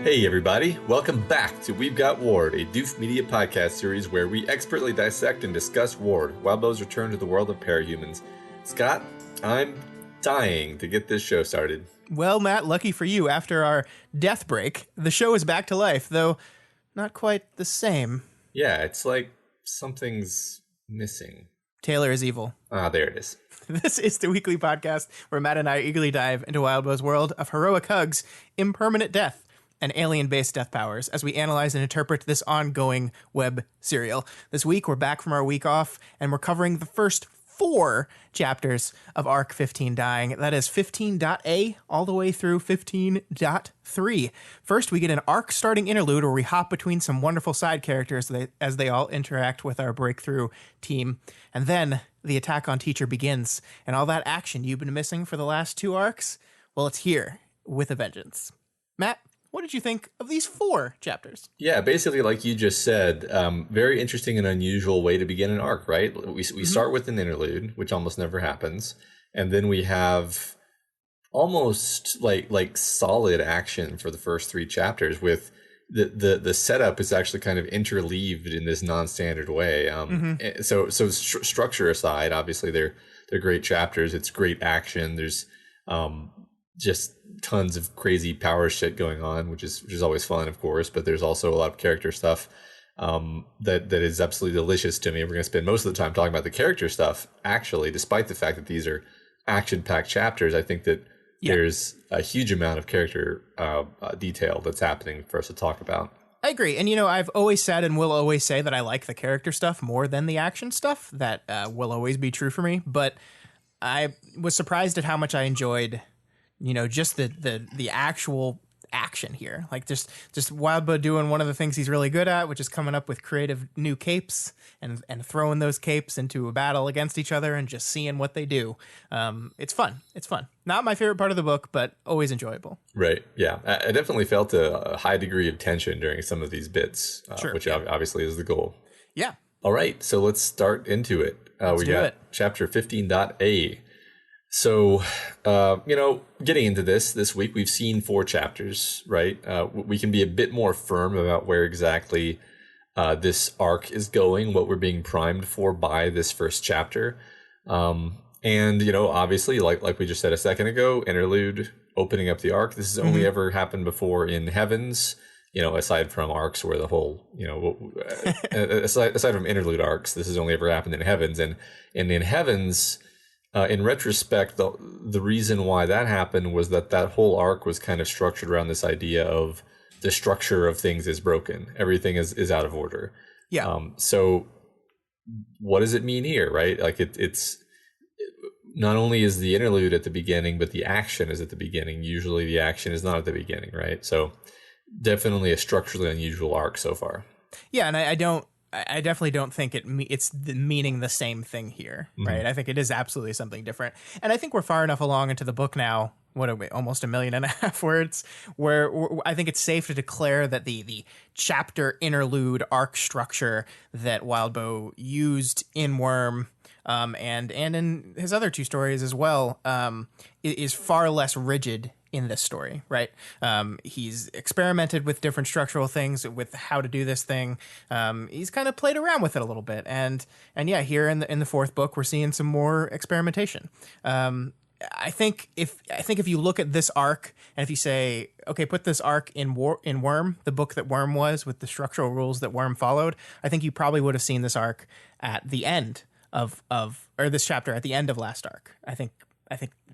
Hey everybody, welcome back to We've Got Ward, a Doof Media podcast series where we expertly dissect and discuss Ward, WildBow's return to the world of parahumans. Scott, I'm dying to get this show started. Well, Matt, lucky for you, after our death break, the show is back to life, though not quite the same. Yeah, it's like something's missing. Taylor is evil. Ah, there it is. This is the weekly podcast where Matt and I eagerly dive into WildBow's world of heroic hugs, impermanent death, and alien-based death powers as we analyze and interpret this ongoing web serial. This week, we're back from our week off, and we're covering the first 4 chapters of Arc 15 Dying. That is 15.A all the way through 15.3. First, we get an arc-starting interlude where we hop between some wonderful side characters as they all interact with our breakthrough team. And then the attack on Teacher begins, and all that action you've been missing for the last 2 arcs, well, it's here with a vengeance. Matt, what did you think of these 4 chapters? Yeah, basically, like you just said, very interesting and unusual way to begin an arc, right? We start with an interlude, which almost never happens, and then we have almost like solid action for the first 3 chapters. With the setup is actually kind of interleaved in this non-standard way. So structure aside, obviously they're great chapters. It's great action. There's just tons of crazy power shit going on, which is always fun, of course, but there's also a lot of character stuff that is absolutely delicious to me. We're going to spend most of the time talking about the character stuff, actually, despite the fact that these are action-packed chapters. I think that there's a huge amount of character detail that's happening for us to talk about. I agree. And, I've always said and will always say that I like the character stuff more than the action stuff. That will always be true for me. But I was surprised at how much I enjoyed just the actual action here. Like just WildBow doing one of the things he's really good at, which is coming up with creative new capes and throwing those capes into a battle against each other and just seeing what they do. It's fun. It's fun. Not my favorite part of the book, but always enjoyable. Right. Yeah. I definitely felt a high degree of tension during some of these bits, which obviously is the goal. Yeah. All right. So let's start into it. We got chapter 15.A. So, getting into this week, we've seen 4 chapters, right? We can be a bit more firm about where exactly this arc is going, what we're being primed for by this first chapter. And, obviously, like we just said a second ago, interlude, opening up the arc. This has only ever happened before in Heavens, aside from arcs where the whole, aside from interlude arcs, this has only ever happened in Heavens. And in Heavens, in retrospect, the reason why that happened was that whole arc was kind of structured around this idea of the structure of things is broken. Everything is out of order. Yeah. So what does it mean here, right? Like it's not only is the interlude at the beginning, but the action is at the beginning. Usually the action is not at the beginning, right? So definitely a structurally unusual arc so far. Yeah, and I definitely don't think it's meaning the same thing here, right? I think it is absolutely something different. And I think we're far enough along into the book now, what are we, almost 1.5 million words, where I think it's safe to declare that the chapter interlude arc structure that WildBow used in Worm and in his other 2 stories as well is far less rigid in this story, right? He's experimented with different structural things, with how to do this thing. He's kind of played around with it a little bit, and yeah, here in the 4th book, we're seeing some more experimentation. I think if you look at this arc and if you say, okay, put this arc in Worm, the book that Worm was, with the structural rules that Worm followed, I think you probably would have seen this arc at the end or this chapter at the end of last arc. I think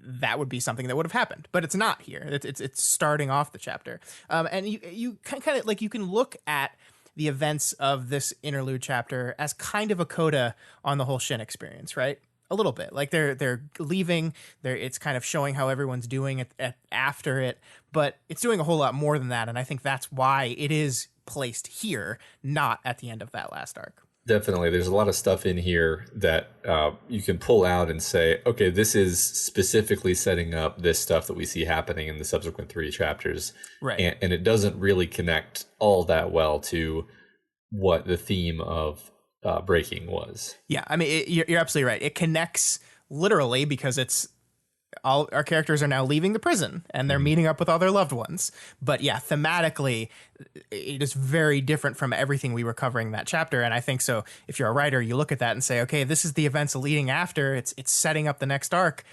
that would be something that would have happened, but it's not here. It's starting off the chapter, and you kind of like you can look at the events of this interlude chapter as kind of a coda on the whole Shin experience, right? a little bit. Like they're leaving. It's kind of showing how everyone's doing after it, but it's doing a whole lot more than that. And I think that's why it is placed here, not at the end of that last arc. Definitely. There's a lot of stuff in here that you can pull out and say, okay, this is specifically setting up this stuff that we see happening in the subsequent 3 chapters. Right. And it doesn't really connect all that well to what the theme of breaking was. Yeah, I mean, you're absolutely right. It connects literally because it's all our characters are now leaving the prison and they're meeting up with all their loved ones. But yeah, thematically, it is very different from everything we were covering that chapter. And I think so. If you're a writer, you look at that and say, okay, this is the events leading after. It's setting up the next arc.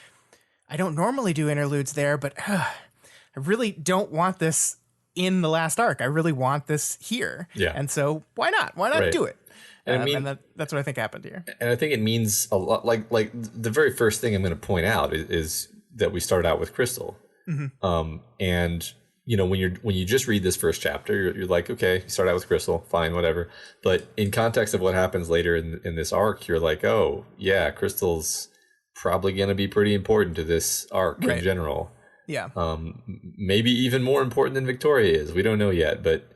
I don't normally do interludes there, but I really don't want this in the last arc. I really want this here. Yeah. And so why not? Why not do it? And I mean, and that's what I think happened here. And I think it means a lot. Like the very first thing I'm going to point out is that we started out with Crystal. And you know, when you just read this first chapter, you're like, okay, you start out with Crystal, fine, whatever. But in context of what happens later in this arc, you're like, oh yeah, Crystal's probably going to be pretty important to this arc in general. Yeah. Maybe even more important than Victoria is. We don't know yet, but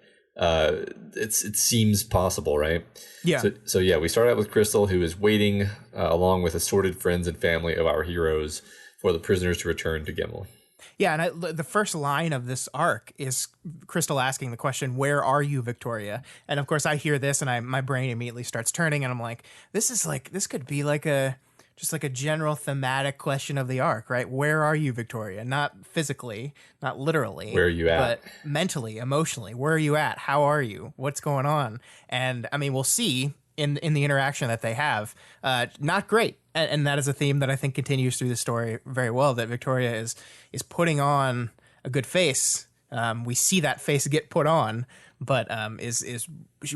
it seems possible, right? Yeah. So yeah, we start out with Crystal, who is waiting along with assorted friends and family of our heroes for the prisoners to return to Gimel. Yeah, and the first line of this arc is Crystal asking the question, "Where are you, Victoria?" And of course, I hear this, and my brain immediately starts turning, and I'm like, this could be like a general thematic question of the arc, right? Where are you, Victoria? Not physically, not literally. Where are you at? But mentally, emotionally. Where are you at? How are you? What's going on? And I mean, we'll see in the interaction that they have. Not great. And that is a theme that I think continues through the story very well, that Victoria is putting on a good face. We see that face get put on, but is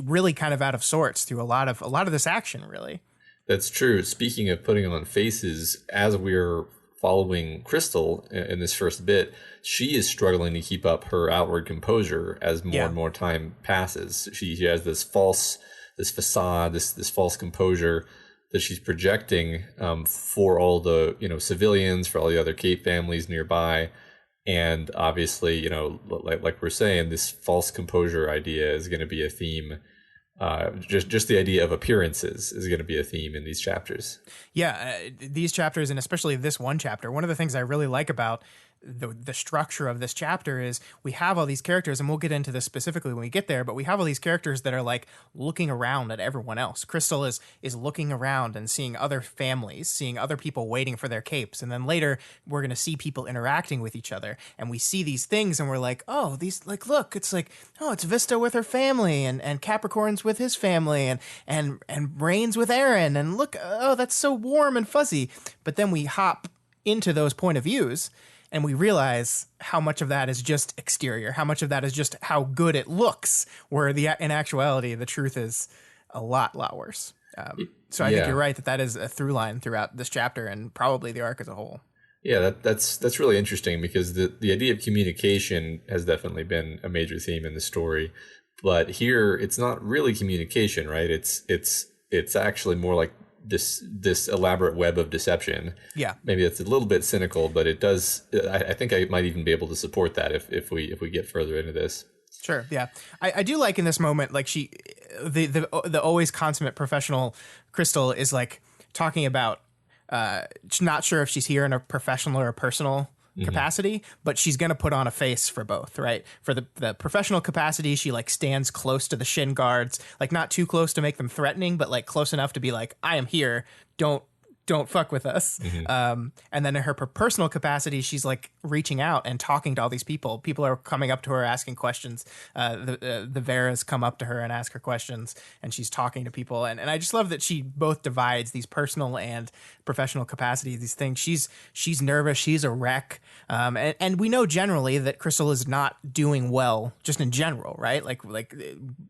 really kind of out of sorts through a lot of this action, really. That's true. Speaking of putting on faces, as we're following Crystal in this first bit, she is struggling to keep up her outward composure as more and more time passes. She has this facade, this false composure that she's projecting for all the civilians, for all the other Cape families nearby. And obviously, like we're saying, this false composure idea is going to be a theme. Just the idea of appearances is going to be a theme in these chapters. Yeah, these chapters, and especially this one chapter, one of the things I really like about the structure of this chapter is we have all these characters, and we'll get into this specifically when we get there, but we have all these characters that are like looking around at everyone else. Crystal is looking around and seeing other families, seeing other people waiting for their capes, and then later we're going to see people interacting with each other, and we see these things and we're like, oh, these, like, look, it's like, oh, it's Vista with her family, and Capricorn's with his family, and Rain's with Aaron, and look, oh, that's so warm and fuzzy. But then we hop into those point of views and we realize how much of that is just exterior, how much of that is just how good it looks, where in actuality, the truth is a lot worse. So I think you're right that is a through line throughout this chapter and probably the arc as a whole. Yeah, that's really interesting, because the idea of communication has definitely been a major theme in the story. But here, it's not really communication, right? It's actually more like this elaborate web of deception. Yeah, maybe it's a little bit cynical, but it does. I think I might even be able to support that if we get further into this. Sure. Yeah, I do like in this moment, like the always consummate professional Crystal is like talking about not sure if she's here in a professional or a personal capacity, but she's going to put on a face for both, right? For the professional capacity, she like stands close to the shin guards, like not too close to make them threatening, but like close enough to be like, I am here. Don't fuck with us. And then in her personal capacity, she's like reaching out and talking to all these people. People are coming up to her asking questions. The Veras come up to her and ask her questions, and she's talking to people. And I just love that she both divides these personal and professional capacities, these things. She's nervous. She's a wreck. And we know generally that Crystal is not doing well just in general, right? Like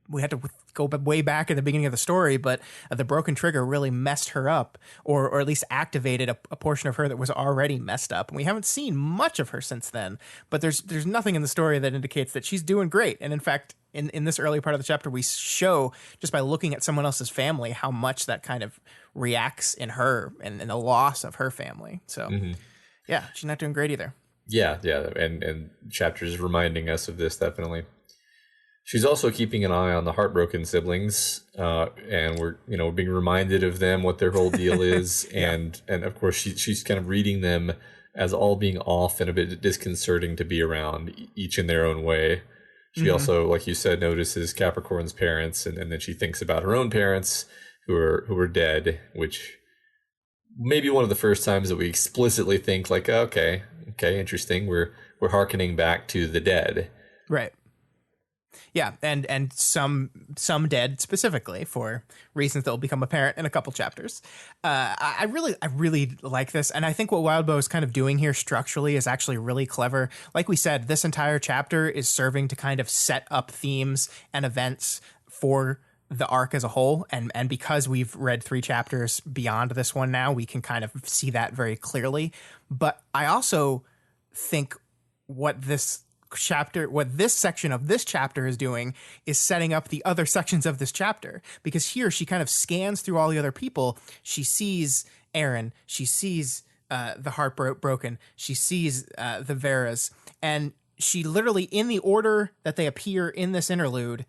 we had to go way back at the beginning of the story, but the broken trigger really messed her up, or at least activated a portion of her that was already messed up. And we haven't seen much of her since then, but there's nothing in the story that indicates that she's doing great. And in fact, in this early part of the chapter, we show just by looking at someone else's family how much that kind of reacts in her and the loss of her family. So yeah, she's not doing great either. Yeah, and chapters reminding us of this, definitely. She's also keeping an eye on the heartbroken siblings, and we're being reminded of them, what their whole deal is, and of course she's kind of reading them as all being off and a bit disconcerting to be around, each in their own way. She also, like you said, notices Capricorn's parents, and then she thinks about her own parents who are dead, which may be one of the first times that we explicitly think like, okay, interesting. We're hearkening back to the dead, right? Yeah, and some dead specifically for reasons that will become apparent in a couple chapters. I really like this, and I think what DoubleBow is kind of doing here structurally is actually really clever. Like we said, this entire chapter is serving to kind of set up themes and events for the arc as a whole, and because we've read 3 chapters beyond this one now, we can kind of see that very clearly. But I also think what this section of this chapter is doing is setting up the other sections of this chapter, because here she kind of scans through all the other people. She sees Aaron, she sees the Heartbroken, she sees the Veras, and she literally, in the order that they appear in this interlude,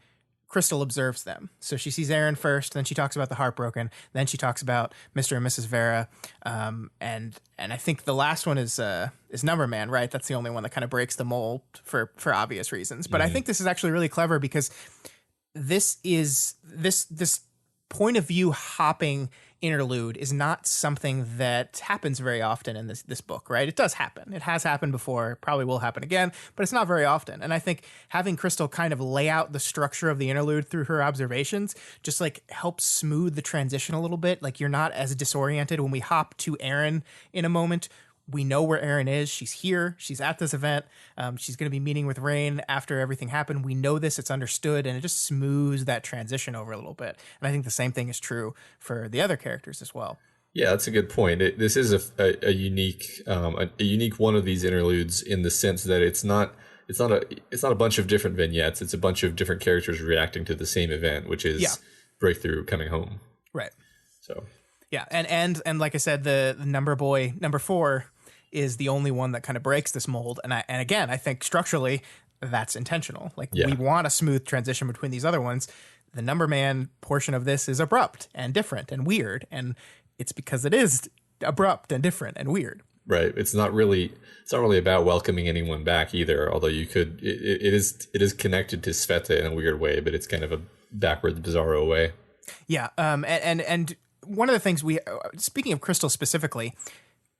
Crystal observes them. So she sees Aaron first, then she talks about the Heartbroken, then she talks about Mr. and Mrs. Vera, and I think the last one is Number Man, right? That's the only one that kind of breaks the mold for obvious reasons. But I think this is actually really clever, because this point of view hopping interlude is not something that happens very often in this book, right? It does happen. It has happened before, probably will happen again, but it's not very often. And I think having Crystal kind of lay out the structure of the interlude through her observations just like helps smooth the transition a little bit. Like, you're not as disoriented when we hop to Aaron in a moment. We know where Aaron is. She's here. She's at this event. She's going to be meeting with Rain after everything happened. We know this. It's understood. And it just smooths that transition over a little bit. And I think the same thing is true for the other characters as well. Yeah, that's a good point. This is a unique one of these interludes, in the sense that it's not a bunch of different vignettes. It's a bunch of different characters reacting to the same event, which is Breakthrough coming home. Right. So. Yeah. And like I said, the number boy, number 4, is the only one that kind of breaks this mold. And again, I think structurally that's intentional. Like, we want a smooth transition between these other ones. The Number Man portion of this is abrupt and different and weird. And it's because it is abrupt and different and weird. Right. It's not really about welcoming anyone back either. Although you could, it is connected to Sveta in a weird way, but it's kind of a backwards, bizarro way. Yeah. And one of the things speaking of Crystal specifically,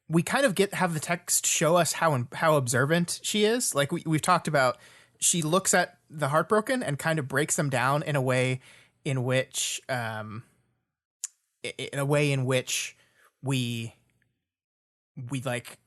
we kind of have the text show us how observant she is. Like we've talked about, she looks at the Heartbroken and kind of breaks them down in a way in which we like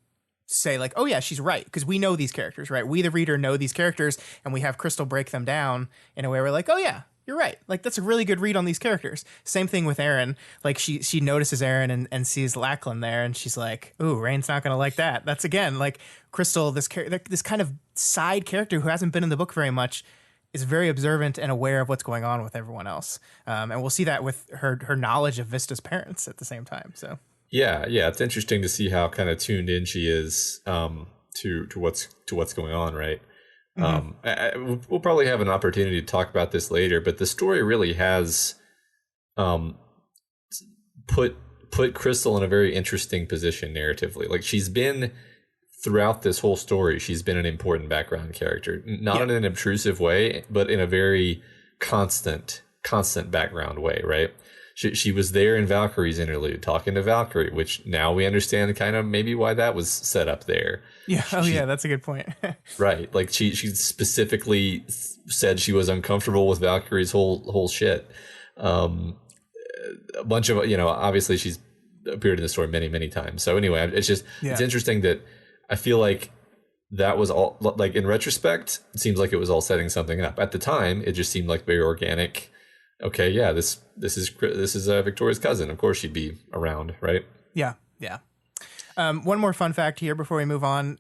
say like, oh yeah, she's right, because we know these characters, right? We the reader know these characters, and we have Crystal break them down in a way we're like, oh yeah, you're right. Like, that's a really good read on these characters. Same thing with Aaron. Like, she notices Aaron and sees Lachlan there, and she's like, ooh, Rain's not going to like that. That's, again, like, Crystal, this kind of side character who hasn't been in the book very much, is very observant and aware of what's going on with everyone else. And we'll see that with her knowledge of Vista's parents at the same time. So yeah, it's interesting to see how kind of tuned in she is to what's going on, right? Mm-hmm. We'll probably have an opportunity to talk about this later, but the story really has put Crystal in a very interesting position narratively. Like, she's been, throughout this whole story, she's been an important background character, not in an obtrusive way, but in a very constant background way, right? She was there in Valkyrie's interlude, talking to Valkyrie, which now we understand kind of maybe why that was set up there. Yeah. Yeah, that's a good point. Right. Like, she specifically said she was uncomfortable with Valkyrie's whole shit. A bunch of, obviously she's appeared in the story many, many times. So anyway, it's interesting that I feel like that was all, like, in retrospect, it seems like it was all setting something up. At the time, it just seemed like very organic Okay, yeah, this is Victoria's cousin. Of course, she'd be around, right? Yeah, yeah. One more fun fact here before we move on.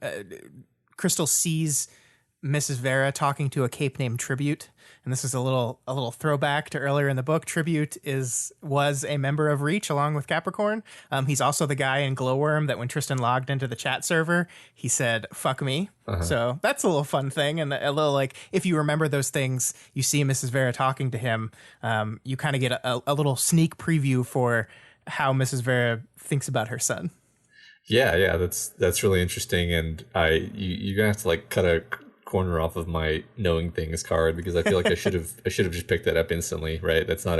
Crystal sees Mrs. Vera talking to a cape named Tribute, and this is a little throwback to earlier in the book. Tribute was a member of Reach along with Capricorn. He's also the guy in Glowworm that when Tristan logged into the chat server, he said "fuck me." So that's a little fun thing, and a little like if you remember those things, you see Mrs. Vera talking to him, you kind of get a little sneak preview for how Mrs. Vera thinks about her son. Yeah, that's really interesting, and you're gonna have to like cut a corner off of my knowing things card because I feel like I should have just picked that up instantly, right? It's not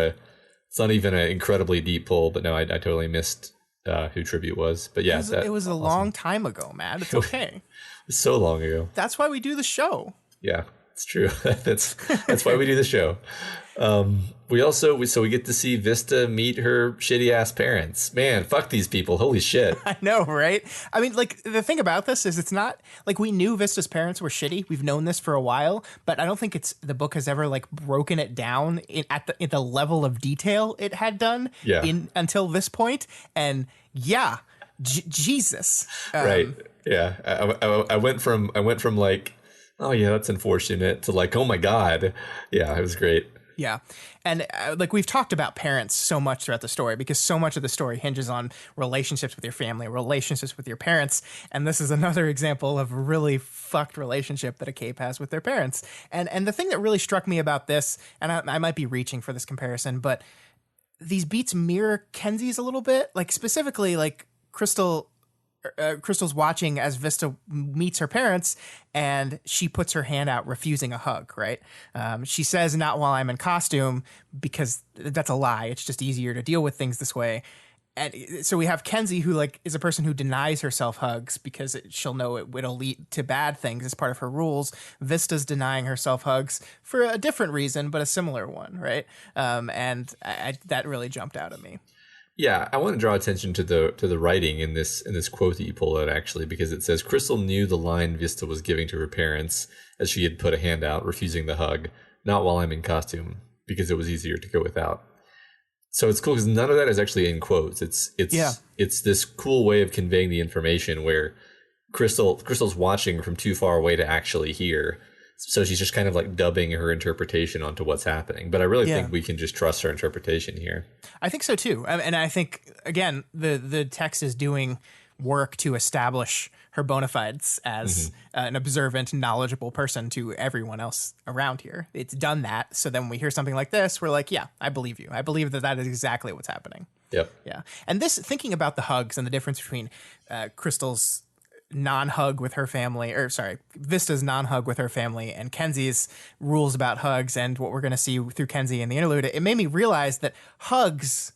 even an incredibly deep pull, but no, I totally missed who Tribute was. But yeah, it was a awesome. Long time ago, Matt. It's okay. It's so long ago. That's why we do the show. Yeah, it's true. that's why we do the show. We get to see Vista meet her shitty ass parents. Man, fuck these people. Holy shit. I know, right? I mean, like the thing about this is it's not like we knew Vista's parents were shitty. We've known this for a while, but I don't think the book has ever like broken it down at the level of detail it had done until this point. And yeah, Jesus. Right. Yeah. I went from like, oh yeah, that's unfortunate to like, oh my God. Yeah, it was great. Yeah. And like we've talked about parents so much throughout the story because so much of the story hinges on relationships with your family, relationships with your parents. And this is another example of a really fucked relationship that a cape has with their parents. And the thing that really struck me about this, and I might be reaching for this comparison, but these beats mirror Kenzie's a little bit. Like specifically like Crystal's watching as Vista meets her parents and she puts her hand out refusing a hug, right? She says, not while I'm in costume, because that's a lie. It's just easier to deal with things this way. And so we have Kenzie, who like is a person who denies herself hugs because she'll know it'll lead to bad things as part of her rules. Vista's denying herself hugs for a different reason, but a similar one, right? And that really jumped out at me. Yeah, I want to draw attention to the writing in this quote that you pulled out actually, because it says Crystal knew the line Vista was giving to her parents as she had put a hand out, refusing the hug, not while I'm in costume, because it was easier to go without. So it's cool because none of that is actually in quotes. It's this cool way of conveying the information where Crystal's watching from too far away to actually hear. So she's just kind of like dubbing her interpretation onto what's happening. But I really think we can just trust her interpretation here. I think so too. And I think, again, the text is doing work to establish her bona fides as an observant, knowledgeable person to everyone else around here. It's done that. So then when we hear something like this, we're like, yeah, I believe you. I believe that is exactly what's happening. Yep. Yeah. And this, thinking about the hugs and the difference between Crystal's non-hug with her family, Vista's non-hug with her family and Kenzie's rules about hugs and what we're going to see through Kenzie in the interlude, it made me realize that hugs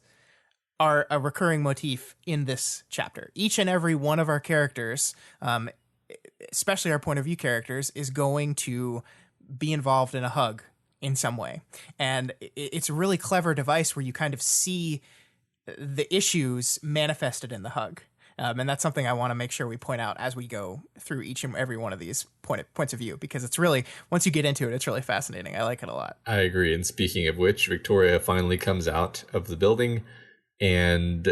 are a recurring motif in this chapter. Each and every one of our characters, especially our point of view characters, is going to be involved in a hug in some way. And it's a really clever device where you kind of see the issues manifested in the hug. And that's something I want to make sure we point out as we go through each and every one of these points of view, because it's really, once you get into it, it's really fascinating. I like it a lot. I agree. And speaking of which, Victoria finally comes out of the building and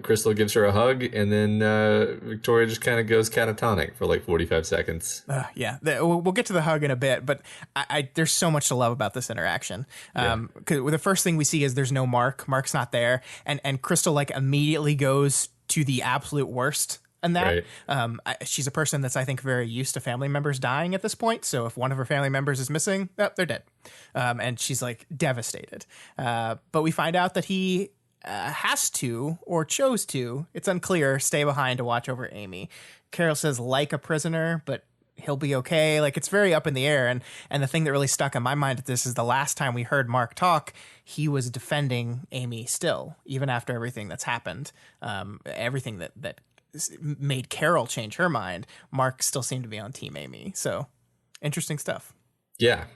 Crystal gives her a hug, and then Victoria just kind of goes catatonic for like 45 seconds. We'll get to the hug in a bit, but there's so much to love about this interaction. Because the first thing we see is there's no Mark. Mark's not there, and Crystal like immediately goes to the absolute worst. And that she's a person that's, I think, very used to family members dying at this point. So if one of her family members is missing, they're dead. And she's like devastated. But we find out that he has to, or chose to, it's unclear, stay behind to watch over Amy. Carol says like a prisoner, but he'll be okay. Like, it's very up in the air. And the thing that really stuck in my mind at this is the last time we heard Mark talk, he was defending Amy still, even after everything that's happened, everything that made Carol change her mind. Mark still seemed to be on Team Amy. So interesting stuff. Yeah.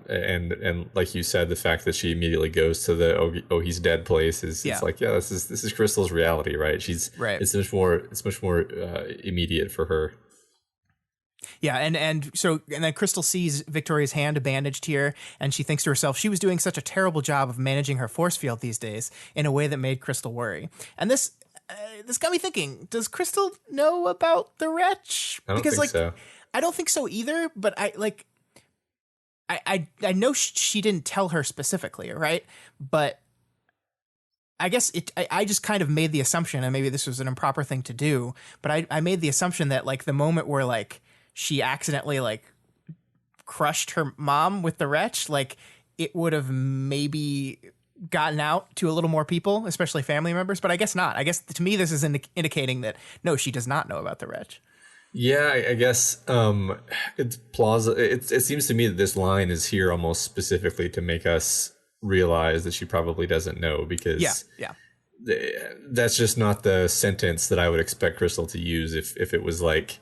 And like you said, the fact that she immediately goes to the he's dead place is it's like, this is Crystal's reality, right? It's much more immediate for her. Yeah, and then Crystal sees Victoria's hand bandaged here, and she thinks to herself, she was doing such a terrible job of managing her force field these days in a way that made Crystal worry. And this got me thinking, does Crystal know about the wretch? I don't think so. I don't think so either, but I know she didn't tell her specifically, right? But I guess I just kind of made the assumption, and maybe this was an improper thing to do, but I made the assumption that like the moment where like she accidentally like crushed her mom with the wretch, like it would have maybe gotten out to a little more people, especially family members, but I guess not. I guess to me, this is indicating that no, she does not know about the wretch. Yeah, I guess it's plausible. It seems to me that this line is here almost specifically to make us realize that she probably doesn't know, because that's just not the sentence that I would expect Crystal to use if it was like,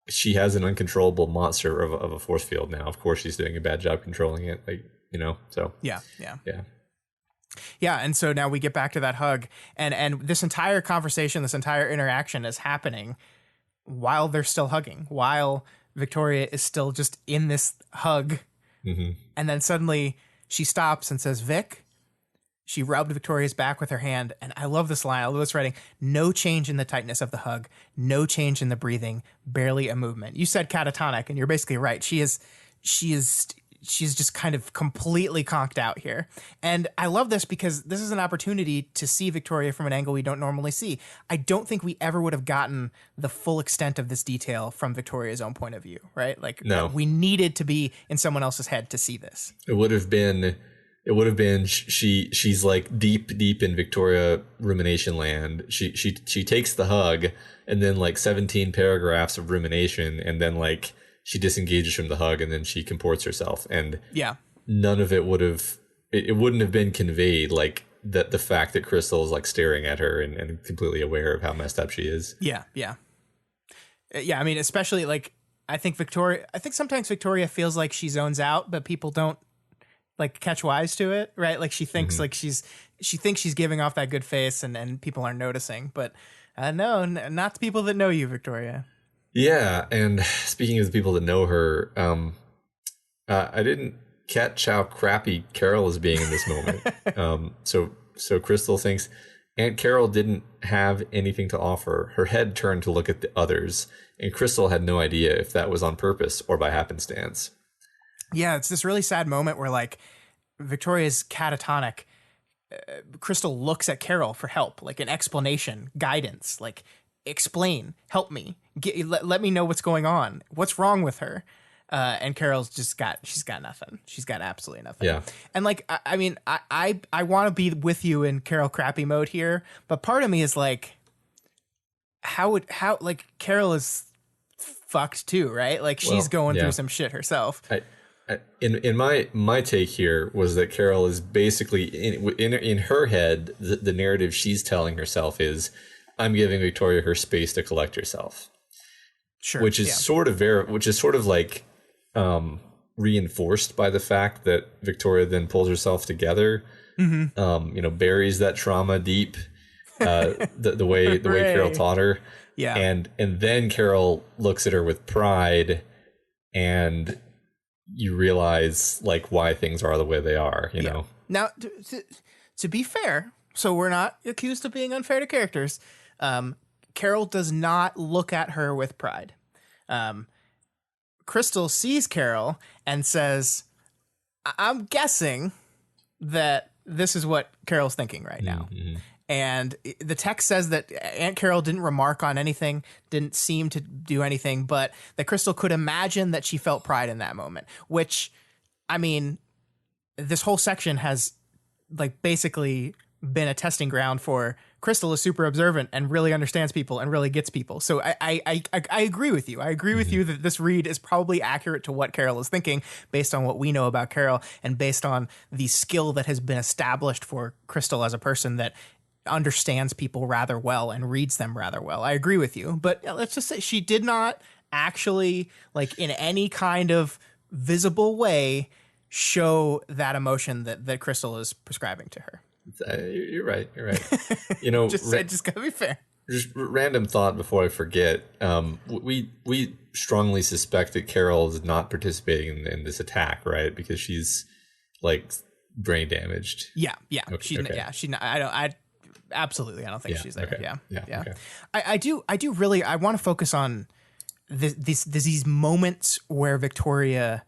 she has an uncontrollable monster of a force field now. Of course, she's doing a bad job controlling it. Like, so. Yeah. And so now we get back to that hug, and this entire conversation, this entire interaction is happening while they're still hugging, while Victoria is still just in this hug. Mm-hmm. And then suddenly she stops and says, Vic. She rubbed Victoria's back with her hand, and I love this line. I love this writing. No change in the tightness of the hug, no change in the breathing, barely a movement. You said catatonic, and you're basically right. She's just kind of completely conked out here. And I love this because this is an opportunity to see Victoria from an angle we don't normally see. I don't think we ever would have gotten the full extent of this detail from Victoria's own point of view, right? Like, no. We needed to be in someone else's head to see this. It would have been she's like deep in Victoria rumination land. She takes the hug, and then like 17 paragraphs of rumination, and then like she disengages from the hug, and then she comports herself, and none of it wouldn't have been conveyed, like that the fact that Crystal is like staring at her and completely aware of how messed up she is. I mean, especially like I think sometimes Victoria feels like she zones out, but people don't like catch wise to it, right? Like she thinks like she thinks she's giving off that good face, and people aren't noticing, but no, not the people that know you, Victoria. Yeah, and speaking of the people that know her, I didn't catch how crappy Carol is being in this moment. So Crystal thinks Aunt Carol didn't have anything to offer. Her head turned to look at the others, and Crystal had no idea if that was on purpose or by happenstance. Yeah, it's this really sad moment where like Victoria's catatonic. Crystal looks at Carol for help, like an explanation, guidance, like explain, help me, let me know what's going on, what's wrong with her. And Carol's she's got nothing. She's got absolutely nothing. Yeah. And like, I mean, I want to be with you in Carol crappy mode here, but part of me is like, how like Carol is fucked too, right? Like she's going through some shit herself. In my take here was that Carol is basically in her head, the narrative she's telling herself is, I'm giving Victoria her space to collect herself. Sure. Which is sort of like reinforced by the fact that Victoria then pulls herself together, buries that trauma deep, the way Carol taught her. Yeah. And then Carol looks at her with pride, and you realize like why things are the way they are, you know. Now, to be fair, so we're not accused of being unfair to characters. Carol does not look at her with pride. Crystal sees Carol and says, I'm guessing that this is what Carol's thinking right now. Mm-hmm. And the text says that Aunt Carol didn't remark on anything, didn't seem to do anything, but that Crystal could imagine that she felt pride in that moment, which, I mean, this whole section has like basically been a testing ground for Crystal is super observant and really understands people and really gets people. So I agree with you. I agree with you that this read is probably accurate to what Carol is thinking based on what we know about Carol and based on the skill that has been established for Crystal as a person that understands people rather well and reads them rather well. I agree with you, but let's just say she did not actually, like in any kind of visible way, show that emotion that Crystal is prescribing to her. You're right. You know, just gotta be fair. just random thought before I forget. We strongly suspect that Carol is not participating in this attack, right? Because she's like brain damaged. Yeah. Okay, okay. She's not, I absolutely, I don't think she's there. Okay. Yeah. Okay. I do really, I want to focus on these moments where Victoria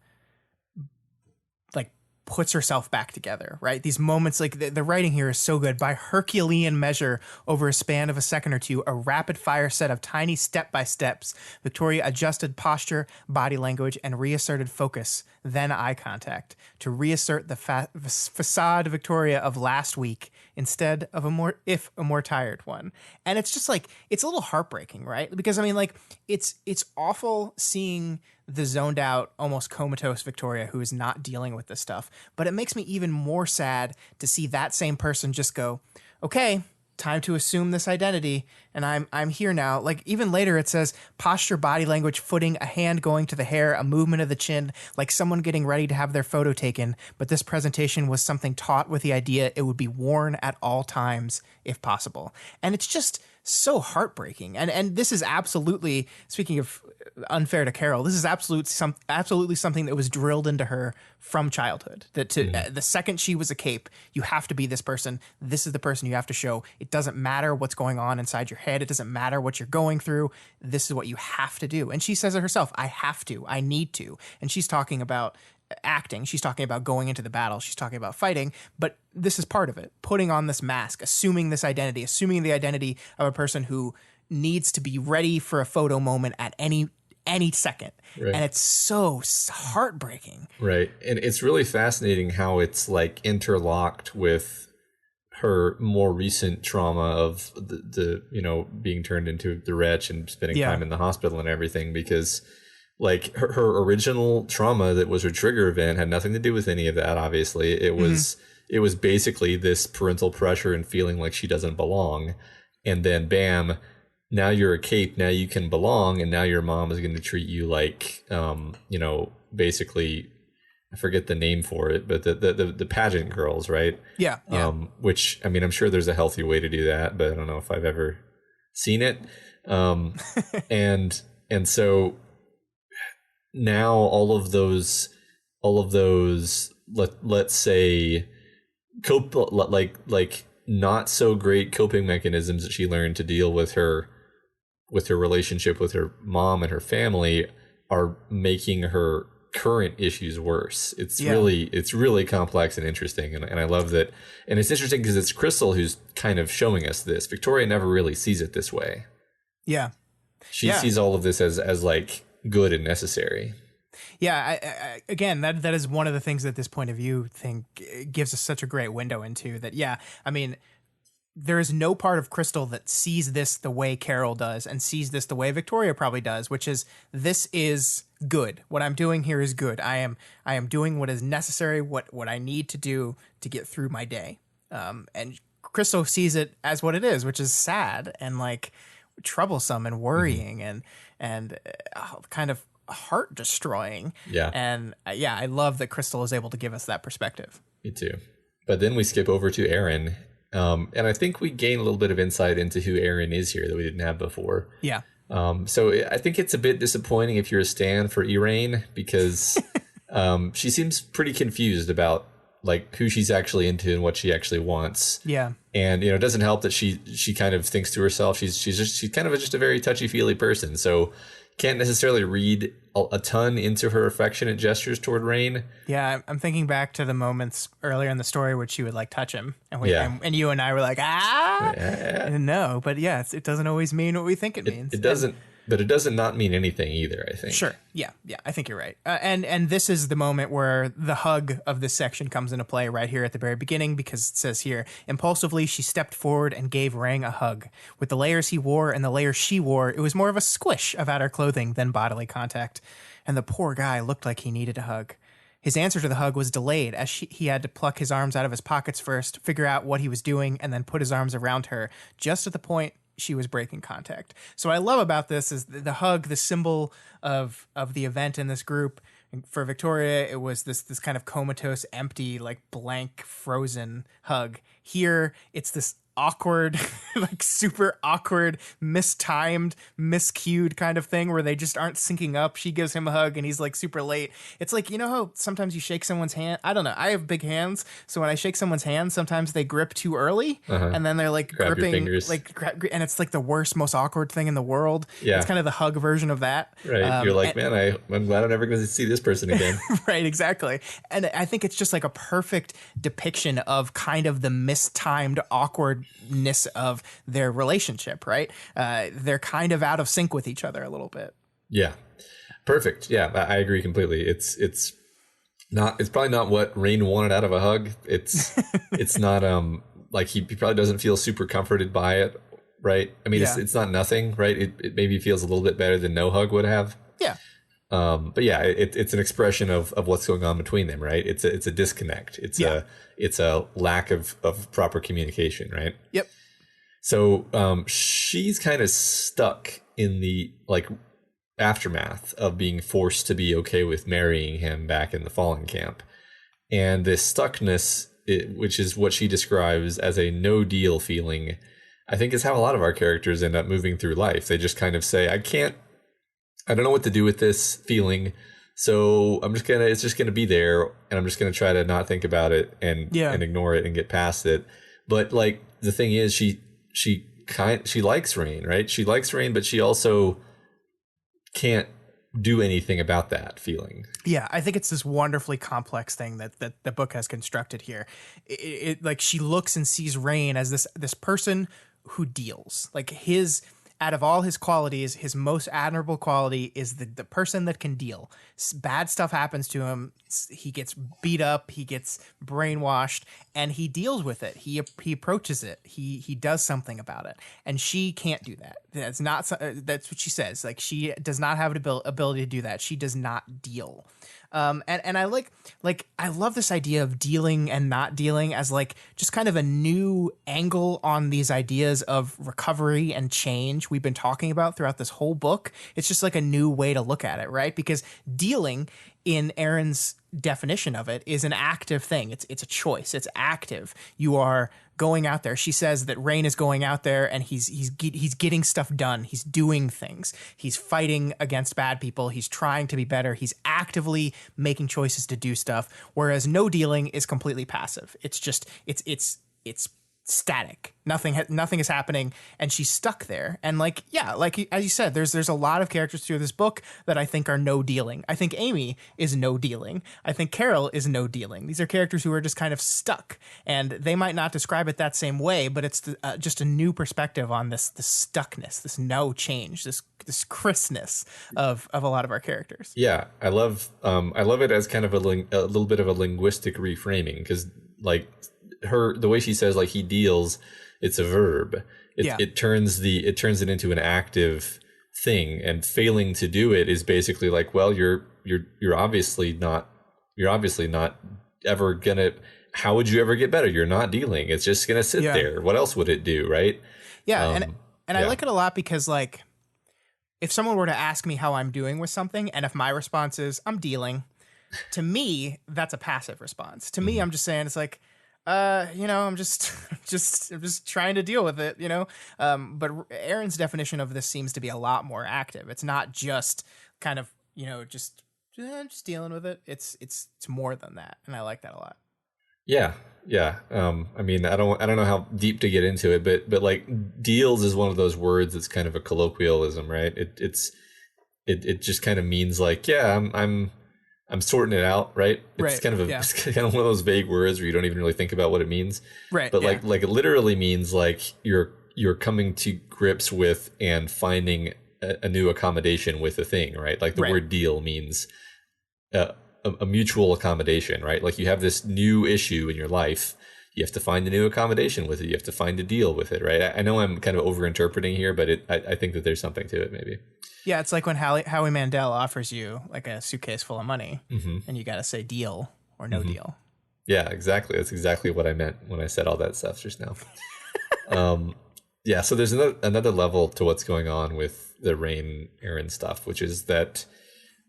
like puts herself back together, right? These moments, like the writing here is so good. By Herculean measure, over a span of a second or two, a rapid fire set of tiny step-by-steps, Victoria adjusted posture, body language, and reasserted focus, then eye contact, to reassert the facade Victoria of last week instead of a more tired one. And it's just like, it's a little heartbreaking, right? Because I mean, like, it's awful seeing the zoned out, almost comatose Victoria who is not dealing with this stuff. But it makes me even more sad to see that same person just go, okay, time to assume this identity, and I'm here now. Like, even later it says posture, body language, footing, a hand going to the hair, a movement of the chin, like someone getting ready to have their photo taken. But this presentation was something taught with the idea it would be worn at all times if possible. And it's just so heartbreaking. And this is absolutely, speaking of unfair to Carol, this is absolutely something that was drilled into her from childhood. That the second she was a cape, you have to be this person. This is the person you have to show. It doesn't matter what's going on inside your head. It doesn't matter what you're going through. This is what you have to do. And she says it herself, I have to, I need to. And she's talking about acting. She's talking about going into the battle. She's talking about fighting, but this is part of it. Putting on this mask, assuming this identity, assuming the identity of a person who needs to be ready for a photo moment at any second. Right. And it's so heartbreaking. Right. And it's really fascinating how it's like interlocked with her more recent trauma of the being turned into the wretch and spending time in the hospital and everything, because like her original trauma that was her trigger event had nothing to do with any of that. Obviously, it was basically this parental pressure and feeling like she doesn't belong. And then bam, now you're a cape. Now you can belong. And now your mom is going to treat you like, basically, I forget the name for it, but the pageant girls, right? Yeah. Which, I mean, I'm sure there's a healthy way to do that, but I don't know if I've ever seen it. And so now all of those let's say like not so great coping mechanisms that she learned to deal with her relationship with her mom and her family are making her current issues worse. It's really complex and interesting, and I love that. And it's interesting because it's Crystal who's kind of showing us this. Victoria never really sees it this way. She sees all of this as like good and necessary. I again, that is one of the things that this point of view thing gives us such a great window into. That, I mean, there is no part of Crystal that sees this the way Carol does and sees this the way Victoria probably does, which is, this is good. What I'm doing here is good. I am doing what is necessary, what I need to do to get through my day. And Crystal sees it as what it is, which is sad and like troublesome and worrying and kind of heart destroying. And I love that Crystal is able to give us that perspective. Me too. But then we skip over to Aaron, and I think we gain a little bit of insight into who Aaron is here that we didn't have before. So I think it's a bit disappointing if you're a stan for Iraine, because she seems pretty confused about like who she's actually into and what she actually wants. And it doesn't help that she kind of thinks to herself she's kind of just a very touchy-feely person. So can't necessarily read a ton into her affectionate gestures toward Rain. I'm thinking back to the moments earlier in the story where she would like touch him, and and you and I were like, no, but it doesn't always mean what we think it means. It doesn't. But it doesn't not mean anything either, I think. Sure. Yeah, I think you're right. And this is the moment where the hug of this section comes into play right here at the very beginning, because it says here, impulsively, she stepped forward and gave Rang a hug. With the layers he wore and the layers she wore, it was more of a squish of outer clothing than bodily contact. And the poor guy looked like he needed a hug. His answer to the hug was delayed, as he had to pluck his arms out of his pockets first, figure out what he was doing, and then put his arms around her, just at the point she was breaking contact. So what I love about this is the hug, the symbol of the event in this group. For Victoria, it was this kind of comatose, empty, like blank, frozen hug. Here, it's this awkward, like super awkward, mistimed, miscued kind of thing where they just aren't syncing up. She gives him a hug and he's like super late. It's like, you know how sometimes you shake someone's hand? I don't know. I have big hands. So when I shake someone's hand, sometimes they grip too early and then they're like Grab your gripping, fingers. and it's like the worst, most awkward thing in the world. Yeah. It's kind of the hug version of that. Right. You're like, man, I'm glad I'm never going to see this person again. Right, exactly. And I think it's just like a perfect depiction of kind of the mistimed awkwardness of their relationship, right? They're kind of out of sync with each other a little bit. Yeah. Perfect. Yeah, I agree completely. It's probably not what Rain wanted out of a hug. It's not like he probably doesn't feel super comforted by it, right? I mean, it's not nothing, right? It maybe feels a little bit better than no hug would have. Yeah. But yeah, it's an expression of what's going on between them, right? It's a disconnect. It's a lack of proper communication, right? Yep. So she's kind of stuck in the like aftermath of being forced to be okay with marrying him back in the Fallen Camp, and this stuckness, which is what she describes as a no deal feeling, I think is how a lot of our characters end up moving through life. They just kind of say, I don't know what to do with this feeling, so it's just gonna be there, and I'm just gonna try to not think about it and ignore it and get past it. But like the thing is, she likes Rain, right? She likes Rain, but she also can't do anything about that feeling. Yeah, I think it's this wonderfully complex thing that the book has constructed here. It like she looks and sees Rain as this person who deals. Like out of all his qualities, his most admirable quality is the person that can deal. Bad stuff happens to him. He gets beat up. He gets brainwashed, and he deals with it. He approaches it. He does something about it. And she can't do that. That's what she says. Like she does not have an ability to do that. She does not deal. And I I love this idea of dealing and not dealing as like just kind of a new angle on these ideas of recovery and change we've been talking about throughout this whole book. It's just like a new way to look at it, right? Because dealing in Erin's definition of it is an active thing. It's a choice. It's active. You are going out there. She says that Rain is going out there and he's getting stuff done. He's doing things. He's fighting against bad people. He's trying to be better. He's actively making choices to do stuff. Whereas no dealing is completely passive. It's just it's static. Nothing is happening, and she's stuck there. And as you said, there's a lot of characters through this book that I think are no dealing. I think Amy is no dealing. I think Carol is no dealing. These are characters who are just kind of stuck, and they might not describe it that same way, but it's just a new perspective on this stuckness, this no change, this crispness of a lot of our characters. Yeah, I love it as kind of a little bit of a linguistic reframing, because like the way she says like he deals, it's a verb. It turns it into an active thing, and failing to do it is basically like, well, you're obviously not ever gonna. How would you ever get better? You're not dealing. It's just gonna sit there. What else would it do, right? Yeah, and I like it a lot because like if someone were to ask me how I'm doing with something, and if my response is I'm dealing, to me that's a passive response. To me, I'm just saying it's like. I'm just trying to deal with it, but Erin's definition of this seems to be a lot more active. It's not just kind of, just dealing with it. It's more than that. And I like that a lot. Yeah. Yeah. I mean, I don't know how deep to get into it, but like deals is one of those words that's kind of a colloquialism, right? It just kind of means like, yeah, I'm sorting it out, right? It's kind of it's kind of one of those vague words where you don't even really think about what it means. Right. But like it literally means like you're coming to grips with and finding a new accommodation with a thing, right? Like the word deal means a mutual accommodation, right? Like you have this new issue in your life. You have to find a new accommodation with it. You have to find a deal with it, right? I know I'm kind of overinterpreting here, but I think that there's something to it maybe. Yeah, it's like when Howie Mandel offers you like a suitcase full of money, and you got to say deal or no deal. Yeah, exactly. That's exactly what I meant when I said all that stuff just now. So there's another level to what's going on with the Rain Erin stuff, which is that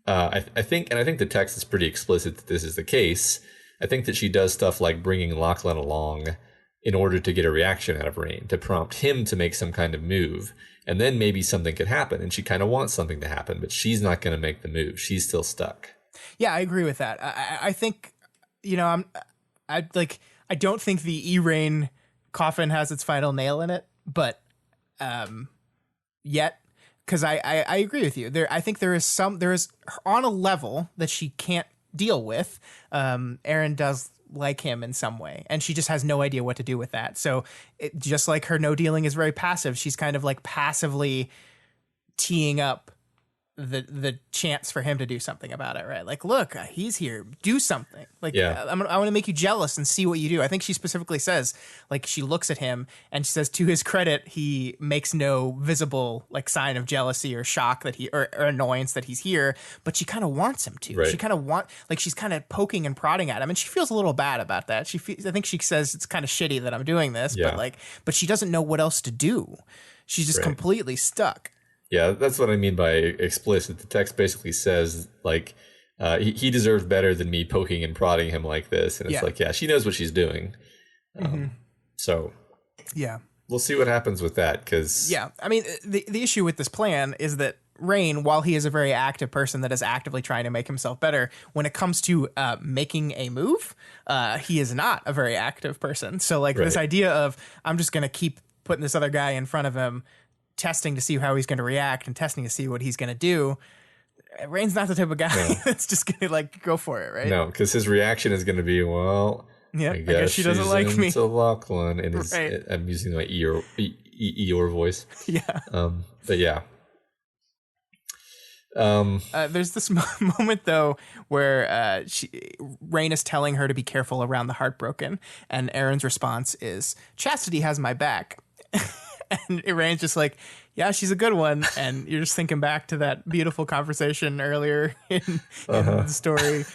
I think the text is pretty explicit that this is the case. I think that she does stuff like bringing Lachlan along in order to get a reaction out of Rain, to prompt him to make some kind of move. And then maybe something could happen, and she kind of wants something to happen, but she's not going to make the move. She's still stuck. Yeah, I agree with that. I think, I don't think the E-Rain coffin has its final nail in it, but yet, because I agree with you. I think there is on a level that she can't deal with. Aaron does like him in some way, and she just has no idea what to do with that. So just like her no dealing is very passive, she's kind of like passively teeing up the chance for him to do something about it, right? Like, look, he's here, do something. Like, yeah. I want to make you jealous and see what you do. I think she specifically says, like, she looks at him and she says, to his credit, he makes no visible like sign of jealousy or shock that or annoyance that he's here, but she kind of wants him to. Right. She kind of she's kind of poking and prodding at him, and she feels a little bad about that. I think she says it's kind of shitty that I'm doing this, but she doesn't know what else to do. She's just completely stuck. Yeah, that's what I mean by explicit. The text basically says, like, he deserves better than me poking and prodding him like this. And it's like, yeah, she knows what she's doing. So, yeah, we'll see what happens with that. Because, yeah, I mean, the issue with this plan is that Rain, while he is a very active person that is actively trying to make himself better, when it comes to making a move, he is not a very active person. So, like, this idea of, I'm just going to keep putting this other guy in front of him, testing to see how he's going to react and testing to see what he's going to do. Rain's not the type of guy that's just going to like go for it, right? No, because his reaction is going to be, well, I guess she doesn't like me. To Lachlan, and I'm using my Eeyore voice. Yeah. But yeah. There's this moment though where Rain is telling her to be careful around the heartbroken, and Aaron's response is, "Chastity has my back." And Rain's just like, yeah, she's a good one. And you're just thinking back to that beautiful conversation earlier in the story.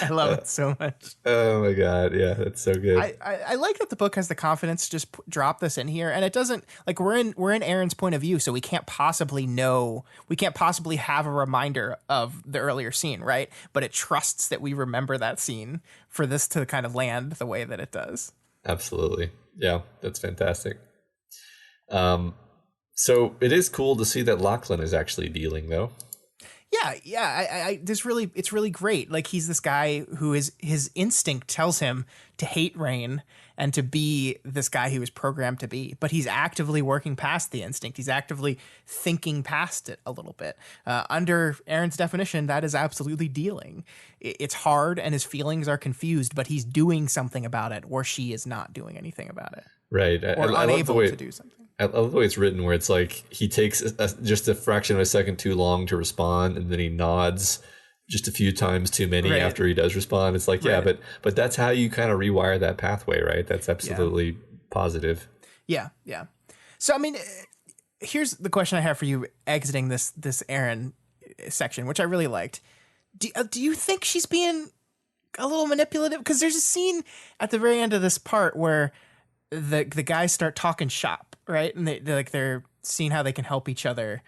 I love it so much. Oh my God. Yeah, that's so good. I like that the book has the confidence to just drop this in here. And it doesn't, like, we're in Aaron's point of view, so we can't possibly have a reminder of the earlier scene, right? But it trusts that we remember that scene for this to kind of land the way that it does. Absolutely. Yeah, that's fantastic. So it is cool to see that Lachlan is actually dealing, though. Yeah. It's really great. Like, he's this guy who his instinct tells him to hate Rain and to be this guy he was programmed to be, but he's actively working past the instinct. He's actively thinking past it a little bit. Under Aaron's definition, that is absolutely dealing. It's hard and his feelings are confused, but he's doing something about it, or she is not doing anything about it. Right. Or unable to do something. I love the way it's written, where it's like he takes just a fraction of a second too long to respond, and then he nods just a few times too many after he does respond. It's like, yeah, but that's how you kind of rewire that pathway, right? That's absolutely positive. Yeah. So, I mean, here's the question I have for you exiting this Aaron section, which I really liked. Do you think she's being a little manipulative? Because there's a scene at the very end of this part where the guys start talking shop, right? And they're seeing how they can help each other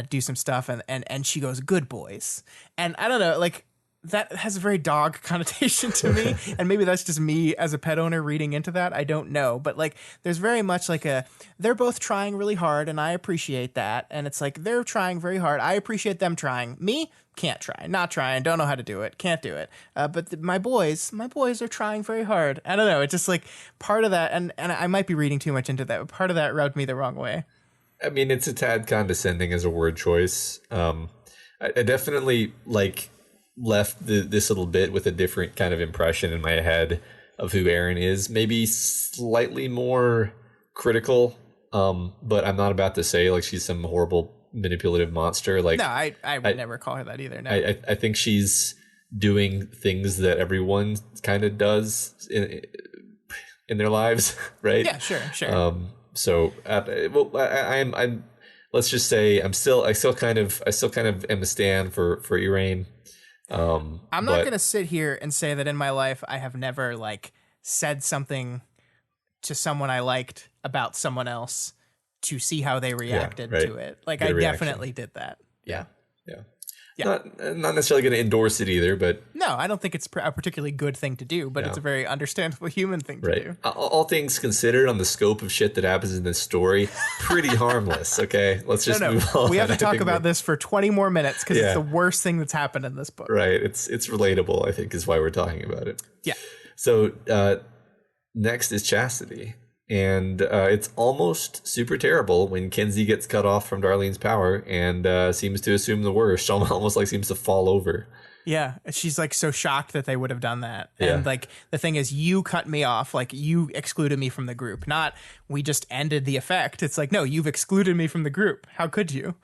do some stuff, and she goes, "Good boys." And I don't know, like, that has a very dog connotation to me, and maybe that's just me as a pet owner reading into that. I don't know, but like, there's very much like they're both trying really hard, and I appreciate that. And it's like, they're trying very hard, I appreciate them trying. Me, can't try, not trying, don't know how to do it, can't do it. But my boys are trying very hard. I don't know, it's just like part of that, and I might be reading too much into that, but part of that rubbed me the wrong way. I mean, it's a tad condescending as a word choice. I definitely left this little bit with a different kind of impression in my head of who Aaron is, maybe slightly more critical, but I'm not about to say like she's some horrible manipulative monster. Like, no, I would never call her that either. No. I think she's doing things that everyone kind of does in their lives, right? Yeah, sure. So, I'm. Let's just say I still kind of am a stan for Elaine. I'm not going to sit here and say that in my life I have never like said something to someone I liked about someone else to see how they reacted to it. Like, I definitely did that. Yeah. Not necessarily going to endorse it either, but no, I don't think it's a particularly good thing to do, but it's a very understandable human thing to do. All things considered, on the scope of shit that happens in this story, pretty harmless. Okay, let's just move on. We have to talk about this for 20 more minutes because it's the worst thing that's happened in this book. Right. It's relatable, I think, is why we're talking about it. Yeah. So next is Chastity. And it's almost super terrible when Kenzie gets cut off from Darlene's power and seems to assume the worst. Almost like seems to fall over. Yeah, she's like so shocked that they would have done that. And like the thing is, you cut me off, like you excluded me from the group. Not we just ended the effect. It's like, no, you've excluded me from the group. How could you?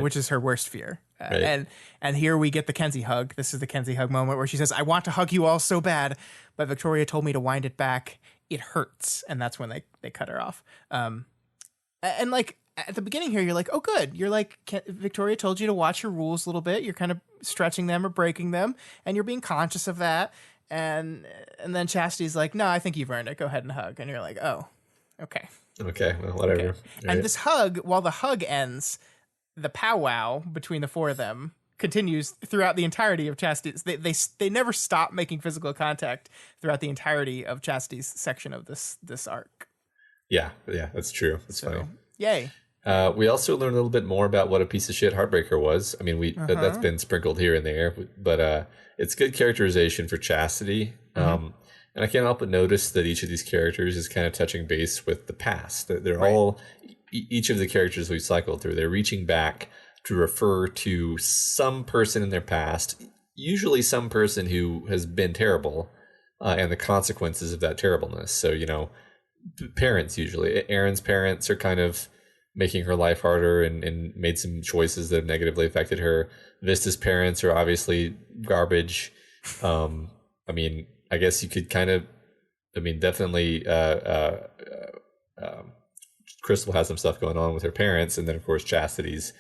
Which is her worst fear. And here we get the Kenzie hug. This is the Kenzie hug moment where she says, "I want to hug you all so bad, but Victoria told me to wind it back. It hurts." And that's when they cut her off. And like at the beginning here, you're like, oh, good. You're like, Victoria told you to watch your rules a little bit. You're kind of stretching them or breaking them, and you're being conscious of that. And then Chastity's like, no, I think you've earned it. Go ahead and hug. And you're like, oh, okay. Okay, well, whatever. Okay. Right. And this hug, while the hug ends, the powwow between the four of them continues throughout the entirety of Chastity's. They never stop making physical contact throughout the entirety of Chastity's section of this arc. Yeah, that's true. That's funny. Yay. We also learned a little bit more about what a piece of shit Heartbreaker was. I mean, that's been sprinkled here and there, but it's good characterization for Chastity. And I can't help but notice that each of these characters is kind of touching base with the past. They're all, each of the characters we cycled through, they're reaching back to refer to some person in their past, usually some person who has been terrible, and the consequences of that terribleness. So, parents usually. Erin's parents are kind of making her life harder and made some choices that have negatively affected her. Vista's parents are obviously garbage. I mean, I guess you could kind of, definitely Crystal has some stuff going on with her parents, and then of course Chastity's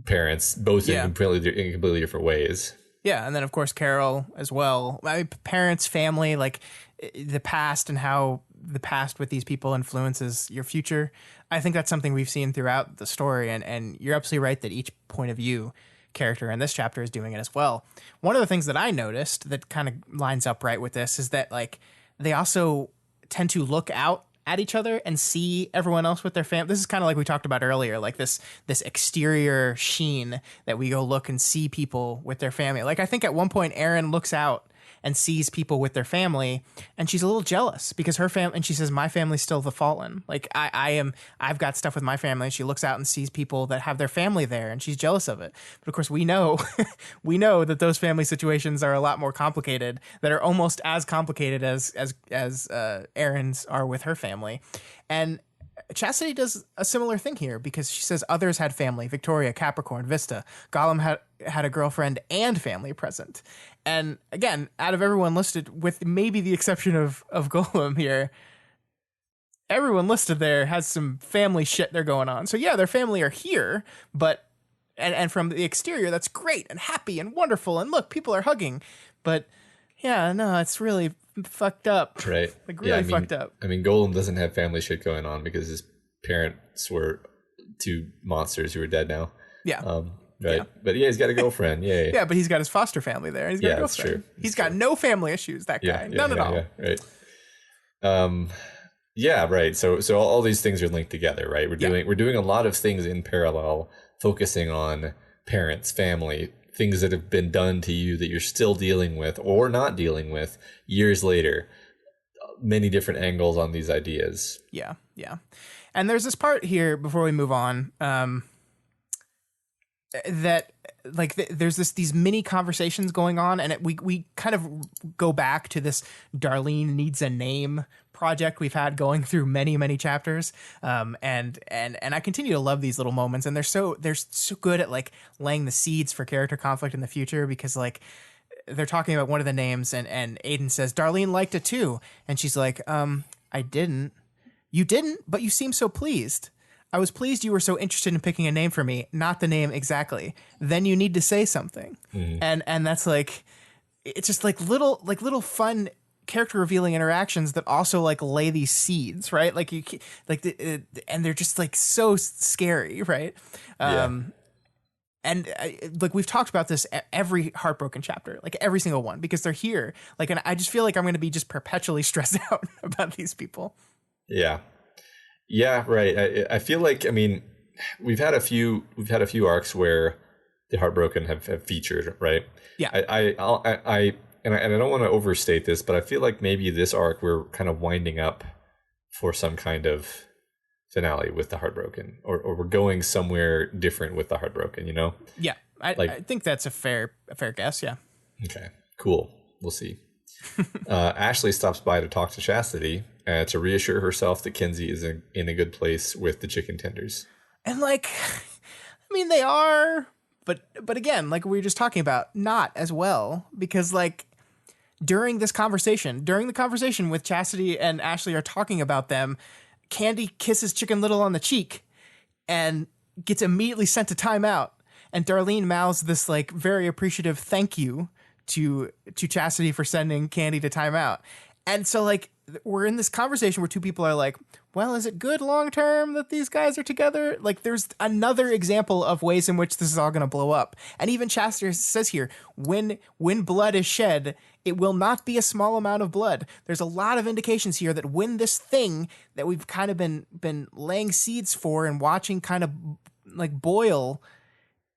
parents, both in completely different ways. Yeah, and then of course Carol as well. Parents, family, like the past and how the past with these people influences your future. I think that's something we've seen throughout the story, and you're absolutely right that each point of view character in this chapter is doing it as well. One of the things that I noticed that kind of lines up right with this is that like they also tend to look out at each other and see everyone else with their family. This is kind of like we talked about earlier, like this exterior sheen that we go look and see people with their family. Like I think at one point Erin looks out and sees people with their family, and she's a little jealous because her family, and she says, my family's still the fallen. Like I've got stuff with my family. And she looks out and sees people that have their family there, and she's jealous of it. But of course we know, that those family situations are a lot more complicated, that are almost as complicated as Erin's are with her family. And Chastity does a similar thing here because she says others had family, Victoria, Capricorn, Vista. Gollum had a girlfriend and family present. And again, out of everyone listed, with maybe the exception of Gollum here, everyone listed there has some family shit they're going on. So yeah, their family are here, but and from the exterior, that's great and happy and wonderful. And look, people are hugging. But yeah, no, it's really fucked up. Right. Like really fucked up. I mean, Golem doesn't have family shit going on because his parents were two monsters who are dead now. Yeah. Right. Yeah. But yeah, he's got a girlfriend. Yay. Yeah, but he's got his foster family there. He's got a girlfriend. That's true. He's got no family issues, that guy. None at all. Yeah, right. Yeah, right. So all these things are linked together, right? We're doing a lot of things in parallel, focusing on parents, family, things that have been done to you that you're still dealing with or not dealing with years later. Many different angles on these ideas. Yeah. And there's this part here before we move on, that like there's these mini conversations going on, and we kind of go back to this Darlene needs a name project we've had going through many chapters, and I continue to love these little moments, and they're so good at like laying the seeds for character conflict in the future, because like they're talking about one of the names, and Aiden says Darlene liked it too, and she's like, I didn't. You didn't, but you seem so pleased. I was pleased you were so interested in picking a name for me, not the name exactly. Then you need to say something. Mm-hmm. And that's like, it's just like little fun character revealing interactions that also like lay these seeds, right? Like and they're just like so scary, right? And like we've talked about this every Heartbroken chapter, like every single one, because they're here. Like, and I just feel like I'm going to be just perpetually stressed out about these people. Yeah. Yeah, right. I feel like, I mean, we've had a few arcs where the Heartbroken have featured, right? Yeah. And I don't want to overstate this, but I feel like maybe this arc we're kind of winding up for some kind of finale with the Heartbroken, or we're going somewhere different with the Heartbroken, you know? Yeah, I think that's a fair guess. Yeah. Okay, cool. We'll see. Ashley stops by to talk to Chastity to reassure herself that Kenzie is in a good place with the chicken tenders. And like, I mean, they are, but again, like we were just talking about, not as well, because like during the conversation with Chastity and Ashley are talking about them, Candy kisses Chicken Little on the cheek and gets immediately sent to timeout. And Darlene mouths this like very appreciative thank you to Chastity for sending Candy to timeout. And so like we're in this conversation where two people are like, well, is it good long term that these guys are together? Like there's another example of ways in which this is all going to blow up. And even Chastity says here, when blood is shed, it will not be a small amount of blood. There's a lot of indications here that when this thing that we've kind of been laying seeds for and watching kind of like boil,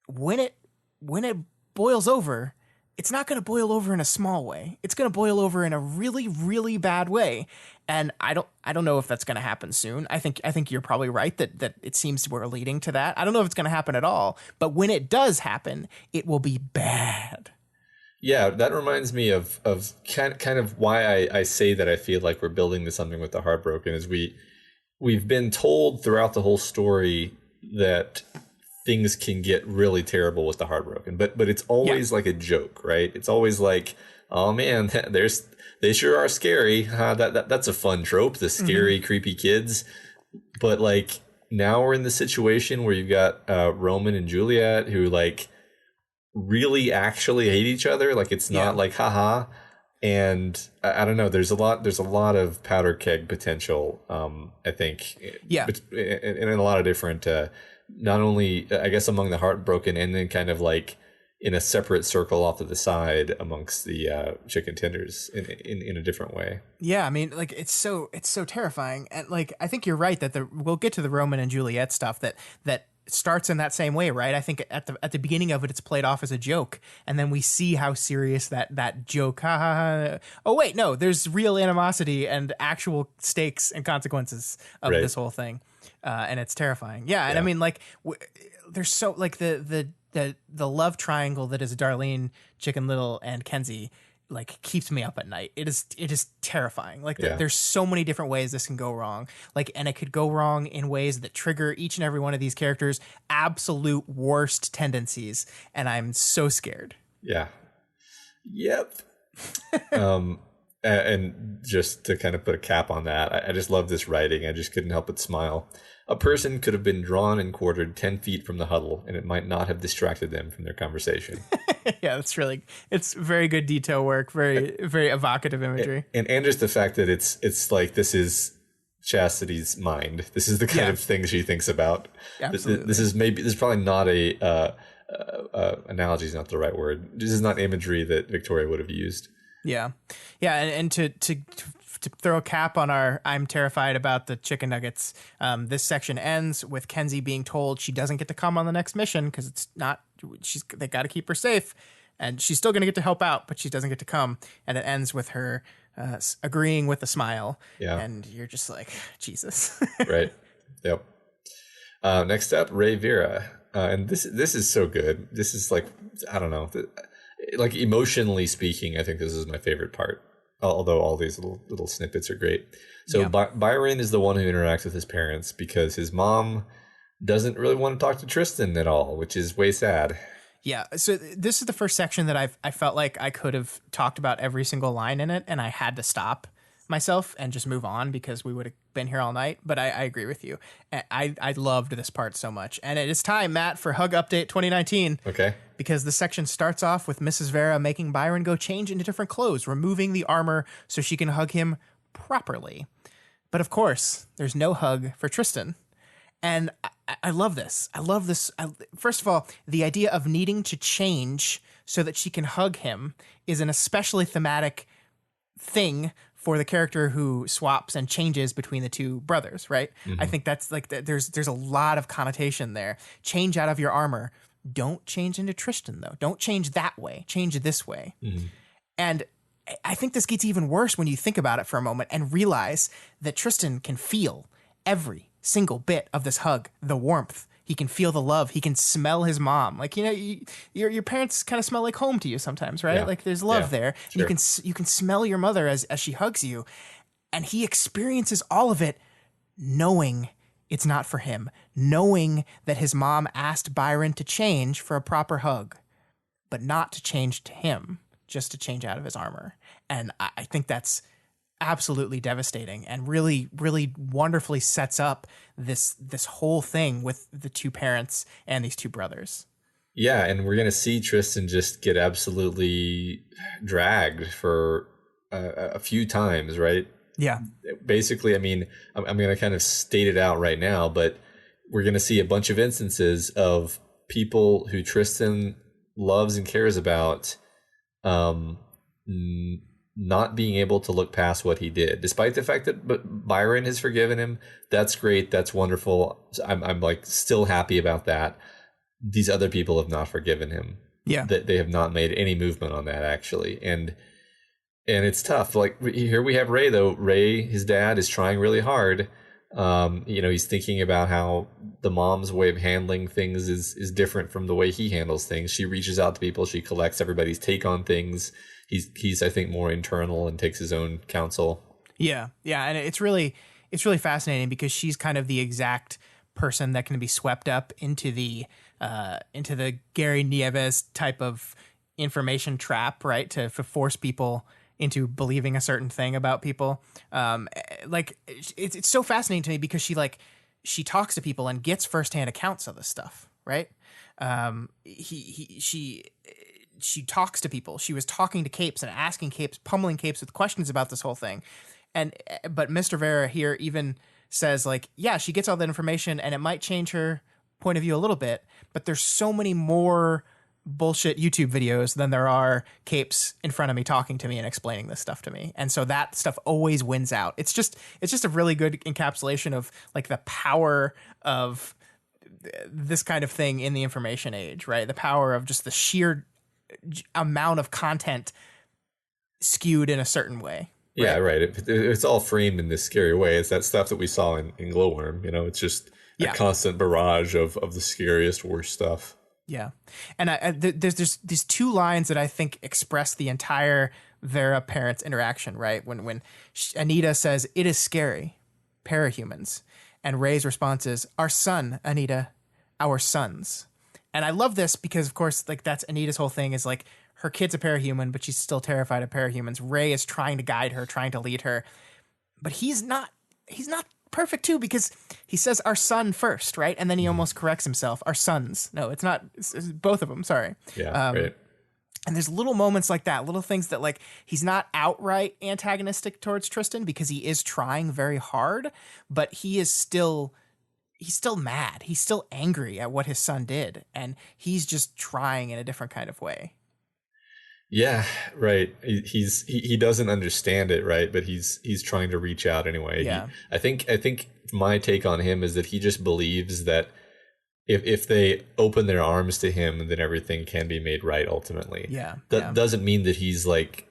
when it boils over, it's not going to boil over in a small way. It's going to boil over in a really, really bad way. And I don't know if that's going to happen soon. I think you're probably right that it seems we're leading to that. I don't know if it's going to happen at all, but when it does happen, it will be bad. Yeah, that reminds me of kind of why I say that I feel like we're building to something with the Heartbroken is we've been told throughout the whole story that things can get really terrible with the Heartbroken, but it's always like a joke, right? It's always like, oh man, they sure are scary. That's a fun trope, the scary, creepy kids. But like now we're in the situation where you've got Roman and Juliet who like really actually hate each other. Like it's not like haha. And I don't know. There's a lot of powder keg potential. I think. Yeah. In a lot of different. Not only I guess among the Heartbroken, and then kind of like in a separate circle off to the side amongst the chicken tenders in a different way. Yeah, I mean, like it's so terrifying, and like I think you're right that we'll get to the Roman and Juliet stuff that starts in that same way, right? I think at the beginning of it's played off as a joke, and then we see how serious that joke. Oh wait, no, there's real animosity and actual stakes and consequences of this whole thing, and it's terrifying. Yeah, and I mean, like, there's so like the love triangle that is Darlene, Chicken Little, and Kenzie. Like keeps me up at night. It is terrifying. Like there's so many different ways this can go wrong. Like, and it could go wrong in ways that trigger each and every one of these characters' absolute worst tendencies. And I'm so scared. Yeah. Yep. And just to kind of put a cap on that, I just love this writing. I just couldn't help but smile. A person could have been drawn and quartered 10 feet from the huddle, and it might not have distracted them from their conversation. Yeah, it's very good detail work, very, very evocative imagery. And just the fact that it's like this is Chastity's mind. This is the kind of thing she thinks about. Absolutely. This is probably not analogy is not the right word. This is not imagery that Victoria would have used. Yeah. And to throw a cap on our I'm terrified about the chicken nuggets, this section ends with Kenzie being told she doesn't get to come on the next mission because they got to keep her safe, and she's still going to get to help out, but she doesn't get to come. And it ends with her agreeing with a smile. Yeah. And you're just like, Jesus. Right. Yep. Next up, Ray Vera. And this is so good. This is like, I don't know, like emotionally speaking, I think this is my favorite part. Although all these little snippets are great. So Byron is the one who interacts with his parents because his mom doesn't really want to talk to Tristan at all, which is way sad. Yeah. So this is the first section that I felt like I could have talked about every single line in it, and I had to stop myself and just move on because we would have been here all night. But I agree with you. I loved this part so much. And it is time, Matt, for Hug Update 2019. Okay. Because the section starts off with Mrs. Vera making Byron go change into different clothes, removing the armor so she can hug him properly. But of course, there's no hug for Tristan. And I love this. I love this. First of all, the idea of needing to change so that she can hug him is an especially thematic thing for the character who swaps and changes between the two brothers, right? I think that's like, there's a lot of connotation there. Change out of your armor. Don't change into Tristan, though. Don't change that way. Change this way. And I think this gets even worse when you think about it for a moment and realize that Tristan can feel every single bit of this hug, the warmth. He can feel the love. He can smell his mom. Like, you know, your parents kind of smell like home to you sometimes, right? Yeah. Like there's love there. Sure. You can smell your mother as she hugs you, and he experiences all of it knowing it's not for him, knowing that his mom asked Byron to change for a proper hug, but not to change to him, just to change out of his armor. And I think that's absolutely devastating and really, really wonderfully sets up this whole thing with the two parents and these two brothers. Yeah, and we're going to see Tristan just get absolutely dragged for a few times, right? Yeah. Basically, I mean, I'm going to kind of state it out right now, but we're going to see a bunch of instances of people who Tristan loves and cares about not being able to look past what he did, despite the fact that Byron has forgiven him. That's great. That's wonderful. I'm like still happy about that. These other people have not forgiven him. Yeah. That they have not made any movement on that, actually. And it's tough. Like here we have Ray, though. Ray, his dad, is trying really hard. He's thinking about how the mom's way of handling things is different from the way he handles things. She reaches out to people. She collects everybody's take on things. He's I think more internal and takes his own counsel. Yeah. And it's really fascinating because she's kind of the exact person that can be swept up into the Gary Nieves type of information trap, right? To force people into believing a certain thing about people. It's so fascinating to me because she talks to people and gets firsthand accounts of this stuff, right? She talks to people. She was talking to Capes and asking Capes, pummeling Capes with questions about this whole thing. But Mr. Vera here even says like, yeah, she gets all that information and it might change her point of view a little bit, but there's so many more bullshit YouTube videos than there are Capes in front of me talking to me and explaining this stuff to me. And so that stuff always wins out. It's just a really good encapsulation of like the power of this kind of thing in the information age, right? The power of just the sheer amount of content skewed in a certain way. Right? Yeah, right. It's all framed in this scary way. It's that stuff that we saw in Glowworm. It's just a constant barrage of the scariest, worst stuff. Yeah. And there's these two lines that I think express the entire Vera parents interaction, right? When Anita says, "It is scary, parahumans." And Ray's response is, "Our son, Anita, our sons." And I love this because, of course, like that's Anita's whole thing is like her kid's a parahuman, but she's still terrified of parahumans. Ray is trying to guide her, trying to lead her. But he's not perfect too, because he says our son first, right? And then he almost corrects himself. Our sons. No, it's not. It's both of them. Sorry. Yeah, right. And there's little moments like that, little things that like he's not outright antagonistic towards Tristan because he is trying very hard, but he's still mad. He's still angry at what his son did, and he's just trying in a different kind of way. Yeah, right. He doesn't understand it, right? But he's trying to reach out anyway. Yeah. I think my take on him is that he just believes that if they open their arms to him, then everything can be made right ultimately. Yeah. That doesn't mean that he's like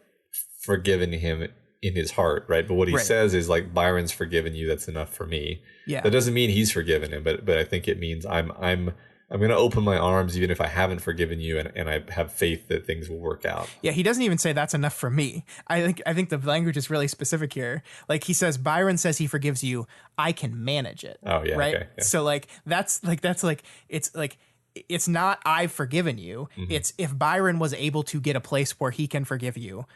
forgiven him in his heart, right? But what he says is like, Byron's forgiven you, that's enough for me. Yeah. That doesn't mean he's forgiven him, but I think it means I'm going to open my arms even if I haven't forgiven you, and I have faith that things will work out. Yeah, he doesn't even say that's enough for me. I think the language is really specific here. Like he says, Byron says he forgives you. I can manage it. Oh yeah, right. Okay, yeah. So it's not I've forgiven you. Mm-hmm. It's if Byron was able to get a place where he can forgive you,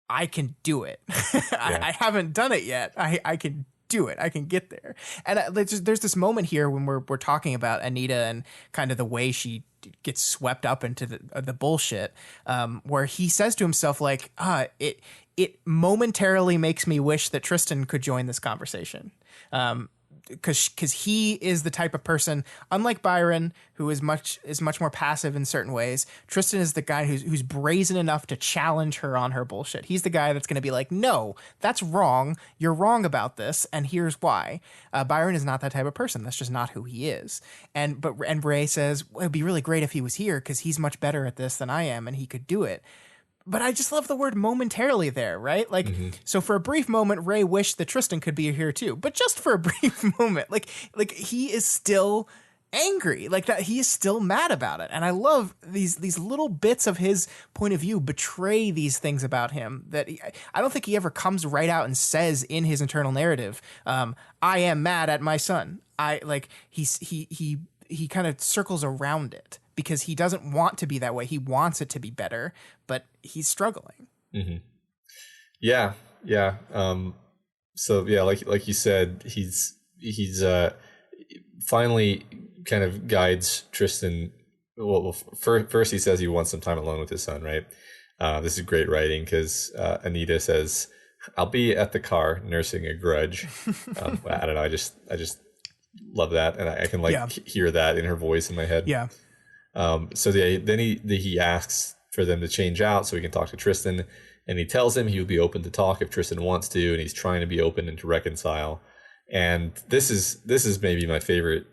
I can do it. I haven't done it yet. I can do it. I can get there. And there's this moment here when we're talking about Anita and kind of the way she gets swept up into the bullshit, where he says to himself like, it momentarily makes me wish that Tristan could join this conversation. because he is the type of person, unlike Byron, who is much more passive in certain ways. Tristan is the guy who's brazen enough to challenge her on her bullshit. He's the guy that's going to be like, no, that's wrong. You're wrong about this, and here's why. Byron is not that type of person. That's just not who he is. And Ray says, well, it'd be really great if he was here because he's much better at this than I am, and he could do it. But I just love the word momentarily there, right? Like, so for a brief moment, Ray wished that Tristan could be here too, but just for a brief moment, like he is still angry, like that. He is still mad about it. And I love these little bits of his point of view betray these things about him that I don't think he ever comes right out and says in his internal narrative, I am mad at my son. He kind of circles around it, because he doesn't want to be that way. He wants it to be better, but he's struggling. Mm-hmm. Yeah. So yeah, like you said, he's finally kind of guides Tristan. Well, first he says he wants some time alone with his son, right? This is great writing, because Anita says, "I'll be at the car nursing a grudge." I don't know. I just love that, and I can hear that in her voice in my head. Yeah. So then he asks for them to change out so he can talk to Tristan, and he tells him he would be open to talk if Tristan wants to, and he's trying to be open and to reconcile. And this is maybe my favorite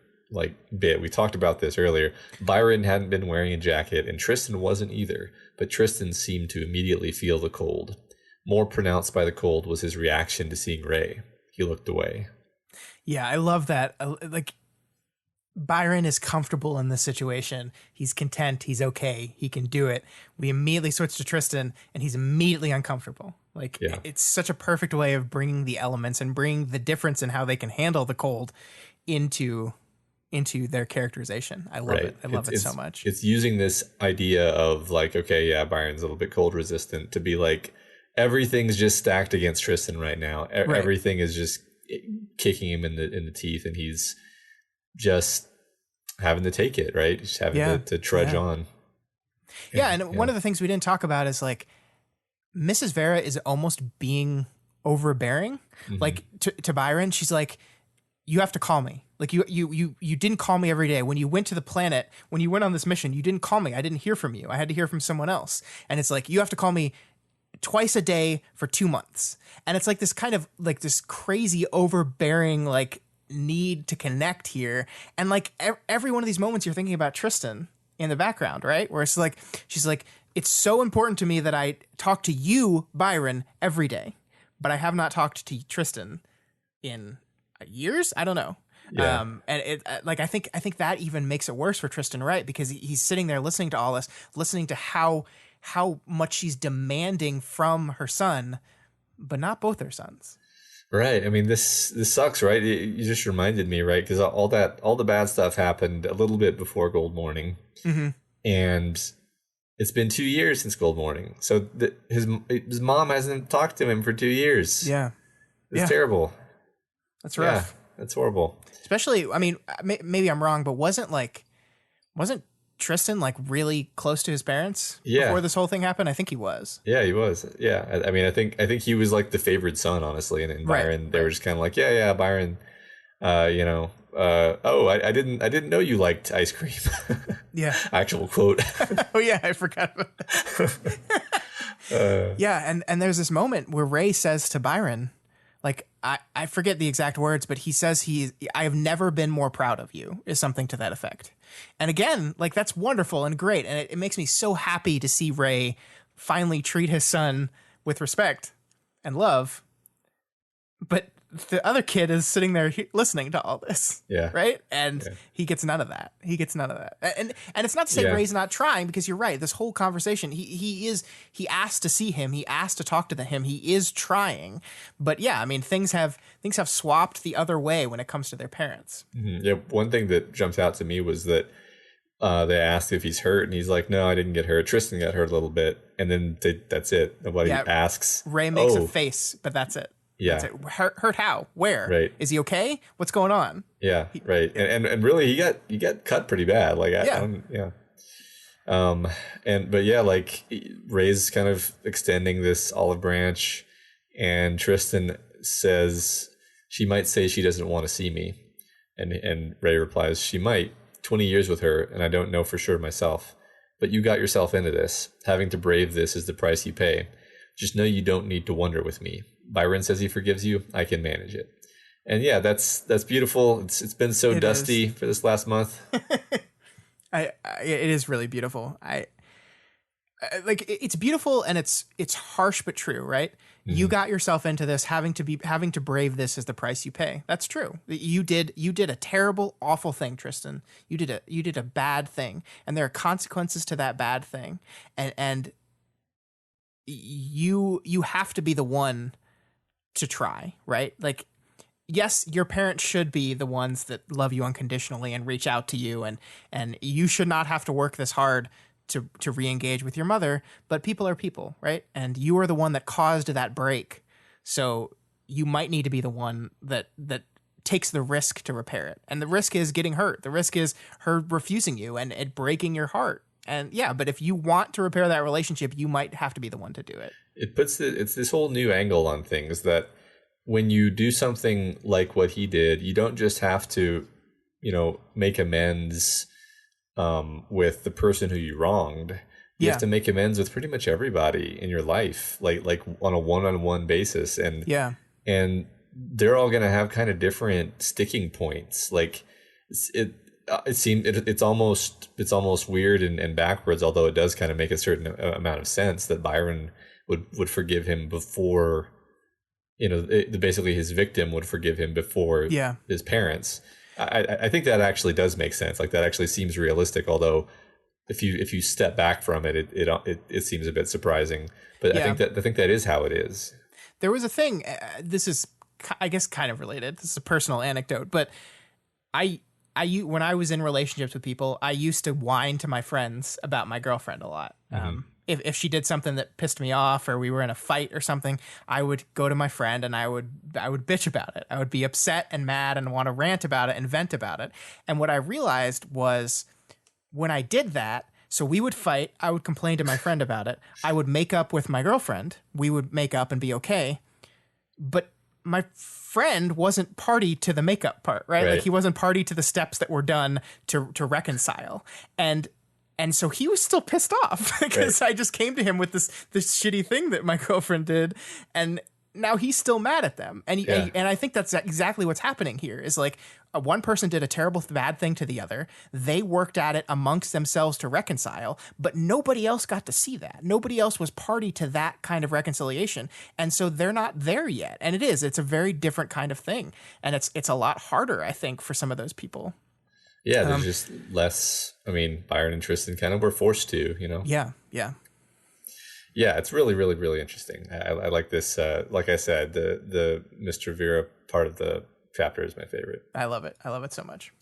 bit. We talked about this earlier. Byron hadn't been wearing a jacket, and Tristan wasn't either, but Tristan seemed to immediately feel the cold. More pronounced by the cold was his reaction to seeing Ray. He looked away. Yeah, I love that. Byron is comfortable in this situation. He's content. He's okay. He can do it. We immediately switch to Tristan, and he's immediately uncomfortable. It's such a perfect way of bringing the elements and bringing the difference in how they can handle the cold into their characterization. I love it. I love it so much. It's using this idea of Byron's a little bit cold resistant, to be like, everything's just stacked against Tristan right now. Everything is just kicking him in the teeth, and he's just having to take it, right? Just having to trudge on. One of the things we didn't talk about is Mrs. Vera is almost being overbearing. Mm-hmm. To Byron, she's like, you have to call me. You didn't call me every day. When you went to the planet, when you went on this mission, you didn't call me. I didn't hear from you. I had to hear from someone else. And it's like, you have to call me twice a day for 2 months. And it's this kind of this crazy overbearing need to connect here. And every one of these moments you're thinking about Tristan in the background, right? Where it's she's like, it's so important to me that I talk to you, Byron, every day, but I have not talked to Tristan in years. I don't know. Yeah. And it I think that even makes it worse for Tristan, right? Because he's sitting there listening to all this, listening to how much she's demanding from her son, but not both their sons. Right. I mean, this sucks, right? You just reminded me, right? Because all the bad stuff happened a little bit before Gold Morning, mm-hmm. and it's been 2 years since Gold Morning. So his mom hasn't talked to him for 2 years. Yeah, it's terrible. That's rough. Yeah, that's horrible. Especially, I mean, maybe I'm wrong, but wasn't Tristan really close to his parents before this whole thing happened? I think he was. Yeah, he was. Yeah. I mean, I think he was the favored son, honestly. And Byron, they were just kind of Byron, I didn't know you liked ice cream. Yeah. Actual quote. Oh yeah, I forgot about that. Yeah. And there's this moment where Ray says to Byron, I forget the exact words, but he says I have never been more proud of you, is something to that effect. And again, that's wonderful and great. And it makes me so happy to see Ray finally treat his son with respect and love. But the other kid is sitting there listening to all this. Yeah. Right. And he gets none of that. And it's not to say Ray's not trying, because you're right. This whole conversation, he asked to see him. He asked to talk to him. He is trying. But yeah, I mean, things have swapped the other way when it comes to their parents. Mm-hmm. Yeah. One thing that jumped out to me was that they asked if he's hurt, and he's like, no, I didn't get hurt. Tristan got hurt a little bit. And then that's it. Nobody asks. Ray makes a face, but that's it. Yeah. That's it. Hurt how? Where? Right. Is he okay? What's going on? Yeah. Right. And really, he got cut pretty bad. Ray's kind of extending this olive branch, and Tristan says she might say she doesn't want to see me. And Ray replies, she might. 20 years with her, and I don't know for sure myself. But you got yourself into this. Having to brave this is the price you pay. Just know you don't need to wonder with me. Byron says he forgives you. I can manage it. And yeah, that's beautiful. It's been so dusty for this last month. It is really beautiful. Like it's beautiful, and it's harsh but true, right? Mm-hmm. You got yourself into this, having to brave this is the price you pay. That's true. You did a terrible, awful thing, Tristan. You did a bad thing, and there are consequences to that bad thing, and you have to be the one to try, right? Like, yes, your parents should be the ones that love you unconditionally and reach out to you, and you should not have to work this hard to re-engage with your mother, but people are people, right? And you are the one that caused that break. So you might need to be the one that takes the risk to repair it. And the risk is getting hurt. The risk is her refusing you and it breaking your heart. And yeah, but if you want to repair that relationship, you might have to be the one to do it. It's this whole new angle on things that when you do something like what he did, you don't just have to, make amends with the person who you wronged. You have to make amends with pretty much everybody in your life, like on a one-on-one basis. And they're all going to have kind of different sticking points. Like it's almost weird and backwards, although it does kind of make a certain amount of sense that Byron would forgive him before, basically his victim would forgive him before his parents. I think that actually does make sense. Like that actually seems realistic. Although, if you step back from it, it seems a bit surprising. But I think that is how it is. There was a thing. This is, I guess, kind of related. This is a personal anecdote, but when I was in relationships with people, I used to whine to my friends about my girlfriend a lot. Mm-hmm. If she did something that pissed me off or we were in a fight or something, I would go to my friend and I would bitch about it. I would be upset and mad and want to rant about it and vent about it. And what I realized was when I did that, so we would fight, I would complain to my friend about it. I would make up with my girlfriend. We would make up and be okay. But my friend wasn't party to the makeup part, right? Like he wasn't party to the steps that were done to reconcile. And so he was still pissed off because I just came to him with this shitty thing that my girlfriend did, and now he's still mad at them. And I think that's exactly what's happening here. Is like one person did a terrible bad thing to the other. They worked at it amongst themselves to reconcile, but nobody else got to see that. Nobody else was party to that kind of reconciliation, and so they're not there yet. And it's a very different kind of thing, and it's a lot harder, I think, for some of those people. Yeah, there's just less. I mean, Byron and Tristan kind of were forced to, Yeah. Yeah, it's really, really, really interesting. I like this. Like I said, the Mr. Vera part of the chapter is my favorite. I love it. I love it so much.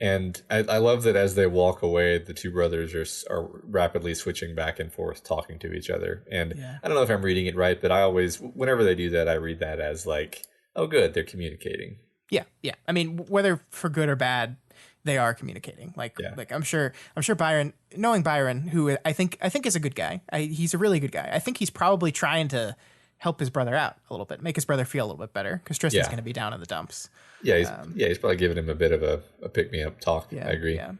And I love that as they walk away, the two brothers are rapidly switching back and forth, talking to each other. And I don't know if I'm reading it right, but I always, whenever they do that, I read that as like, oh, good, they're communicating. Yeah. I mean, whether for good or bad, they are communicating. Like I'm sure Byron, knowing Byron, who I think is a good guy. He's a really good guy. I think he's probably trying to help his brother out a little bit, make his brother feel a little bit better, because Tristan's going to be down in the dumps. Yeah, he's probably giving him a bit of a pick me up talk. Yeah, I agree. Yeah.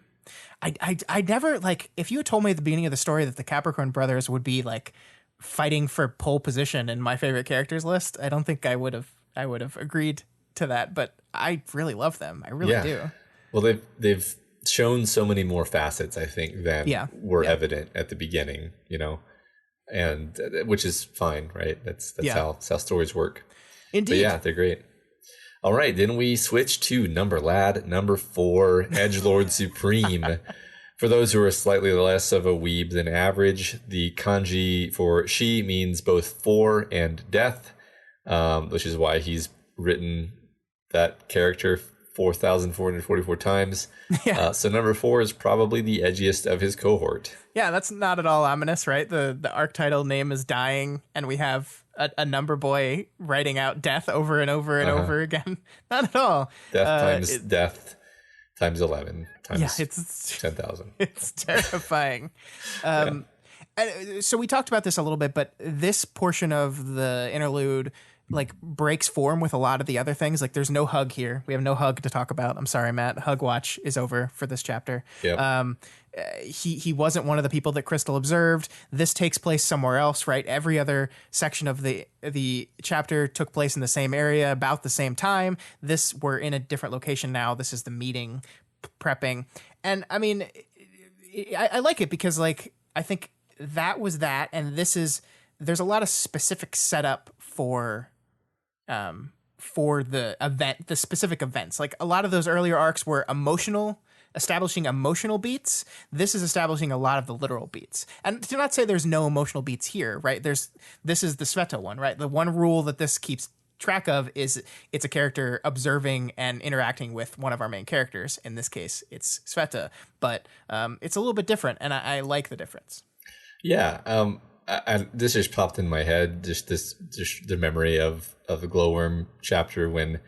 I never, like, if you had told me at the beginning of the story that the Capricorn brothers would be like fighting for pole position in my favorite characters list, I don't think I would have agreed to that. But I really love them. I really do. Well, they've shown so many more facets, I think, than were evident at the beginning, and which is fine, right? That's how stories work. Indeed. But yeah, they're great. All right, then we switch to number 4, Edgelord Supreme. For those who are slightly less of a weeb than average, the kanji for she means both 4 and death, which is why he's written that character 4,444 times. Yeah. So number 4 is probably the edgiest of his cohort. Yeah, that's not at all ominous, right? The arc title name is Dying, and we have a number boy writing out death over and over and over again. Not at all. Death times 11 times it's 10,000. It's terrifying. And so we talked about this a little bit, but this portion of the interlude like breaks form with a lot of the other things. Like there's no hug here. We have no hug to talk about. I'm sorry, Matt. Hug watch is over for this chapter. Yep. He wasn't one of the people that Crystal observed. This takes place somewhere else, right? Every other section of the chapter took place in the same area about the same time. This, we're in a different location now. This is the meeting prepping. And I mean, I like it because like I think that was that, and there's a lot of specific setup for the event, the specific events. Like a lot of those earlier arcs were establishing emotional beats. This is establishing a lot of the literal beats. And to not say there's no emotional beats here, right? This is the Sveta one, right? The one rule that this keeps track of is it's a character observing and interacting with one of our main characters. In this case, it's Sveta, but it's a little bit different, and I like the difference. Yeah. This just popped in my head, just the memory of the glowworm chapter when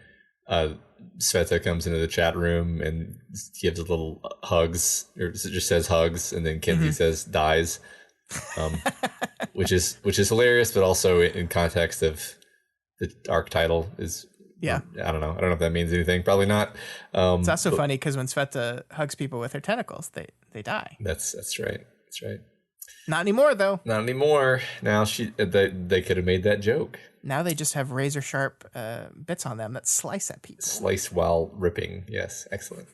Sveta comes into the chat room and gives a little hugs, or it just says hugs, and then Kinsey says dies, which is hilarious, but also in context of the arc title is, I don't know if that means anything. Probably not. It's also funny because when Sveta hugs people with her tentacles, they die. That's right. That's right. Not anymore, though. Not anymore. Now they could have made that joke. Now they just have razor sharp bits on them that slice at people. Slice while ripping. Yes, excellent.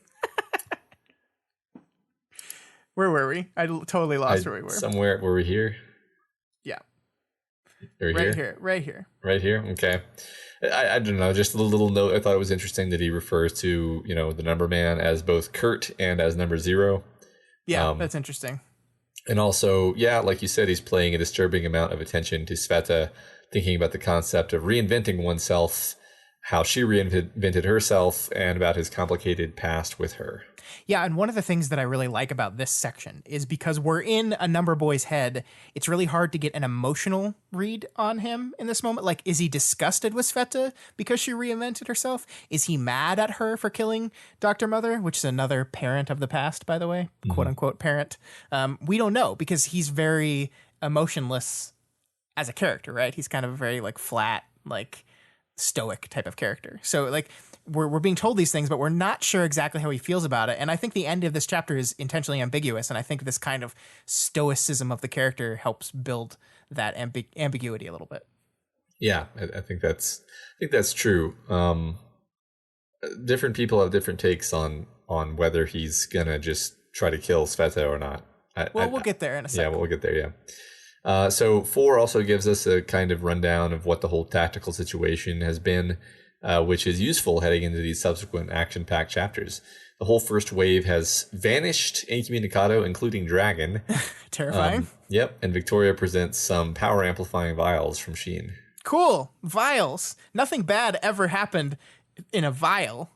Where were we? I totally lost where we were. Somewhere. Were we here? Yeah. Right here. Right here. Okay. I don't know. Just a little note. I thought it was interesting that he refers to the Number Man as both Kurt and as Number Zero. Yeah, that's interesting. And also, like you said, he's paying a disturbing amount of attention to Sveta, thinking about the concept of reinventing oneself, how she reinvented herself, and about his complicated past with her. Yeah, and one of the things that I really like about this section is because we're in a Number Boy's head, it's really hard to get an emotional read on him in this moment. Like, is he disgusted with Sveta because she reinvented herself? Is he mad at her for killing Dr. Mother, which is another parent of the past, by the way, quote unquote parent? We don't know because he's very emotionless as a character, right? He's kind of a very like flat, like stoic type of character. So like we're being told these things, but we're not sure exactly how he feels about it. And I think the end of this chapter is intentionally ambiguous. And I think this kind of stoicism of the character helps build that ambiguity a little bit. Yeah, I think that's true. Different people have different takes on whether he's gonna just try to kill Sveta or not. We'll get there in a second. Yeah, we'll get there. Yeah. So 4 also gives us a kind of rundown of what the whole tactical situation has been, which is useful heading into these subsequent action-packed chapters. The whole first wave has vanished, incommunicado, including Dragon. Terrifying. Yep, and Victoria presents some power-amplifying vials from Sheen. Cool. Vials. Nothing bad ever happened in a vial.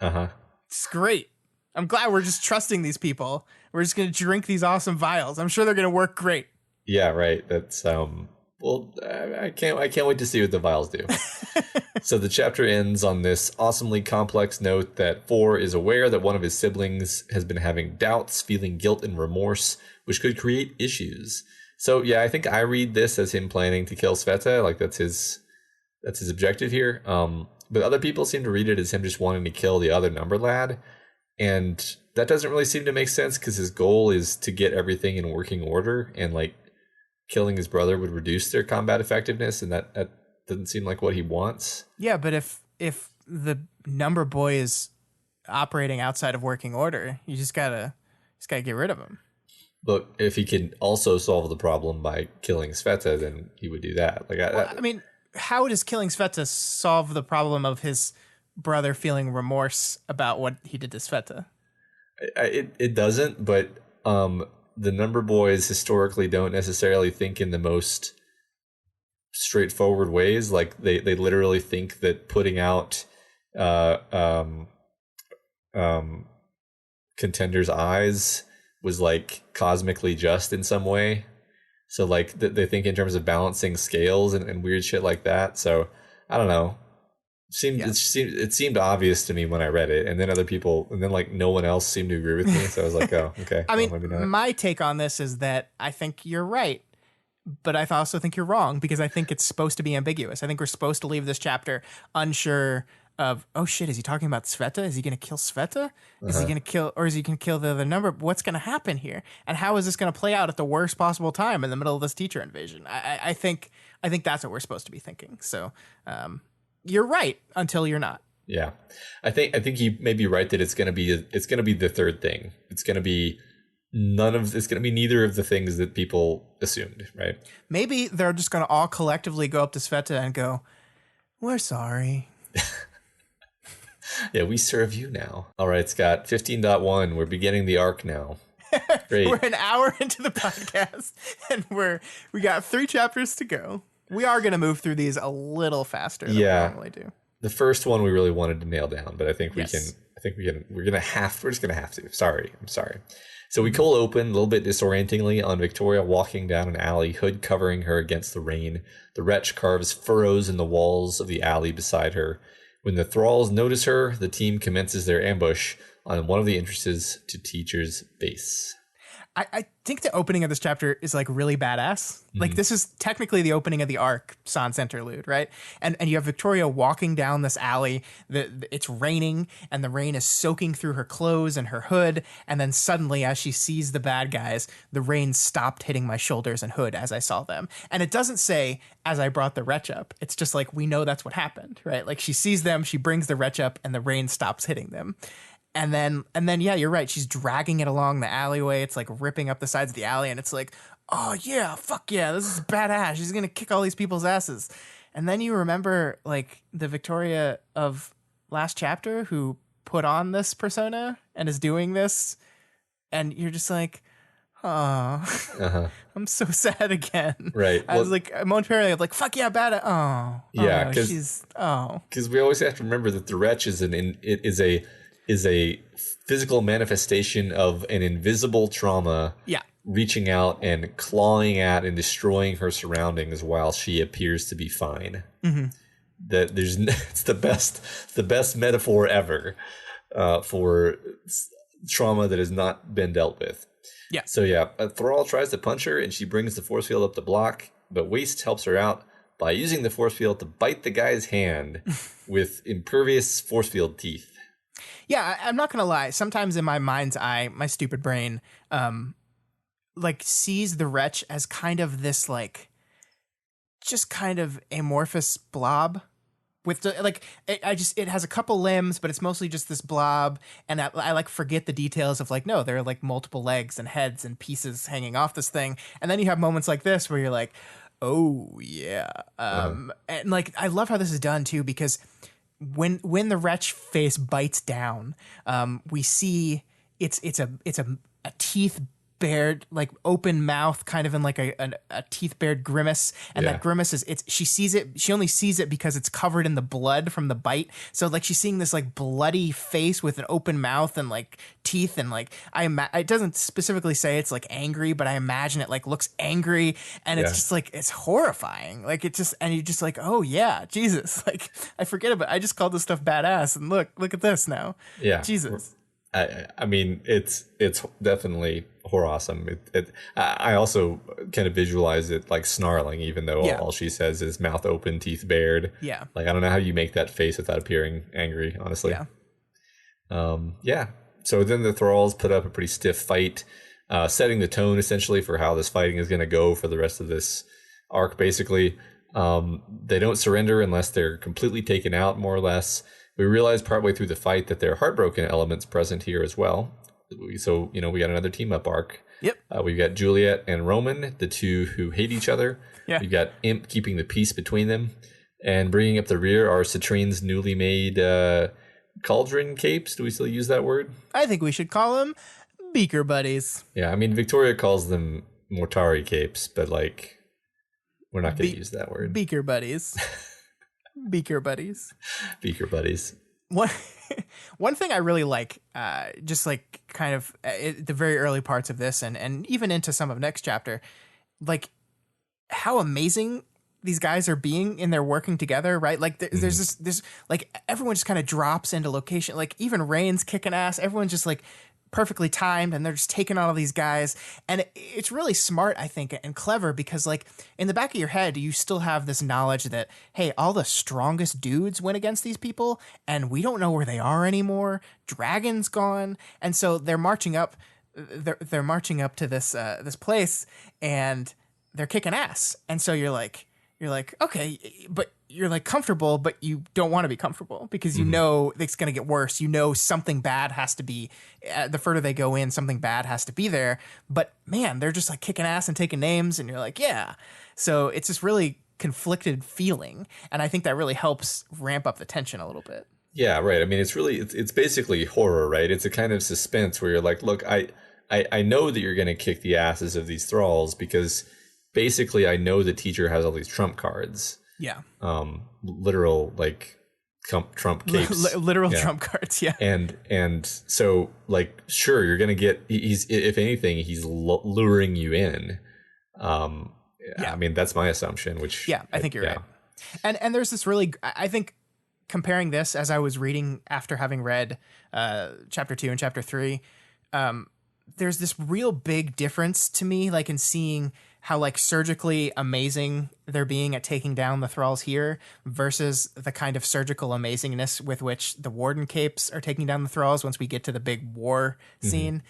Uh-huh. It's great. I'm glad we're just trusting these people. We're just going to drink these awesome vials. I'm sure they're going to work great. Yeah, right. That's I can't wait to see what the vials do. So the chapter ends on this awesomely complex note that 4 is aware that one of his siblings has been having doubts, feeling guilt and remorse, which could create issues. So yeah, I think I read this as him planning to kill Sveta, like that's his objective here. But other people seem to read it as him just wanting to kill the other Number Lad, and that doesn't really seem to make sense because his goal is to get everything in working order, and like killing his brother would reduce their combat effectiveness, and that doesn't seem like what he wants. Yeah, but if the Number Boy is operating outside of working order, you just gotta get rid of him. Look, if he can also solve the problem by killing Sveta, then he would do that. Like, I mean, how does killing Sveta solve the problem of his brother feeling remorse about what he did to Sveta? It doesn't, but the Number Boys historically don't necessarily think in the most straightforward ways. Like they literally think that putting out contenders' eyes was like cosmically just in some way. So like they think in terms of balancing scales and weird shit like that. So I don't know. It seemed obvious to me when I read it, and then other people, and then like no one else seemed to agree with me. So I was like, oh, okay. I mean, my take on this is that I think you're right. but I also think you're wrong because I think it's supposed to be ambiguous. I think we're supposed to leave this chapter unsure of, oh shit, is he talking about Sveta? Is he going to kill Sveta? Is he going to kill, or is he going to kill the other number? What's going to happen here? And how is this going to play out at the worst possible time in the middle of this teacher invasion? I think that's what we're supposed to be thinking. So you're right until you're not. Yeah, I think you may be right that it's going to be the third thing. It's going to be neither of the things that people assumed, right? Maybe they're just going to all collectively go up to Sveta and go, "We're sorry." Yeah, we serve you now. All right, Scott, 15.1. We're beginning the arc now. Great. We're an hour into the podcast, and we got 3 chapters to go. We are going to move through these a little faster than we normally do. The first one we really wanted to nail down, but I think we can. We're just gonna have to. I'm sorry. So we cold open a little bit disorientingly on Victoria walking down an alley, hood covering her against the rain. The wretch carves furrows in the walls of the alley beside her. When the thralls notice her, the team commences their ambush on one of the entrances to Teacher's base. I think the opening of this chapter is like really badass. Like this is technically the opening of the arc Sans interlude, right? And you have Victoria walking down this alley. It's raining and the rain is soaking through her clothes and her hood. And then suddenly, as she sees the bad guys, the rain stopped hitting my shoulders and hood as I saw them. And it doesn't say as I brought the wretch up. It's just like we know that's what happened, right? Like she sees them, she brings the wretch up, and the rain stops hitting them. And then, yeah, you're right. She's dragging it along the alleyway. It's like ripping up the sides of the alley. And it's like, oh, yeah, fuck yeah, this is badass. She's going to kick all these people's asses. And then you remember like the Victoria of last chapter who put on this persona and is doing this. And you're just like, oh, I'm so sad again. Right. I was like, momentarily, I'm like, fuck yeah, badass. Oh, yeah, because we always have to remember that the wretch is a physical manifestation of an invisible trauma reaching out and clawing at and destroying her surroundings while she appears to be fine. That it's the best metaphor ever for trauma that has not been dealt with. Yeah. So yeah, Thrall tries to punch her and she brings the force field up the block, but Waste helps her out by using the force field to bite the guy's hand with impervious force field teeth. Yeah, I'm not going to lie. Sometimes in my mind's eye, my stupid brain, like sees the wretch as kind of this, like, just kind of amorphous blob with like, it has a couple limbs, but it's mostly just this blob. And I like forget the details of like, no, there are like multiple legs and heads and pieces hanging off this thing. And then you have moments like this where you're like, oh yeah. And like, I love how this is done too, because when the wretch face bites down, we see it's a teeth bared, like open mouth, kind of in like a teeth bared grimace, and that grimace is she only sees it because it's covered in the blood from the bite. So like she's seeing this like bloody face with an open mouth and like teeth, and like it doesn't specifically say it's like angry, but I imagine it like looks angry, and it's just like it's horrifying. Like it just, and you're just like, oh yeah, Jesus, like I forget about, I just called this stuff badass, and look at this now. Yeah, Jesus. I mean, it's definitely awesome. I also kind of visualize it like snarling, even though all she says is mouth open, teeth bared. Yeah. Like, I don't know how you make that face without appearing angry, honestly. Yeah. So then the Thralls put up a pretty stiff fight, setting the tone essentially for how this fighting is going to go for the rest of this arc, basically. They don't surrender unless they're completely taken out, more or less. We realized partway through the fight that there are heartbroken elements present here as well. So, we got another team up arc. Yep. We've got Juliet and Roman, the two who hate each other. Yeah. We've got Imp keeping the peace between them. And bringing up the rear are Citrine's newly made cauldron capes. Do we still use that word? I think we should call them beaker buddies. Yeah, I mean, Victoria calls them Mortari capes, but like, we're not going to use that word. Beaker buddies. Beaker buddies. Beaker buddies. One thing I really like, just like kind of the very early parts of this and even into some of next chapter, like how amazing these guys are being in their working together, right? Like there's this like everyone just kind of drops into location. Like even Rain's kicking ass. Everyone's just like perfectly timed, and they're just taking on all these guys. And it's really smart, I think, and clever, because like in the back of your head, you still have this knowledge that, hey, all the strongest dudes went against these people, and we don't know where they are anymore. Dragon's gone. And so they're marching up. They're marching up to this place, and they're kicking ass. And so you're like, okay, but you're like comfortable, but you don't want to be comfortable, because you know it's going to get worse. You know something bad has to be, the further they go in, something bad has to be there. But man, they're just like kicking ass and taking names, and you're like, yeah. So it's this really conflicted feeling, and I think that really helps ramp up the tension a little bit. Yeah, right. I mean, it's basically horror, right? It's a kind of suspense where you're like, look, I know that you're going to kick the asses of these thralls, because basically I know the teacher has all these trump cards. Yeah. Literal like trump capes. Literal trump cards. Yeah. And so like, sure, you're going to get, he's, if anything, he's luring you in. I mean, that's my assumption, which I think you're right. And there's this really, I think, comparing this as I was reading after having read chapter 2 and chapter 3, there's this real big difference to me, like in seeing how like surgically amazing they're being at taking down the thralls here versus the kind of surgical amazingness with which the warden capes are taking down the thralls once we get to the big war scene.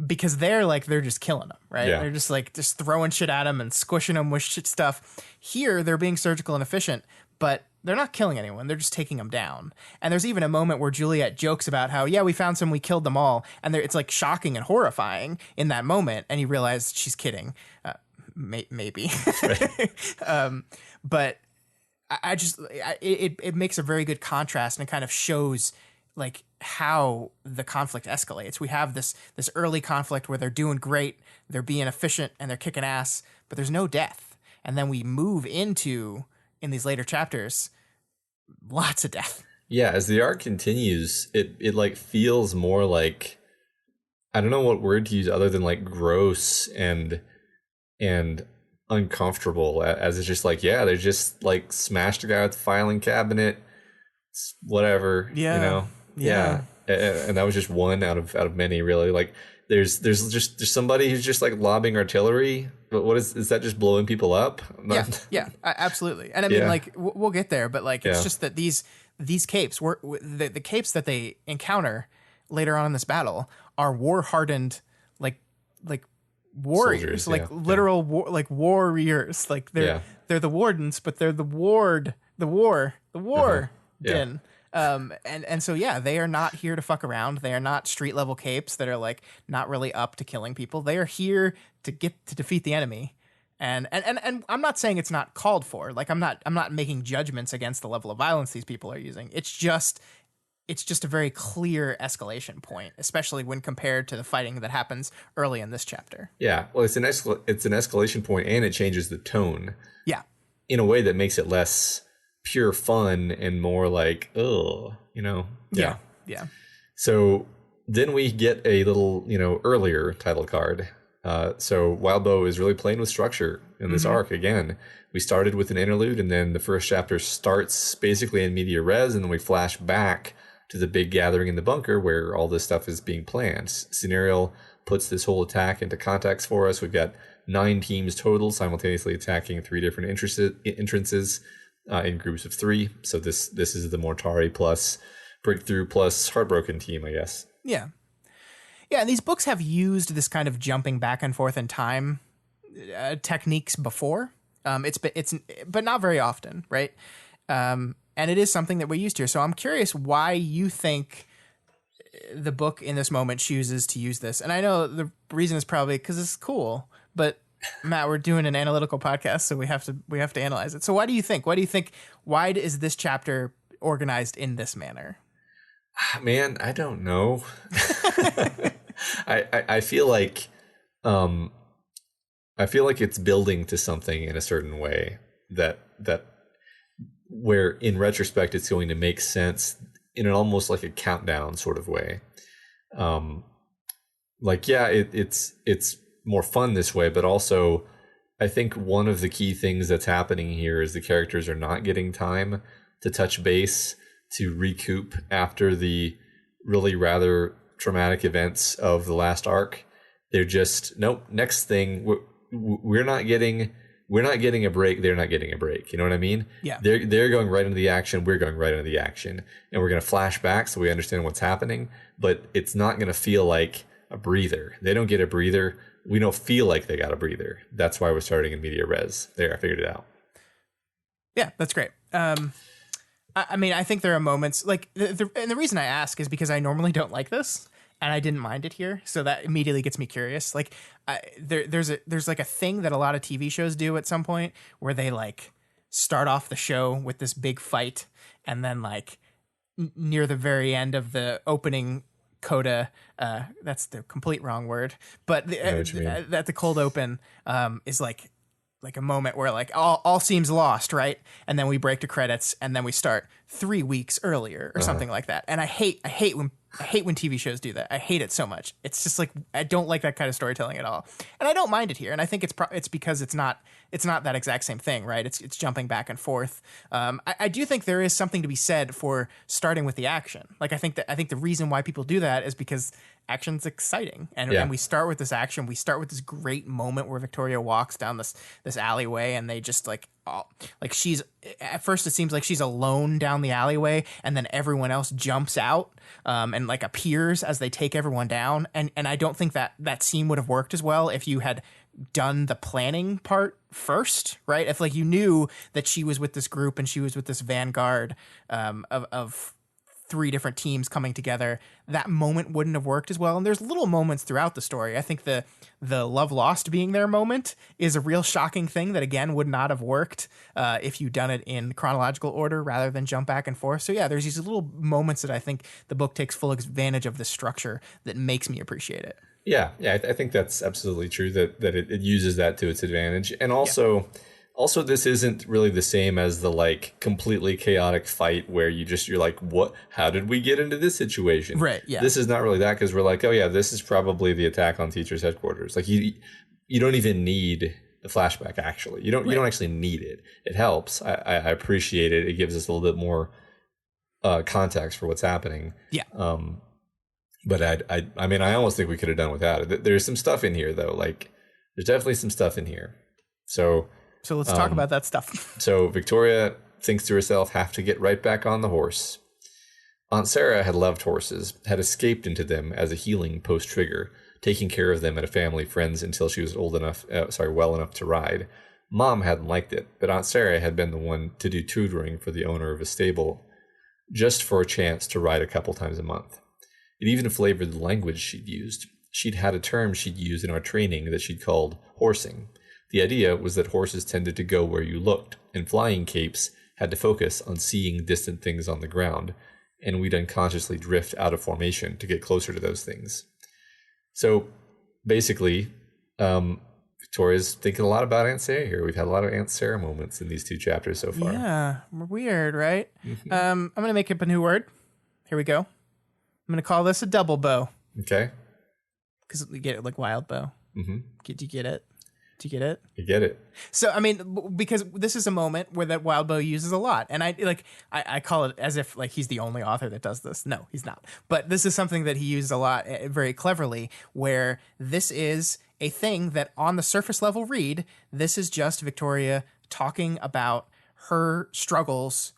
Because they're just killing them, right? Yeah. They're just throwing shit at them and squishing them with shit stuff. Here, they're being surgical and efficient, but they're not killing anyone. They're just taking them down. And there's even a moment where Juliet jokes about how, yeah, we found some, we killed them all. And it's like shocking and horrifying in that moment. And you realize she's kidding. Maybe. But it makes a very good contrast, and it kind of shows like how the conflict escalates. We have this early conflict where they're doing great, they're being efficient, and they're kicking ass, but there's no death. And then we move into, in these later chapters, lots of death. Yeah, as the arc continues, it like feels more like, I don't know what word to use other than like gross and uncomfortable, as it's just like, yeah, they just like smashed a guy with the filing cabinet, whatever. Yeah. You know? Yeah. And that was just one out of many, really. Like there's somebody who's just like lobbing artillery, but what is that just blowing people up? Yeah, absolutely. And I mean, like we'll get there, but like it's just that these capes were the capes that they encounter later on in this battle are war hardened, like warriors, soldiers, literal war, like warriors. Like they're the wardens, but they're the war den. And so, they are not here to fuck around. They are not street level capes that are like not really up to killing people. They are here to defeat the enemy. And I'm not saying it's not called for. Like I'm not making judgments against the level of violence these people are using. It's just a very clear escalation point, especially when compared to the fighting that happens early in this chapter. Yeah. Well, it's an escalation point, and it changes the tone. Yeah. In a way that makes it less pure fun and more like, oh, you know. Yeah. So then we get a little, earlier title card. So Wildbow is really playing with structure in this arc again. We started with an interlude, and then the first chapter starts basically in media res, and then we flash back to the big gathering in the bunker where all this stuff is being planned. Scenario puts this whole attack into context for us. We've got 9 teams total, simultaneously attacking 3 different entrances in groups of 3. So this is the Mortari plus Breakthrough plus Heartbroken team, I guess. Yeah. Yeah, and these books have used this kind of jumping back and forth in time techniques before. But not very often, right? And it is something that we used here. So I'm curious why you think the book in this moment chooses to use this. And I know the reason is probably because it's cool, but Matt, we're doing an analytical podcast, so we have to analyze it. So why is this chapter organized in this manner? Man, I don't know. I feel like it's building to something in a certain way that where in retrospect it's going to make sense in an almost like a countdown sort of way. It's more fun this way, but also I think one of the key things that's happening here is the characters are not getting time to touch base, to recoup after the really rather traumatic events of the last arc. They're just, nope, next thing, we're not getting a break. They're not getting a break. You know what I mean? Yeah. They're going right into the action. We're going right into the action. And we're going to flash back so we understand what's happening. But it's not going to feel like a breather. They don't get a breather. We don't feel like they got a breather. That's why we're starting in media res. There, I figured it out. Yeah, that's great. I mean, I think there are moments like and the reason I ask is because I normally don't like this, and I didn't mind it here, so that immediately gets me curious. Like, there's like a thing that a lot of TV shows do at some point where they like start off the show with this big fight, and then like near the very end of the opening coda, that's the complete wrong word, but that the cold open is like a moment where like all seems lost, right? And then we break to credits, and then we start 3 weeks earlier or something like that. And I hate when TV shows do that. I hate it so much. It's just like I don't like that kind of storytelling at all. And I don't mind it here. And I think it's because it's not that exact same thing, right? It's jumping back and forth. I do think there is something to be said for starting with the action. Like I think the reason why people do that is because action's exciting, and we start with this action. We start with this great moment where Victoria walks down this alleyway, and they just like she's at first it seems like she's alone down the alleyway, and then everyone else jumps out and like appears as they take everyone down. And I don't think that scene would have worked as well if you had done the planning part first, right? If like you knew that she was with this group and she was with this vanguard of 3 different teams coming together, that moment wouldn't have worked as well. And there's little moments throughout the story. I think the love lost being their moment is a real shocking thing that again would not have worked if you'd done it in chronological order rather than jump back and forth. So yeah, there's these little moments that I think the book takes full advantage of the structure that makes me appreciate it. Yeah, I think that's absolutely true that it uses that to its advantage. And also this isn't really the same as the like completely chaotic fight where you're like, what, how did we get into this situation? Right. Yeah. This is not really that, because we're like, oh yeah, this is probably the attack on teachers' headquarters. Like you don't even need the flashback. Actually, you don't actually need it. It helps. I appreciate it. It gives us a little bit more context for what's happening. Yeah. But I mean, I almost think we could have done without it. There's some stuff in here though. Like there's definitely some stuff in here. So let's talk about that stuff. So Victoria thinks to herself, have to get right back on the horse. Aunt Sarah had loved horses, had escaped into them as a healing post-trigger, taking care of them at a family friend's until she was well enough to ride. Mom hadn't liked it, but Aunt Sarah had been the one to do tutoring for the owner of a stable, just for a chance to ride a couple times a month. It even flavored the language she'd used. She'd had a term she'd used in our training that she'd called horsing. The idea was that horses tended to go where you looked, and flying capes had to focus on seeing distant things on the ground, and we'd unconsciously drift out of formation to get closer to those things. So basically, Victoria's thinking a lot about Aunt Sarah here. We've had a lot of Aunt Sarah moments in these 2 chapters so far. Yeah, weird, right? Mm-hmm. I'm going to make up a new word. Here we go. I'm going to call this a DoubleBow. Okay. Because we get it like wild bow. Mm-hmm. Do you get it? Do you get it? You get it. So, I mean, because this is a moment where that wild bow uses a lot. And I call it as if like he's the only author that does this. No, he's not. But this is something that he uses a lot very cleverly, where this is a thing that on the surface level read, this is just Victoria talking about her struggles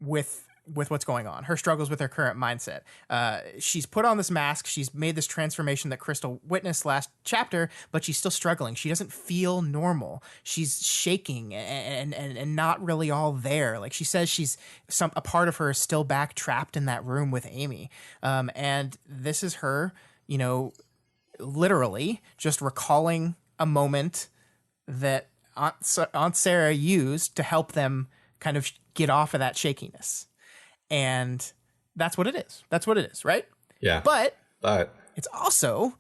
with what's going on, her struggles with her current mindset. She's put on this mask. She's made this transformation that Crystal witnessed last chapter, but she's still struggling. She doesn't feel normal. She's shaking and not really all there. Like she says, a part of her is still back trapped in that room with Amy. And this is her, literally just recalling a moment that Aunt Sarah used to help them kind of get off of that shakiness. And that's what it is. That's what it is, right? Yeah. But it's also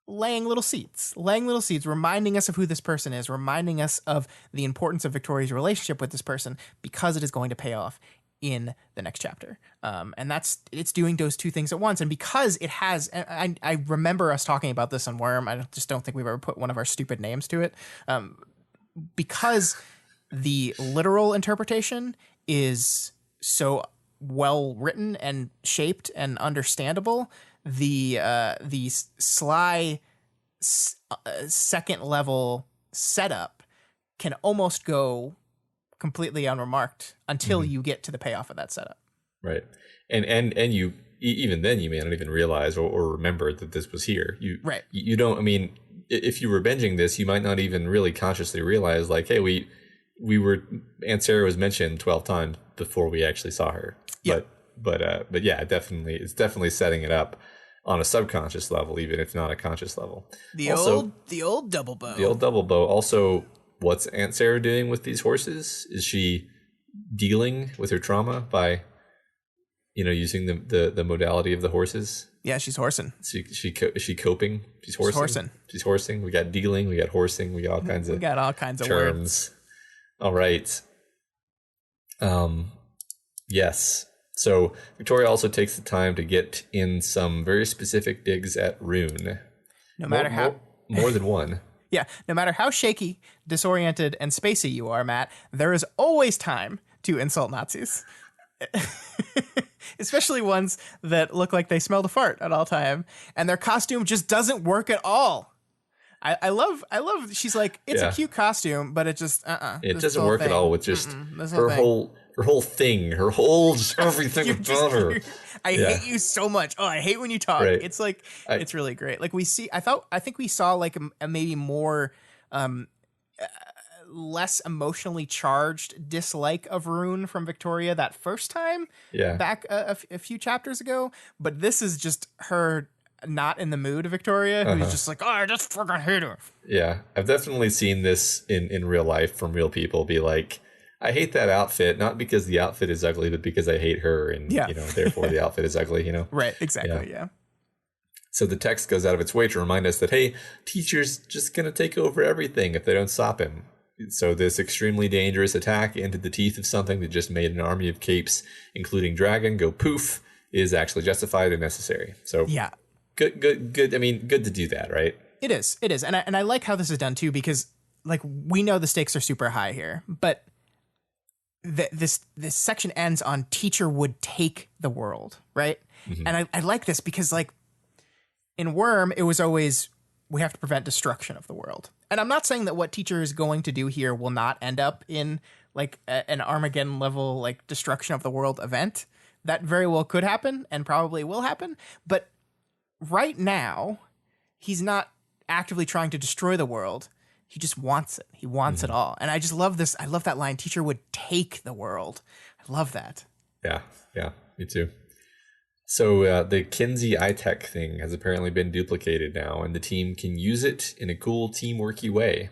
laying little seeds, reminding us of who this person is, reminding us of the importance of Victoria's relationship with this person, because it is going to pay off in the next chapter. And it's doing those 2 things at once. And because it has, I remember us talking about this on Worm. I just don't think we've ever put one of our stupid names to it. Because the literal interpretation is so well written and shaped and understandable, the sly second level setup can almost go completely unremarked until you get to the payoff of that setup. Right. And you, even then, you may not even realize or remember that this was here. You don't, I mean, if you were binging this, you might not even really consciously realize, like, hey, we were, Aunt Sarah was mentioned 12 times before we actually saw her. Yep. But yeah, it's definitely setting it up on a subconscious level, even if not a conscious level. The old DoubleBow. The old DoubleBow. Also, what's Aunt Sarah doing with these horses? Is she dealing with her trauma by, using the modality of the horses? Yeah, she's horsing. Is she coping? She's horsing. She's horsing. We got dealing. We got horsing. We got all kinds of terms. Words. All right. Yes. So Victoria also takes the time to get in some very specific digs at Rune. No matter how more than one. Yeah, no matter how shaky, disoriented, and spacey you are, Matt, there is always time to insult Nazis. Especially ones that look like they smelled a fart at all time, and their costume just doesn't work at all. I love she's like, it's a cute costume, but it just it doesn't work at all with just her whole thing, her whole everything about her. I hate you so much. Oh, I hate when you talk. Right. It's like it's really great. Like I think we saw like a maybe more less emotionally charged dislike of Rune from Victoria that first time back a few chapters ago, but this is just her not in the mood Victoria, who's just like, oh, I just fucking hate her. Yeah, I've definitely seen this in real life from real people be like, I hate that outfit, not because the outfit is ugly, but because I hate her, and therefore the outfit is ugly, Right, exactly, yeah. So the text goes out of its way to remind us that, hey, teacher's just going to take over everything if they don't stop him. So this extremely dangerous attack into the teeth of something that just made an army of capes, including dragon, go poof, is actually justified and necessary. So yeah. Good. I mean, good to do that, right? It is. And I like how this is done too, because like we know the stakes are super high here, but this section ends on teacher would take the world, right? Mm-hmm. And I like this because like in Worm, it was always we have to prevent destruction of the world. And I'm not saying that what teacher is going to do here will not end up in like an Armageddon level like destruction of the world event. That very well could happen and probably will happen, but right now, he's not actively trying to destroy the world. He just wants it. He wants it all. And I just love this. I love that line, teacher would take the world. I love that. Yeah, me too. So the Kinsey iTech thing has apparently been duplicated now, and the team can use it in a cool teamworky way.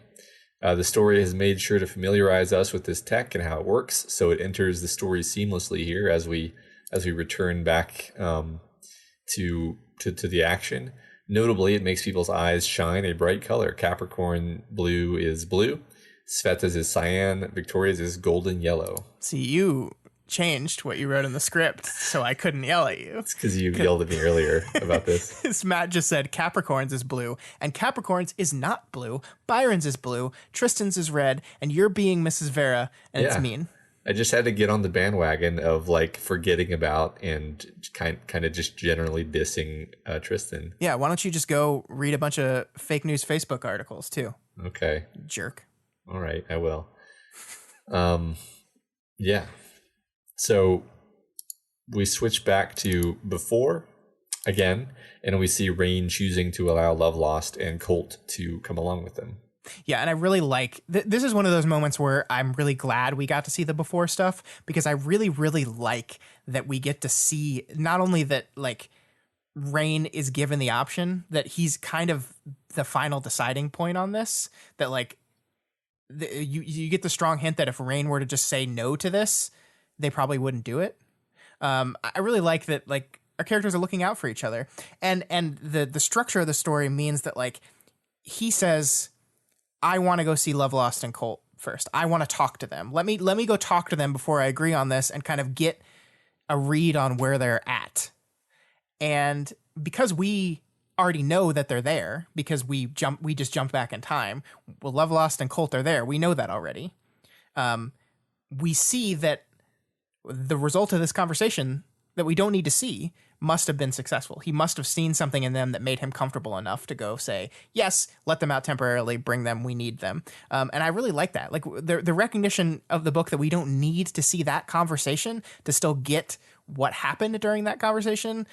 The story has made sure to familiarize us with this tech and how it works, so it enters the story seamlessly here as we return back to the action. Notably, it makes people's eyes shine a bright color. Capricorn blue is blue, Sveta's is cyan, Victoria's is golden yellow. See, you changed what you wrote in the script, so I couldn't yell at you. It's because you yelled at me earlier about this. Matt just said Capricorn's is blue, and Capricorn's is not blue. Byron's is blue, Tristan's is red, and you're being Mrs. Vera, and it's mean. I just had to get on the bandwagon of like forgetting about and kind of just generally dissing Tristan. Yeah, why don't you just go read a bunch of fake news Facebook articles too? Okay. Jerk. All right, I will. Yeah. So we switch back to before again, and we see Rain choosing to allow Love Lost and Colt to come along with them. Yeah, and I really like this is one of those moments where I'm really glad we got to see the before stuff, because I really, really like that we get to see not only that like Rain is given the option, that he's kind of the final deciding point on this, that like you get the strong hint that if Rain were to just say no to this, they probably wouldn't do it. I really like that like our characters are looking out for each other, and the structure of the story means that like he says, I want to go see Love Lost and Colt first. I want to talk to them. Let me go talk to them before I agree on this and kind of get a read on where they're at. And because we already know that they're there, because we just jumped back in time. Well, Love Lost and Colt are there. We know that already. We see that the result of this conversation that we don't need to see, must have been successful. He must have seen something in them that made him comfortable enough to go say, yes, let them out temporarily, bring them, we need them. And I really like that. Like the recognition of the book that we don't need to see that conversation to still get what happened during that conversation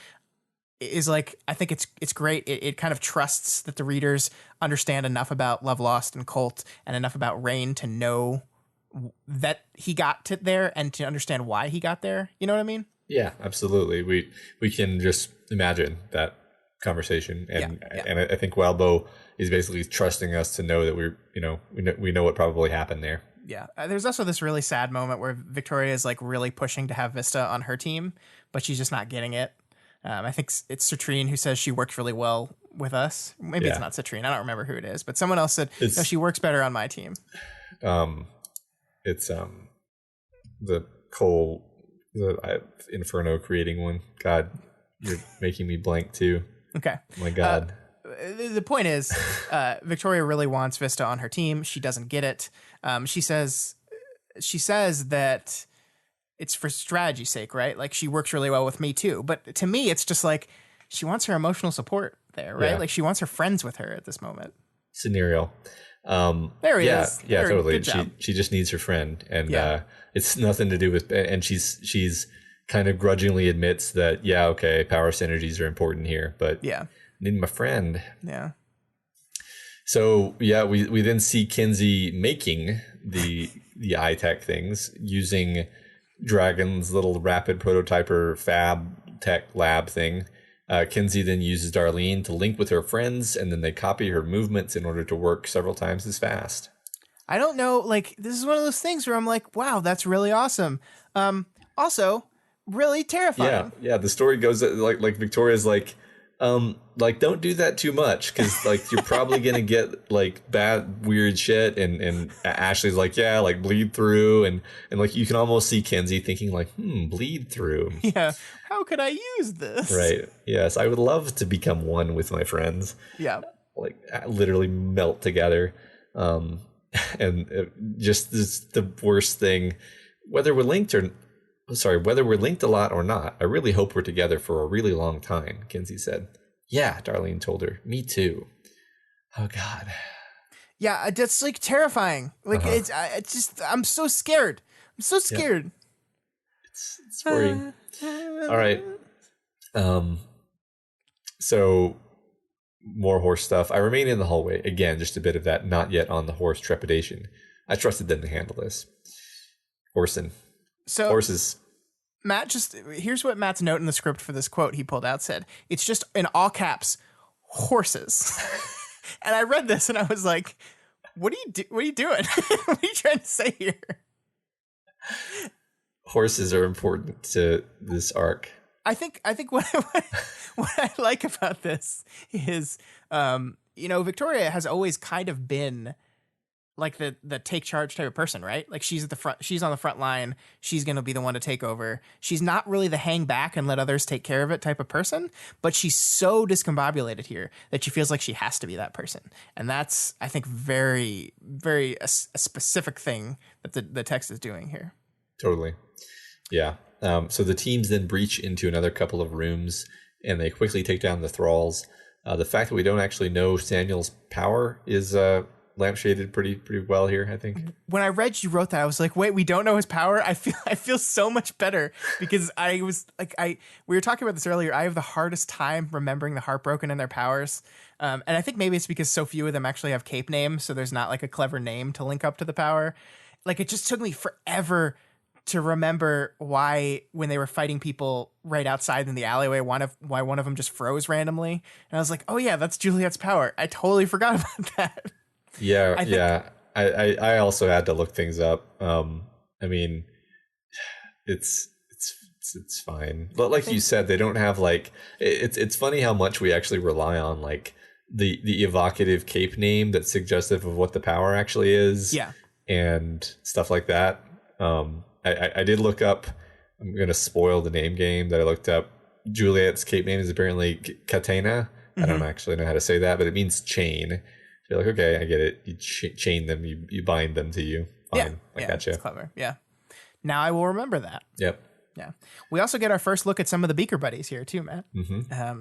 is like, I think it's great. It kind of trusts that the readers understand enough about Love Lost and Colt and enough about Rain to know that he got to there and to understand why he got there. You know what I mean? Yeah, absolutely. We can just imagine that conversation, and I think Wildbow is basically trusting us to know that we know what probably happened there. Yeah. There's also this really sad moment where Victoria is like really pushing to have Vista on her team, but she's just not getting it. I think it's Citrine who says she works really well with us. Maybe it's not Citrine. I don't remember who it is, but someone else said, no, she works better on my team. It's the Cole, the Inferno creating one. God, you're making me blank too. Okay. Oh my God. The point is, Victoria really wants Vista on her team. She doesn't get it. She says that it's for strategy's sake, right? Like she works really well with me too. But to me, it's just like she wants her emotional support there, right? Yeah. Like she wants her friends with her at this moment. Scenario. There he is. Yeah, totally. She just needs her friend, and it's nothing to do with. And she's kind of grudgingly admits that okay, power synergies are important here, but I need my friend. Yeah. So we then see Kinsey making the iTech things using Dragon's little rapid prototyper fab tech lab thing. Kinsey then uses Darlene to link with her friends, and then they copy her movements in order to work several times as fast. I don't know, like, this is one of those things where I'm like, wow, that's really awesome. Also, really terrifying. Yeah. The story goes like Victoria's like don't do that too much, because like you're probably gonna get like bad weird shit, and Ashley's like like bleed through, and like you can almost see Kinsey thinking like bleed through, how could I use this, right? Yes, I would love to become one with my friends, like literally melt together, and just this, the worst thing, whether we're linked a lot or not, I really hope we're together for a really long time, Kinsey said. Yeah, Darlene told her. Me too. Oh, God. Yeah, that's like terrifying. Like it's just, I'm so scared. I'm so scared. Yeah. It's worrying. All right. So more horse stuff. I remain in the hallway. Again, just a bit of that not yet on the horse trepidation. I trusted them to handle this. Horses. Matt, here's what Matt's note in the script for this quote he pulled out said. It's just in all caps, horses. And I read this and I was like, what are you doing? What are you trying to say here? Horses are important to this arc. I think what I like about this is, Victoria has always kind of been like the take charge type of person, right? Like she's at the front, she's on the front line. She's going to be the one to take over. She's not really the hang back and let others take care of it type of person, but she's so discombobulated here that she feels like she has to be that person. And that's, I think, very, very a specific thing that the text is doing here. Totally. Yeah. So the teams then breach into another couple of rooms and they quickly take down the thralls. The fact that we don't actually know Samuel's power is, lampshaded pretty well here, I think. When I read you wrote that, I was like, wait, we don't know his power? I feel so much better, because I was like, we were talking about this earlier. I have the hardest time remembering the Heartbroken and their powers. And I think maybe it's because so few of them actually have cape names, so there's not like a clever name to link up to the power. Like it just took me forever to remember why, when they were fighting people right outside in the alleyway, why one of them just froze randomly. And I was like, oh yeah, that's Juliet's power. I totally forgot about that. Yeah, I also had to look things up. I mean, it's fine. But like you said, they don't have like, it's funny how much we actually rely on like the evocative cape name that's suggestive of what the power actually is. Yeah. And stuff like that. I did look up, I'm going to spoil the name game that I looked up. Juliet's cape name is apparently Catena. I don't actually know how to say that, but it means chain. You're like, okay, I get it. You chain them, you bind them to you. Fine. Yeah, I gotcha. It's clever. Yeah. Now I will remember that. Yep. Yeah. We also get our first look at some of the Beaker buddies here too, Matt.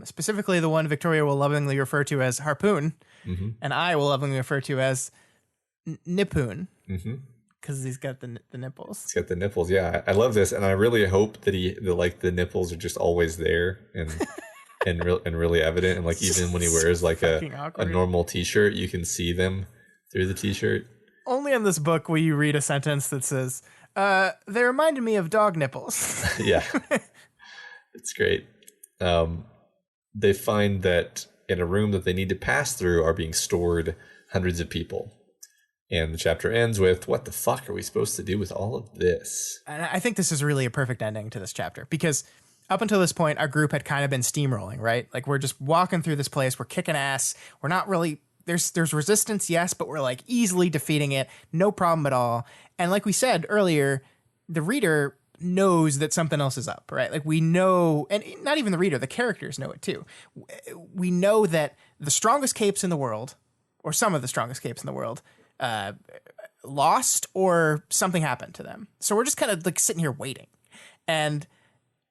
Specifically the one Victoria will lovingly refer to as Harpoon, and I will lovingly refer to as Nippoon. Because he's got the nipples. He's got the nipples. Yeah, I love this, and I really hope that the nipples are just always there and really evident. And like even when he wears like a normal T-shirt, you can see them through the T-shirt. Only in this book will you read a sentence that says, "They reminded me of dog nipples." Yeah, it's great. They find that in a room that they need to pass through are being stored hundreds of people. And the chapter ends with, what the fuck are we supposed to do with all of this? And I think this is really a perfect ending to this chapter, because up until this point, our group had kind of been steamrolling, right? Like we're just walking through this place. We're kicking ass. We're not really, there's resistance, yes, but we're like easily defeating it. No problem at all. And like we said earlier, the reader knows that something else is up, right? Like we know, and not even the reader, the characters know it too. We know that the strongest capes in the world, or some of the strongest capes in the world, lost or something happened to them. So we're just kind of like sitting here waiting. And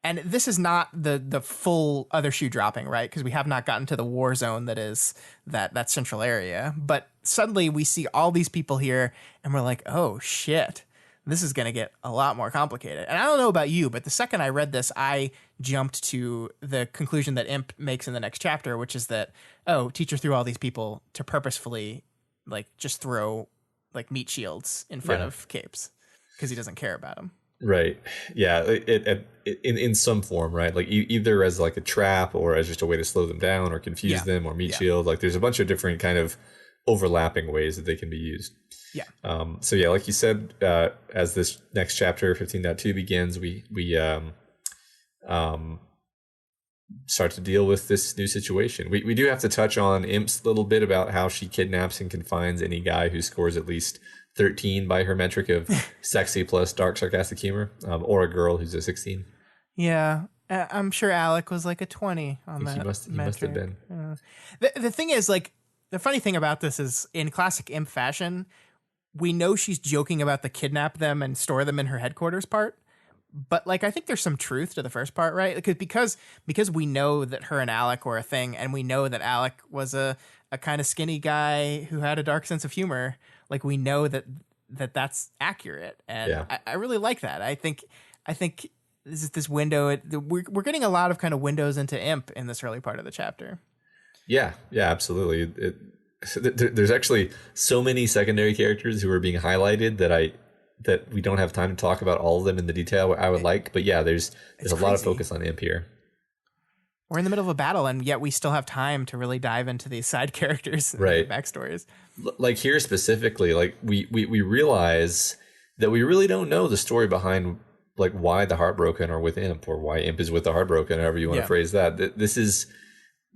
this is not the full other shoe dropping, right? Because we have not gotten to the war zone that is that central area. But suddenly we see all these people here and we're like, oh shit, this is going to get a lot more complicated. And I don't know about you, but the second I read this, I jumped to the conclusion that Imp makes in the next chapter, which is that, oh, teacher threw all these people to purposefully like just throw like meat shields in front of capes because he doesn't care about them. Right. Yeah. It in some form, right? Like either as like a trap or as just a way to slow them down or confuse them or meat shield. Like there's a bunch of different kind of overlapping ways that they can be used. Yeah. So yeah, like you said, as this next chapter 15.2 begins, we start to deal with this new situation. We do have to touch on Imp's little bit about how she kidnaps and confines any guy who scores at least 13 by her metric of sexy plus dark sarcastic humor, or a girl who's a 16. Yeah, I'm sure Alec was like a 20 on that. He must have been. The thing is, like, the funny thing about this is, in classic Imp fashion, we know she's joking about the kidnap them and store them in her headquarters part. But like, I think there's some truth to the first part, right? Because we know that her and Alec were a thing, and we know that Alec was a kind of skinny guy who had a dark sense of humor. Like we know that's accurate, and I really like that. I think this is this window. We're getting a lot of kind of windows into Imp in this early part of the chapter. Yeah, absolutely. There's actually so many secondary characters who are being highlighted that we don't have time to talk about all of them in the detail I would like. But yeah, there's a lot of focus on Imp here. We're in the middle of a battle, and yet we still have time to really dive into these side characters and right. their backstories. Like here specifically, like we realize that we really don't know the story behind like why the Heartbroken are with Imp, or why Imp is with the Heartbroken, however you want to phrase that.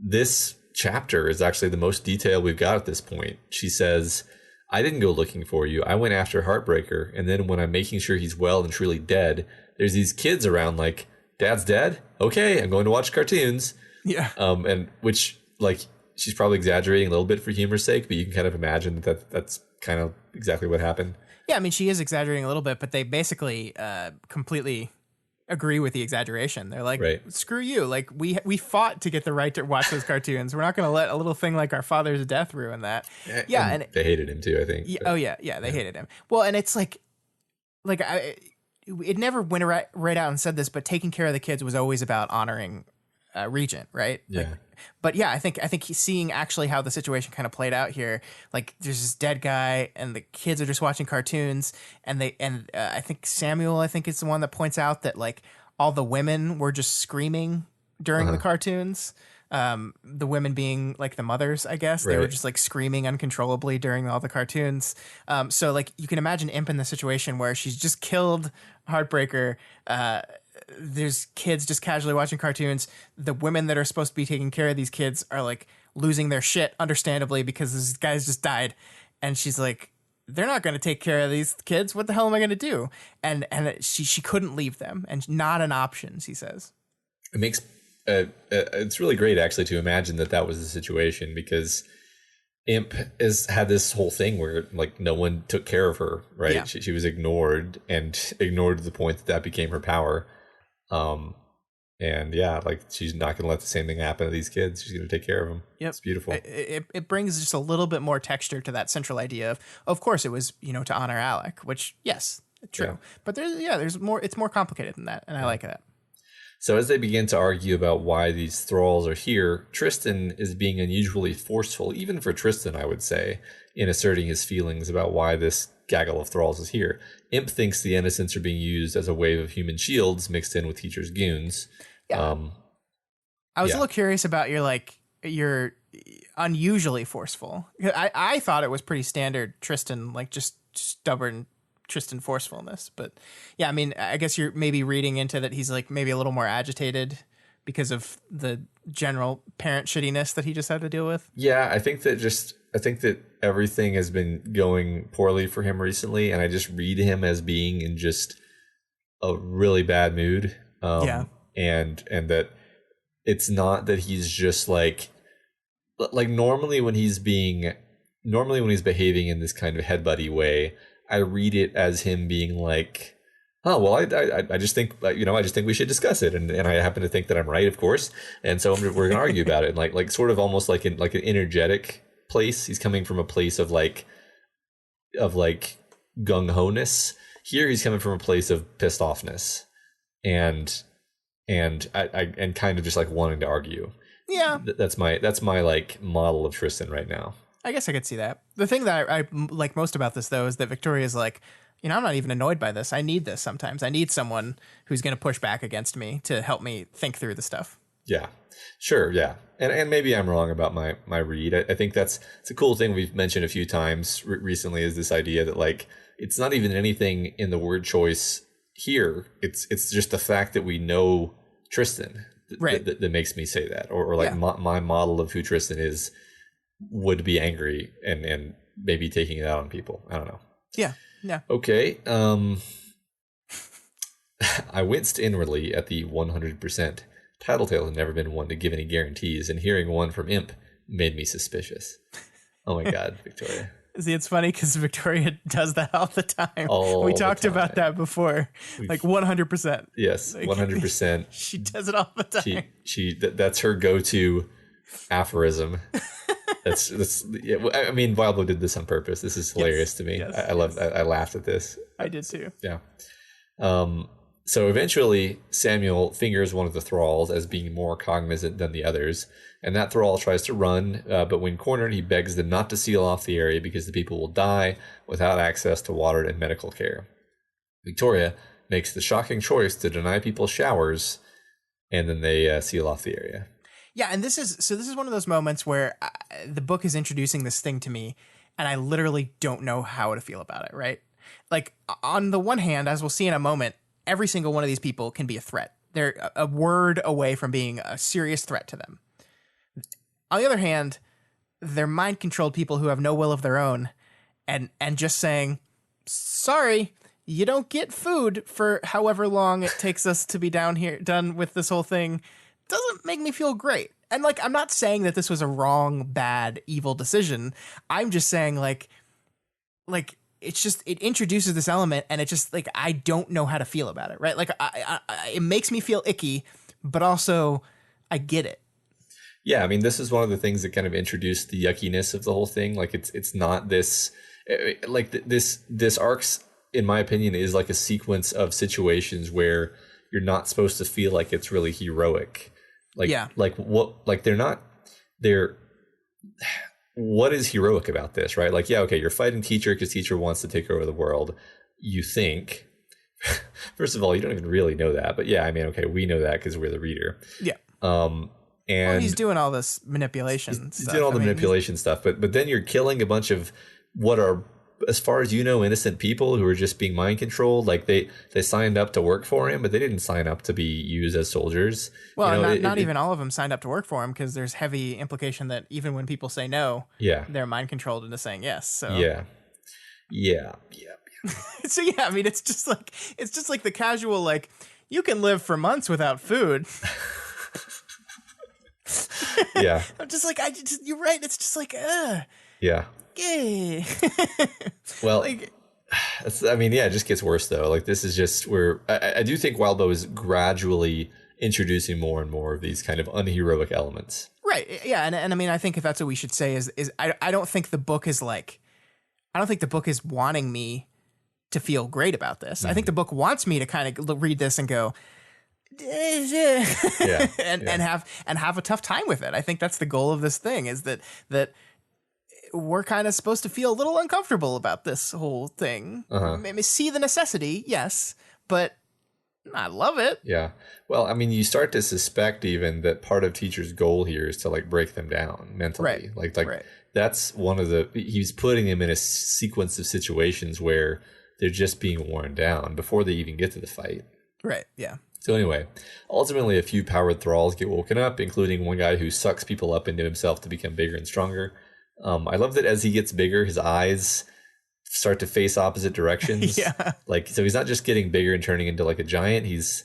This chapter is actually the most detail we've got at this point. She says, I didn't go looking for you. I went after Heartbreaker. And then when I'm making sure he's well and truly dead, there's these kids around like, Dad's dead? Okay, I'm going to watch cartoons. Yeah. And which, like, she's probably exaggerating a little bit for humor's sake, but you can kind of imagine that's kind of exactly what happened. Yeah, I mean, she is exaggerating a little bit, but they basically completely agree with the exaggeration. They're like, right. Screw you. Like, we fought to get the right to watch those cartoons. We're not going to let a little thing like our father's death ruin that. Yeah, and they hated him too, I think. Yeah, they hated him. Well, and it's like it never went right out and said this, but taking care of the kids was always about honoring Regent, right? Yeah. Like, but yeah, I think he's seeing actually how the situation kind of played out here. Like, there's this dead guy, and the kids are just watching cartoons, and I think Samuel, is the one that points out that like all the women were just screaming during the cartoons. The women being like the mothers, I guess. They were just like screaming uncontrollably during all the cartoons. So like you can imagine Imp in the situation where she's just killed Heartbreaker. There's kids just casually watching cartoons. The women that are supposed to be taking care of these kids are like losing their shit, understandably, because this guy's just died. And she's like, they're not going to take care of these kids. What the hell am I going to do? And she couldn't leave them, and not an option, she says. It makes it's really great actually to imagine that was the situation, because Imp has had this whole thing where like no one took care of her, right? Yeah. She was ignored to the point that became her power. And yeah, like she's not going to let the same thing happen to these kids. She's going to take care of them. Yep. It's beautiful. It brings just a little bit more texture to that central idea of course it was, to honor Alec, which yes, true. Yeah. But there's more, it's more complicated than that. And I like that. So as they begin to argue about why these thralls are here, Tristan is being unusually forceful, even for Tristan, I would say, in asserting his feelings about why this gaggle of thralls is here. Imp thinks the innocents are being used as a wave of human shields mixed in with teachers' goons. Yeah. I was a little curious about your unusually forceful. I thought it was pretty standard Tristan, like just stubborn Tristan forcefulness. But yeah, I mean, I guess you're maybe reading into that he's like maybe a little more agitated because of the general parent shittiness that he just had to deal with. Yeah, I think that everything has been going poorly for him recently, and I just read him as being in just a really bad mood. And that it's not that he's just like normally when he's behaving in this kind of headbutty way, I read it as him being like, oh, well, I just think, I just think we should discuss it. And I happen to think that I'm right, of course. And so we're going to argue about it. And like sort of almost like an energetic place. He's coming from a place of gung-ho-ness. Here he's coming from a place of pissed offness. And kind of just like wanting to argue. Yeah. That's my like model of Tristan right now. I guess I could see that. The thing that I like most about this, though, is that Victoria's like, I'm not even annoyed by this. I need this sometimes. I need someone who's going to push back against me to help me think through the stuff. Yeah, sure. Yeah. And maybe I'm wrong about my read. I think it's a cool thing we've mentioned a few times recently is this idea that like, it's not even anything in the word choice here. It's just the fact that we know Tristan that makes me say that, or like my model of who Tristan is would be angry and maybe taking it out on people. I don't know. Yeah. Okay. I winced inwardly at the 100%. Tattletale had never been one to give any guarantees, and hearing one from Imp made me suspicious. Oh my God, Victoria. See, it's funny because Victoria does that all the time. We talked about that before. Like 100%. Yes, 100%. She does it all the time. That's her go-to aphorism. That's. I mean, Wildbow did this on purpose. This is hilarious to me. Yes, I laughed at this. I did too. Yeah. So eventually, Samuel fingers one of the thralls as being more cognizant than the others, and that thrall tries to run, but when cornered, he begs them not to seal off the area because the people will die without access to water and medical care. Victoria makes the shocking choice to deny people showers, and then they seal off the area. Yeah, and this is one of those moments where the book is introducing this thing to me, and I literally don't know how to feel about it, right? Like, on the one hand, as we'll see in a moment, every single one of these people can be a threat. They're a word away from being a serious threat to them. On the other hand, they're mind-controlled people who have no will of their own, and just saying, sorry, you don't get food for however long it takes us to be done with this whole thing, doesn't make me feel great. And like, I'm not saying that this was a wrong, bad, evil decision. I'm just saying like it's just, it introduces this element and it just like, I don't know how to feel about it, right? Like it makes me feel icky, but also I get it. Yeah. I mean, this is one of the things that kind of introduced the yuckiness of the whole thing. Like it's not this, like this arc's, in my opinion, is like a sequence of situations where you're not supposed to feel like it's really heroic. Like, yeah. What is heroic about this, right? Like, yeah, okay, you're fighting teacher because teacher wants to take over the world. You think, first of all, you don't even really know that, but yeah, I mean, okay, we know that because we're the reader. Yeah. And he's doing all this manipulation he's doing all the manipulation stuff, but then you're killing a bunch of what are, as far as you know, innocent people who are just being mind controlled. Like they signed up to work for him, but they didn't sign up to be used as soldiers. Well, not even all of them signed up to work for him, because there's heavy implication that even when people say no, they're mind controlled into saying yes. So yeah. So yeah, I mean, it's just like the casual, like, you can live for months without food. Yeah. I'm just like, you're right. It's just like, yeah. Yay. Well, I mean, yeah, it just gets worse though. Like this is just where I do think Wildbow is gradually introducing more and more of these kind of unheroic elements. Right. Yeah. And I mean, I think if that's what we should say is I don't think the book is like, I don't think the book is wanting me to feel great about this. I think the book wants me to kind of read this and go, Yeah. and have a tough time with it. I think that's the goal of this thing, is that we're kind of supposed to feel a little uncomfortable about this whole thing. Maybe see the necessity, yes, but I love it. Yeah. Well, I mean, you start to suspect even that part of Teacher's goal here is to like break them down mentally. Right. Like that's one of the, he's putting him in a sequence of situations where they're just being worn down before they even get to the fight. Right. Yeah. So anyway, ultimately a few powered thralls get woken up, including one guy who sucks people up into himself to become bigger and stronger. I love that as he gets bigger, his eyes start to face opposite directions. Yeah. Like, so he's not just getting bigger and turning into like a giant. He's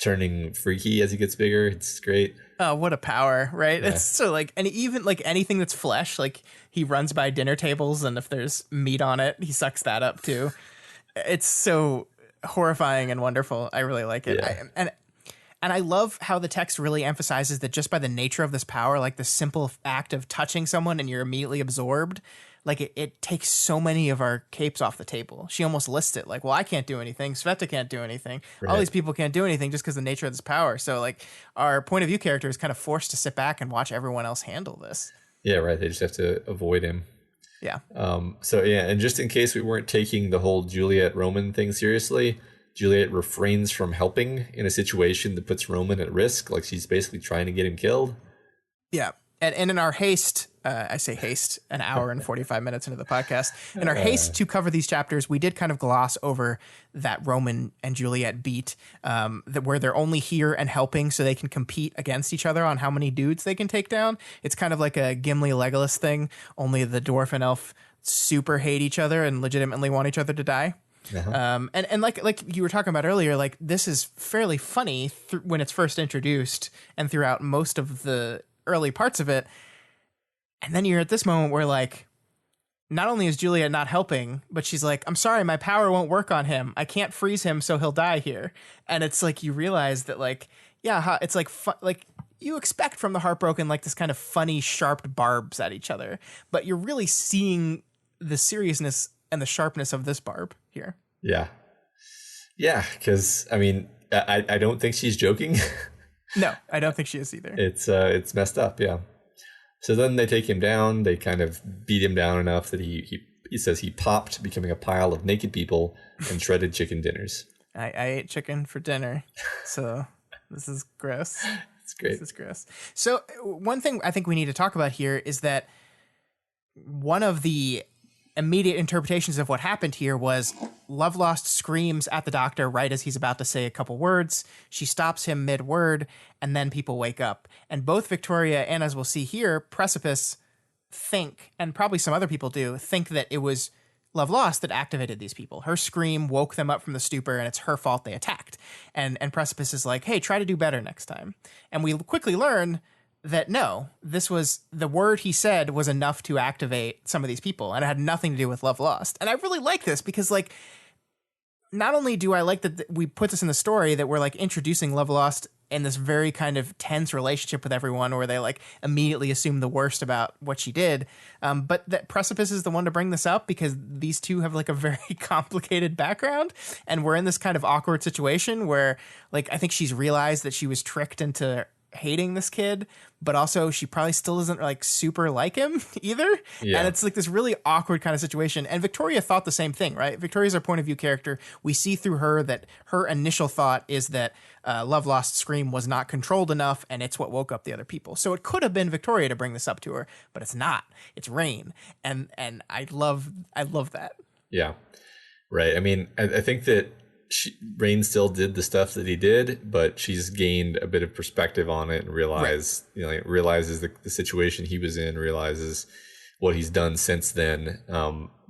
turning freaky as he gets bigger. It's great. Oh, what a power, right? Yeah. It's so like, and even like anything that's flesh, like he runs by dinner tables and if there's meat on it, he sucks that up too. It's so horrifying and wonderful. I really like it. Yeah. And I love how the text really emphasizes that just by the nature of this power, like the simple act of touching someone and you're immediately absorbed, like it takes so many of our capes off the table. She almost lists it like, well, I can't do anything. Sveta can't do anything. Right. All these people can't do anything just because of the nature of this power. So like our point of view character is kind of forced to sit back and watch everyone else handle this. Yeah, right. They just have to avoid him. Yeah. So yeah, and just in case we weren't taking the whole Juliet Roman thing seriously, Juliet refrains from helping in a situation that puts Roman at risk. Like she's basically trying to get him killed. Yeah. And in our haste, I say haste, an hour and 45 minutes into the podcast. In our haste to cover these chapters, we did kind of gloss over that Roman and Juliet beat, that where they're only here and helping so they can compete against each other on how many dudes they can take down. It's kind of like a Gimli Legolas thing, only the dwarf and elf super hate each other and legitimately want each other to die. And like you were talking about earlier, like this is fairly funny when it's first introduced and throughout most of the early parts of it. And then you're at this moment where like, not only is Juliet not helping, but she's like, I'm sorry, my power won't work on him. I can't freeze him, so he'll die here. And it's like, you realize that like, yeah, it's like, like you expect from the Heartbroken, like this kind of funny, sharp barbs at each other, but you're really seeing the seriousness and the sharpness of this barb here. Yeah. Yeah. Cause I mean, I don't think she's joking. No, I don't think she is either. It's messed up. Yeah. So then they take him down. They kind of beat him down enough that he says he popped, becoming a pile of naked people and shredded chicken dinners. I ate chicken for dinner. So this is gross. It's great. This is gross. So one thing I think we need to talk about here is that one of the immediate interpretations of what happened here was Lovelost screams at the doctor right as he's about to say a couple words. She stops him mid-word, and then people wake up. And both Victoria and, as we'll see here, Precipice think, and probably some other people do, think that it was Lovelost that activated these people. Her scream woke them up from the stupor, and it's her fault they attacked. And Precipice is like, hey, try to do better next time. And we quickly learn that no, this was the word he said was enough to activate some of these people, and it had nothing to do with Lovelost. And I really like this because, like, not only do I like that we put this in the story that we're like introducing Lovelost in this very kind of tense relationship with everyone, where they like immediately assume the worst about what she did, but that Precipice is the one to bring this up because these two have like a very complicated background, and we're in this kind of awkward situation where, like, I think she's realized that she was tricked into hating this kid, but also she probably still doesn't like super like him either. Yeah. And it's like this really awkward kind of situation. And Victoria thought the same thing, right? Victoria's our point of view character. We see through her that her initial thought is that Lovelost's scream was not controlled enough, and it's what woke up the other people. So it could have been Victoria to bring this up to her, but it's not. It's Rain, and I love that. Yeah, right. I mean, I think that Rain still did the stuff that he did, but she's gained a bit of perspective on it and realizes the situation he was in, realizes what he's done since then.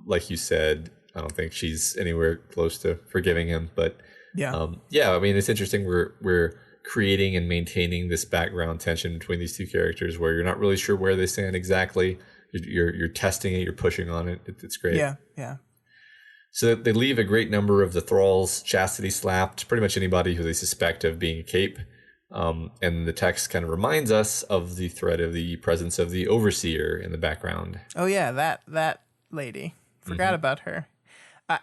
Like you said, I don't think she's anywhere close to forgiving him, but I mean, it's interesting. We're creating and maintaining this background tension between these two characters where you're not really sure where they stand exactly. You're testing it, you're pushing on it. It's great. Yeah. So they leave a great number of the thralls chastity slapped, pretty much anybody who they suspect of being a cape. And the text kind of reminds us of the threat of the presence of the overseer in the background. Oh yeah, that lady. Forgot about her.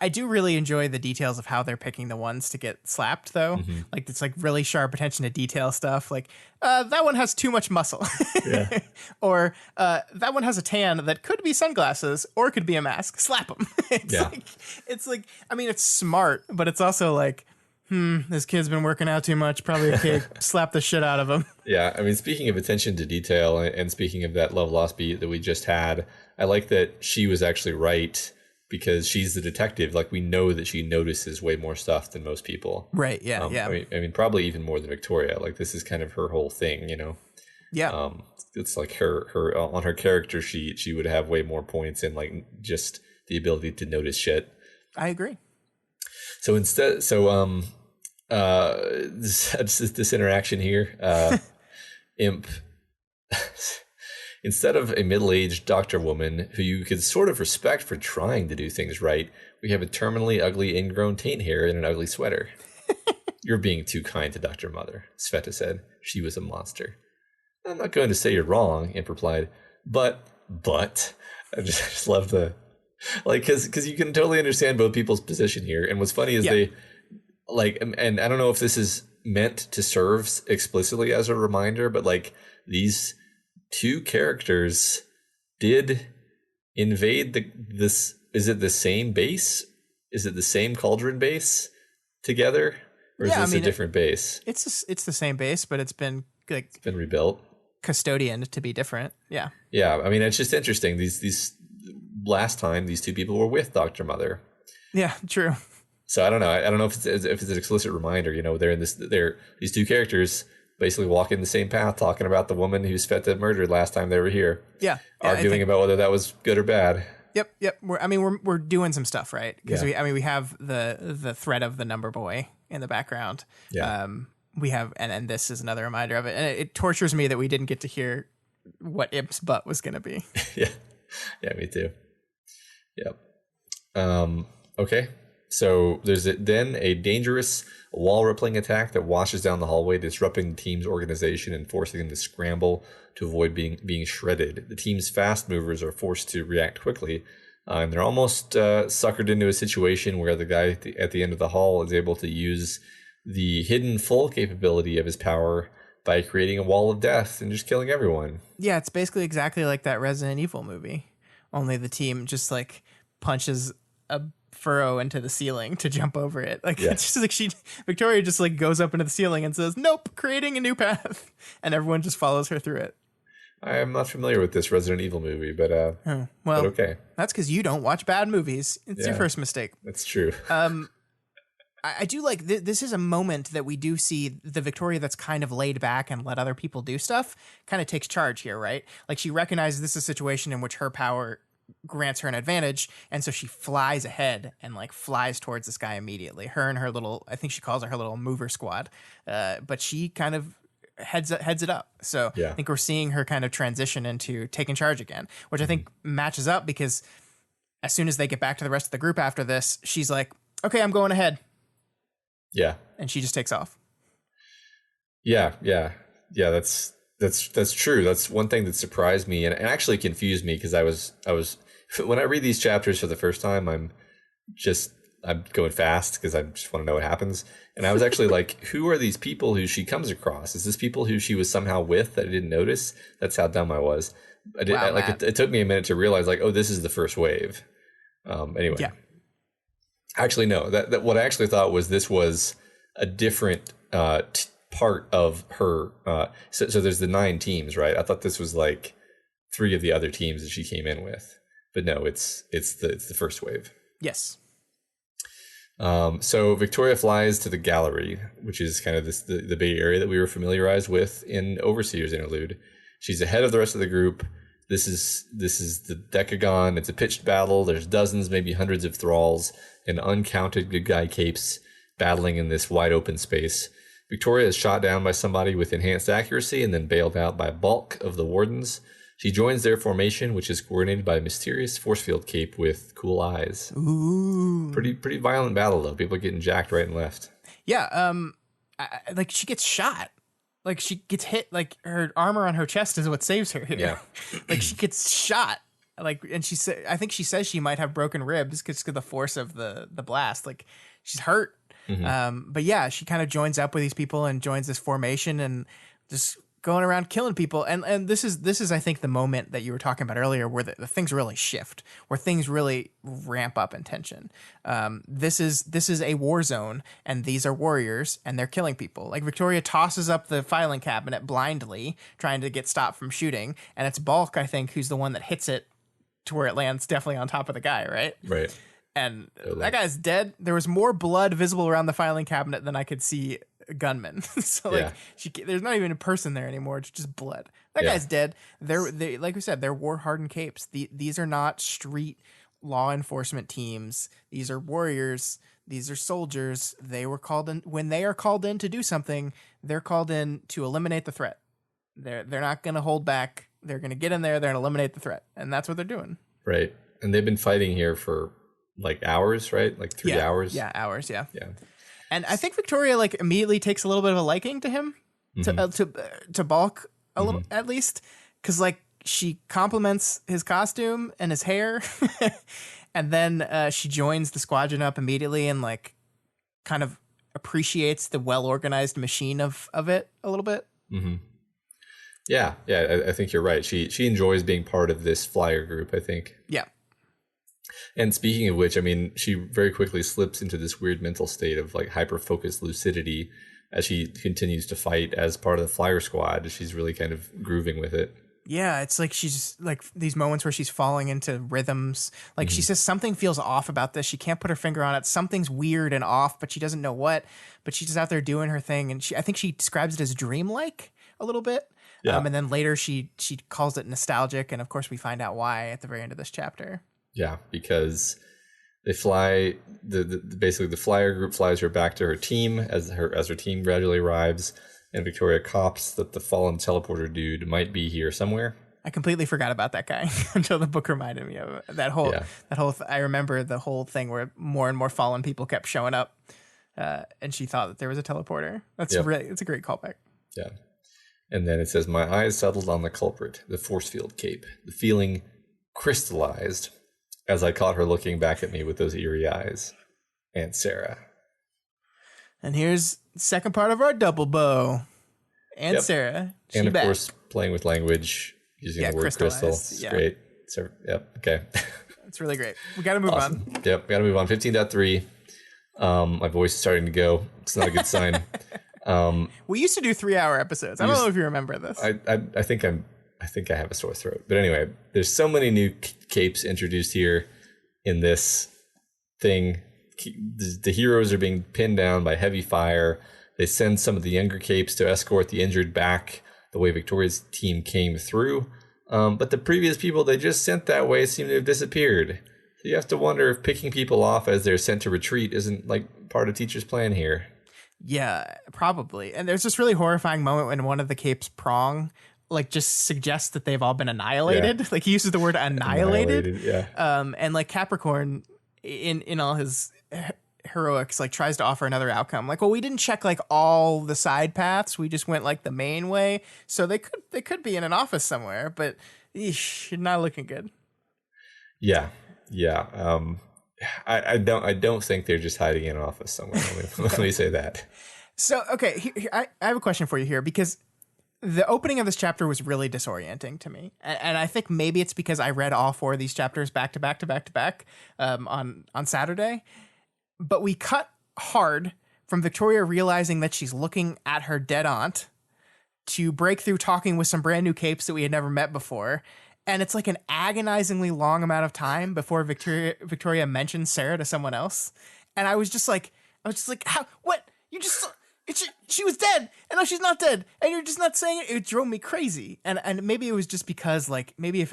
I do really enjoy the details of how they're picking the ones to get slapped, though. Like, it's like really sharp attention to detail stuff. Like, that one has too much muscle. Yeah. Or that one has a tan that could be sunglasses or could be a mask. Slap them. It's like, I mean, it's smart, but it's also like, this kid's been working out too much. Probably a kid. Slap the shit out of him. Yeah, I mean, speaking of attention to detail and speaking of that love lost beat that we just had, I like that she was actually right. Because she's the detective, like we know that she notices way more stuff than most people. Right, yeah, yeah. I mean, probably even more than Victoria. Like this is kind of her whole thing, you know? Yeah. It's like her on her character sheet, she would have way more points in like just the ability to notice shit. I agree. So instead, this interaction here, Imp... Instead of a middle-aged doctor woman who you could sort of respect for trying to do things right, we have a terminally ugly ingrown taint hair and an ugly sweater. You're being too kind to Dr. Mother, Sveta said. She was a monster. I'm not going to say you're wrong, Imp replied, but, I just love the, like, because you can totally understand both people's position here. And what's funny is they, like, and I don't know if this is meant to serve explicitly as a reminder, but like these two characters did invade this. Is it the same base? Is it the same cauldron base together, or is this a different base? It's the same base, but it's been like it's been rebuilt, custodianed to be different. Yeah. I mean, it's just interesting. These last time these two people were with Dr. Mother. Yeah, true. So I don't know. I don't know if it's an explicit reminder. You know, these two characters basically walking the same path, talking about the woman who Sveta murdered last time they were here. Yeah. Arguing about whether that was good or bad. Yep. We're doing some stuff, right? Because we have the threat of the number boy in the background. Yeah. We have, and this is another reminder of it. And it tortures me that we didn't get to hear what Imp's butt was going to be. Yeah, me too. Yep. Okay. So there's then a dangerous wall rippling attack that washes down the hallway, disrupting the team's organization and forcing them to scramble to avoid being shredded. The team's fast movers are forced to react quickly, and they're almost suckered into a situation where the guy at the end of the hall is able to use the hidden full capability of his power by creating a wall of death and just killing everyone. Yeah, it's basically exactly like that Resident Evil movie, only the team just like punches a furrow into the ceiling to jump over it. Like it's just like Victoria just like goes up into the ceiling and says, "Nope, creating a new path," and everyone just follows her through it. I am not familiar with this Resident Evil movie, but but okay. That's because you don't watch bad movies. It's your first mistake. That's true. I do like this is a moment that we do see the Victoria that's kind of laid back and let other people do stuff kind of takes charge here, right? Like she recognizes this is a situation in which her power grants her an advantage, and so she flies ahead and like flies towards this guy immediately. Her and her little, I think she calls it her little mover squad, but she kind of heads it up. So I think we're seeing her kind of transition into taking charge again, which I think matches up because as soon as they get back to the rest of the group after this, she's like, "Okay, I'm going ahead." Yeah, and she just takes off. Yeah. That's true. That's one thing that surprised me and actually confused me because I was when I read these chapters for the first time, I'm going fast because I just want to know what happens. And I was actually like, who are these people who she comes across? Is this people who she was somehow with that I didn't notice? That's how dumb I was. It took me a minute to realize like, oh, this is the first wave. Anyway. Yeah. Actually, no. That what I actually thought was this was a different part of her. So there's the 9 teams, right? I thought this was like 3 of the other teams that she came in with, but no, it's the first wave. Yes. So Victoria flies to the gallery, which is kind of the Bay Area that we were familiarized with in Overseer's Interlude. She's ahead of the rest of the group. This is the Decagon. It's a pitched battle. There's dozens, maybe hundreds of thralls and uncounted good guy capes battling in this wide open space. Victoria is shot down by somebody with enhanced accuracy and then bailed out by a bulk of the wardens. She joins their formation, which is coordinated by a mysterious force field cape with cool eyes. Ooh. Pretty violent battle, though. People are getting jacked right and left. Yeah, like she gets shot. Like she gets hit, like her armor on her chest is what saves her here. Yeah. Like she gets shot. Like, and I think she says she might have broken ribs because of the force of the blast. Like she's hurt. But yeah, she kind of joins up with these people and joins this formation and just going around killing people. And this is I think the moment that you were talking about earlier where the things really shift, where things really ramp up in tension. This is a war zone, and these are warriors, and they're killing people. Like Victoria tosses up the filing cabinet blindly, trying to get stopped from shooting, and it's Bulk, I think, who's the one that hits it to where it lands definitely on top of the guy, right? Right. And that guy's dead. There was more blood visible around the filing cabinet than I could see a gunman. So like there's not even a person there anymore. It's just blood. That guy's dead. They like we said, they're war hardened capes. These are not street law enforcement teams. These are warriors. These are soldiers. They were called in when they are called in to do something. They're called in to eliminate the threat. They're not going to hold back. They're going to get in there. They're going to eliminate the threat, and that's what they're doing. Right. And they've been fighting here for like hours, right? Like 3 hours. Yeah, hours. Yeah. Yeah. And I think Victoria like immediately takes a little bit of a liking to him, to Bulk a little at least, because like she compliments his costume and his hair, and then she joins the squadron up immediately and like kind of appreciates the well organized machine of it a little bit. Mm-hmm. Yeah, I think you're right. She enjoys being part of this flyer group, I think. Yeah. And speaking of which, I mean, she very quickly slips into this weird mental state of like hyper-focused lucidity as she continues to fight as part of the flyer squad. She's really kind of grooving with it. Yeah, it's like she's like these moments where she's falling into rhythms. Like she says something feels off about this. She can't put her finger on it. Something's weird and off, but she doesn't know what. But she's just out there doing her thing. And I think she describes it as dreamlike a little bit. Yeah. And then later she calls it nostalgic. And of course we find out why at the very end of this chapter. Yeah, because they fly basically the flyer group flies her back to her team as her team gradually arrives, and Victoria cops that the fallen teleporter dude might be here somewhere. I completely forgot about that guy until the book reminded me of it. That whole I remember the whole thing where more and more fallen people kept showing up, and she thought that there was a teleporter. It's a great callback. Yeah, and then it says, "My eyes settled on the culprit, the force field cape. The feeling crystallized as I caught her looking back at me with those eerie eyes. Aunt Sarah." And here's the second part of our DoubleBow. Aunt Sarah. And of course, playing with language, using the word crystal. It's great. So, okay. It's really great. We got to move on. Yep, got to move on. 15.3. My voice is starting to go. It's not a good sign. We used to do 3-hour episodes. I don't know if you remember this. I think I have a sore throat. But anyway, there's so many new capes introduced here in this thing. The heroes are being pinned down by heavy fire. They send some of the younger capes to escort the injured back the way Victoria's team came through. But the previous people they just sent that way seem to have disappeared. So you have to wonder if picking people off as they're sent to retreat isn't like part of Teacher's plan here. Yeah, probably. And there's this really horrifying moment when one of the capes, Prong, like just suggests that they've all been annihilated. Yeah. Like he uses the word annihilated. And like Capricorn in all his heroics like tries to offer another outcome. Like, well, we didn't check like all the side paths. We just went like the main way. So they could be in an office somewhere, but not looking good. Yeah. I don't think they're just hiding in an office somewhere. Let me say that. So, okay, I have a question for you here because the opening of this chapter was really disorienting to me. And I think maybe it's because I read all 4 of these chapters back to back on Saturday. But we cut hard from Victoria realizing that she's looking at her dead aunt to break through talking with some brand new capes that we had never met before. And it's like an agonizingly long amount of time before Victoria mentions Sarah to someone else. And I was just like, how, what? You just... She was dead, and now she's not dead, and you're just not saying it. It drove me crazy, and maybe it was just because like maybe if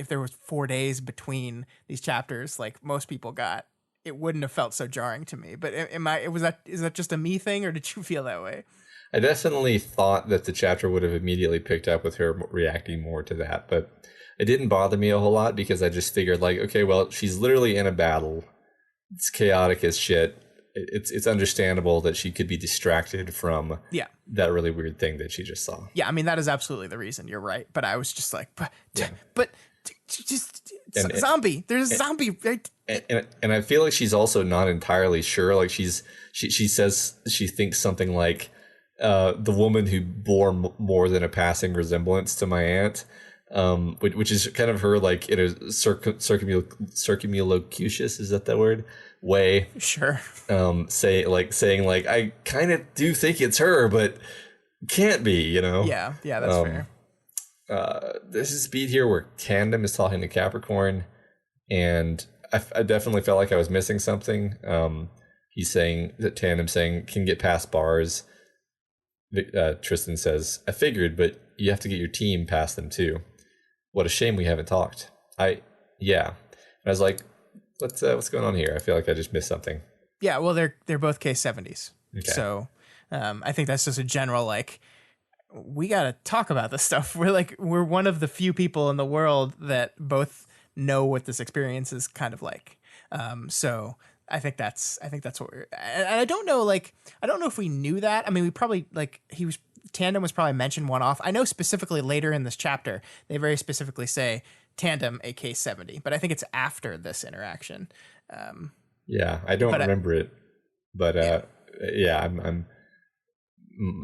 there was 4 days between these chapters, like most people got, it wouldn't have felt so jarring to me. But is that just a me thing, or did you feel that way? I definitely thought that the chapter would have immediately picked up with her reacting more to that, but it didn't bother me a whole lot because I just figured like, okay, well, she's literally in a battle. It's chaotic as shit. It's understandable that she could be distracted from that really weird thing that she just saw. Yeah, I mean, that is absolutely the reason. You're right. But I was just like, but zombie. There's a zombie. Right? And I feel like she's also not entirely sure. Like she says she thinks something like the woman who bore more than a passing resemblance to my aunt, which is kind of her like in a circumlocucious, is that word? Way. Sure. Saying like I kind of do think it's her, but can't be, you know? Yeah, that's fair. This is a beat here where Tandem is talking to Capricorn, and I definitely felt like I was missing something. He's saying that Tandem saying can get past bars. Tristan says, I figured, but you have to get your team past them too. What a shame we haven't talked. And I was like, what's going on here? I feel like I just missed something. Yeah, well, they're both K70s. Okay. So I think that's just a general, like, we got to talk about this stuff. We're one of the few people in the world that both know what this experience is kind of like. So I think that's what and I don't know if we knew that. I mean, we probably Tandem was probably mentioned one off. I know specifically later in this chapter, they very specifically say Tandem a K70, but I think it's after this interaction. I don't remember it, but I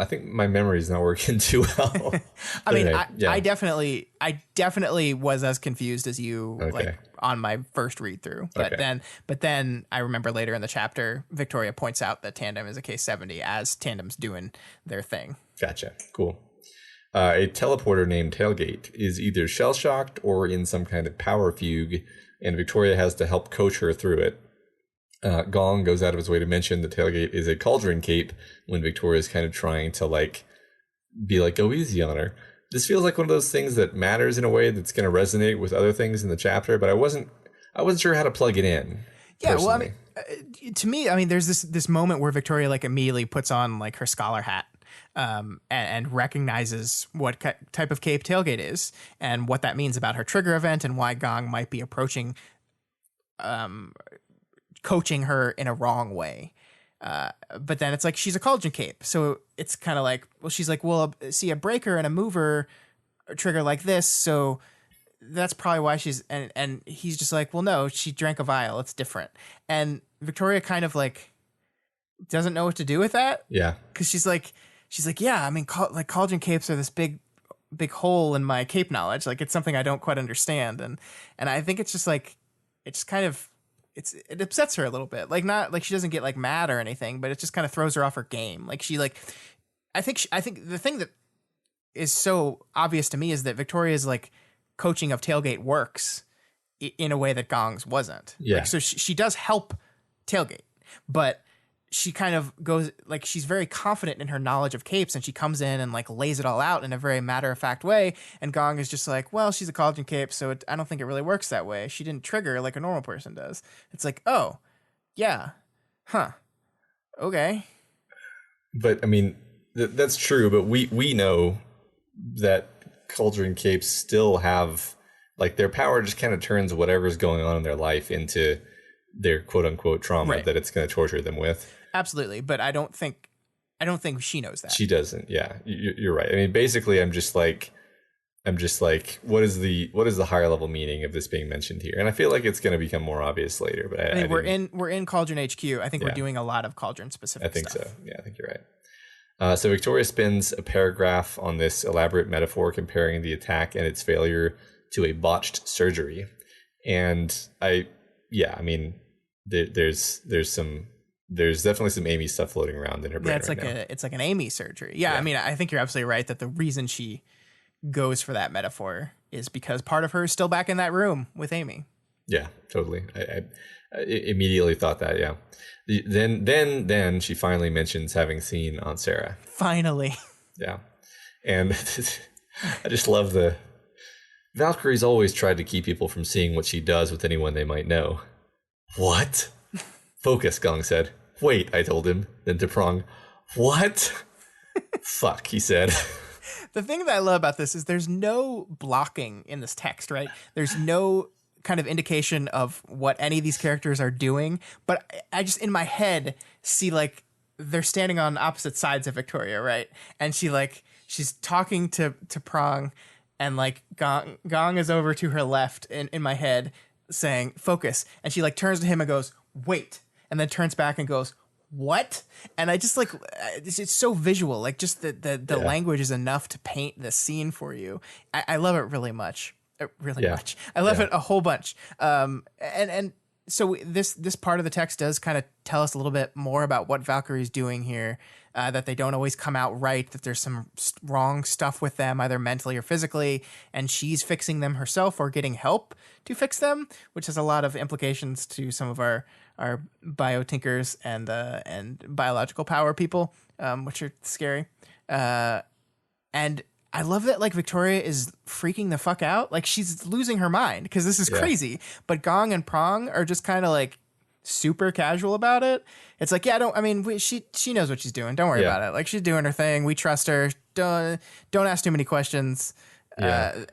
think my memory is not working too well. I mean, I definitely was as confused as you on my first read through, but then I remember later in the chapter, Victoria points out that Tandem is a K70 as Tandem's doing their thing. Gotcha. Cool. A teleporter named Tailgate is either shell-shocked or in some kind of power fugue, and Victoria has to help coach her through it. Gong goes out of his way to mention the Tailgate is a cauldron cape when Victoria's kind of trying to go easy on her. This feels like one of those things that matters in a way that's going to resonate with other things in the chapter, but I wasn't sure how to plug it in. Yeah, personally. Well, I mean, to me, I mean, there's this moment where Victoria immediately puts on her scholar hat. And recognizes what type of cape Tailgate is and what that means about her trigger event and why Gong might be approaching, coaching her in a wrong way. But then it's like, she's a cauldron cape. So it's kind of like, well, she's like, well, see a breaker and a mover trigger like this. So that's probably why she's, and he's just like, well, no, she drank a vial. It's different. And Victoria kind of doesn't know what to do with that. Yeah. Cause she's like, yeah, I mean, cauldron capes are this big hole in my cape knowledge. It's something I don't quite understand. And I think it's just it's kind of, it upsets her a little bit. Not she doesn't get mad or anything, but it just kind of throws her off her game. I think the thing that is so obvious to me is that Victoria's coaching of Tailgate works in a way that Gong's wasn't. Yeah. So she does help Tailgate, but she kind of goes she's very confident in her knowledge of capes, and she comes in and lays it all out in a very matter-of-fact way, and Gong is just well, she's a cauldron cape, so I don't think it really works that way. She didn't trigger like a normal person does. It's oh, yeah, huh, okay. But I mean, that's true, but we know that cauldron capes still have their power just kind of turns whatever's going on in their life into their quote-unquote trauma that it's going to torture them with. Absolutely, but I don't think she knows that. She doesn't. Yeah, you're right. I mean, basically, I'm just like, what is the higher level meaning of this being mentioned here? And I feel like it's going to become more obvious later. But I mean, we're in Cauldron HQ. I think we're doing a lot of Cauldron specific. I think stuff. so. Yeah, I think you're right. So Victoria spends a paragraph on this elaborate metaphor comparing the attack and its failure to a botched surgery, and I mean, there's definitely some Amy stuff floating around in her brain. Yeah, it's like an Amy surgery. Yeah, I mean, I think you're absolutely right that the reason she goes for that metaphor is because part of her is still back in that room with Amy. Yeah, totally. I immediately thought that. Yeah. Then she finally mentions having seen Aunt Sarah. Finally. Yeah, and I just love Valkyrie's always tried to keep people from seeing what she does with anyone they might know. What? Focus, Gong said. Wait, I told him. Then to Prong, what? Fuck, he said. The thing that I love about this is there's no blocking in this text, right? There's no kind of indication of what any of these characters are doing, but I just in my head see like they're standing on opposite sides of Victoria, right? And she's talking to Prong, and like Gong is over to her left in my head saying focus, and she like turns to him and goes wait, and then turns back and goes what? And I just like it's so visual, like just the language is enough to paint the scene for you. I love it really much. Much. I love it a whole bunch. And so this part of the text does kind of tell us a little bit more about what Valkyrie's doing here, that they don't always come out right, that there's some wrong stuff with them, either mentally or physically, and she's fixing them herself or getting help to fix them, which has a lot of implications to some of our biotinkers and biological power people, which are scary. And I love that like Victoria is freaking the fuck out. Like she's losing her mind because this is crazy. But Gong and Prong are just kind of like super casual about it. It's like, she knows what she's doing. Don't worry about it. Like she's doing her thing. We trust her. Don't ask too many questions. And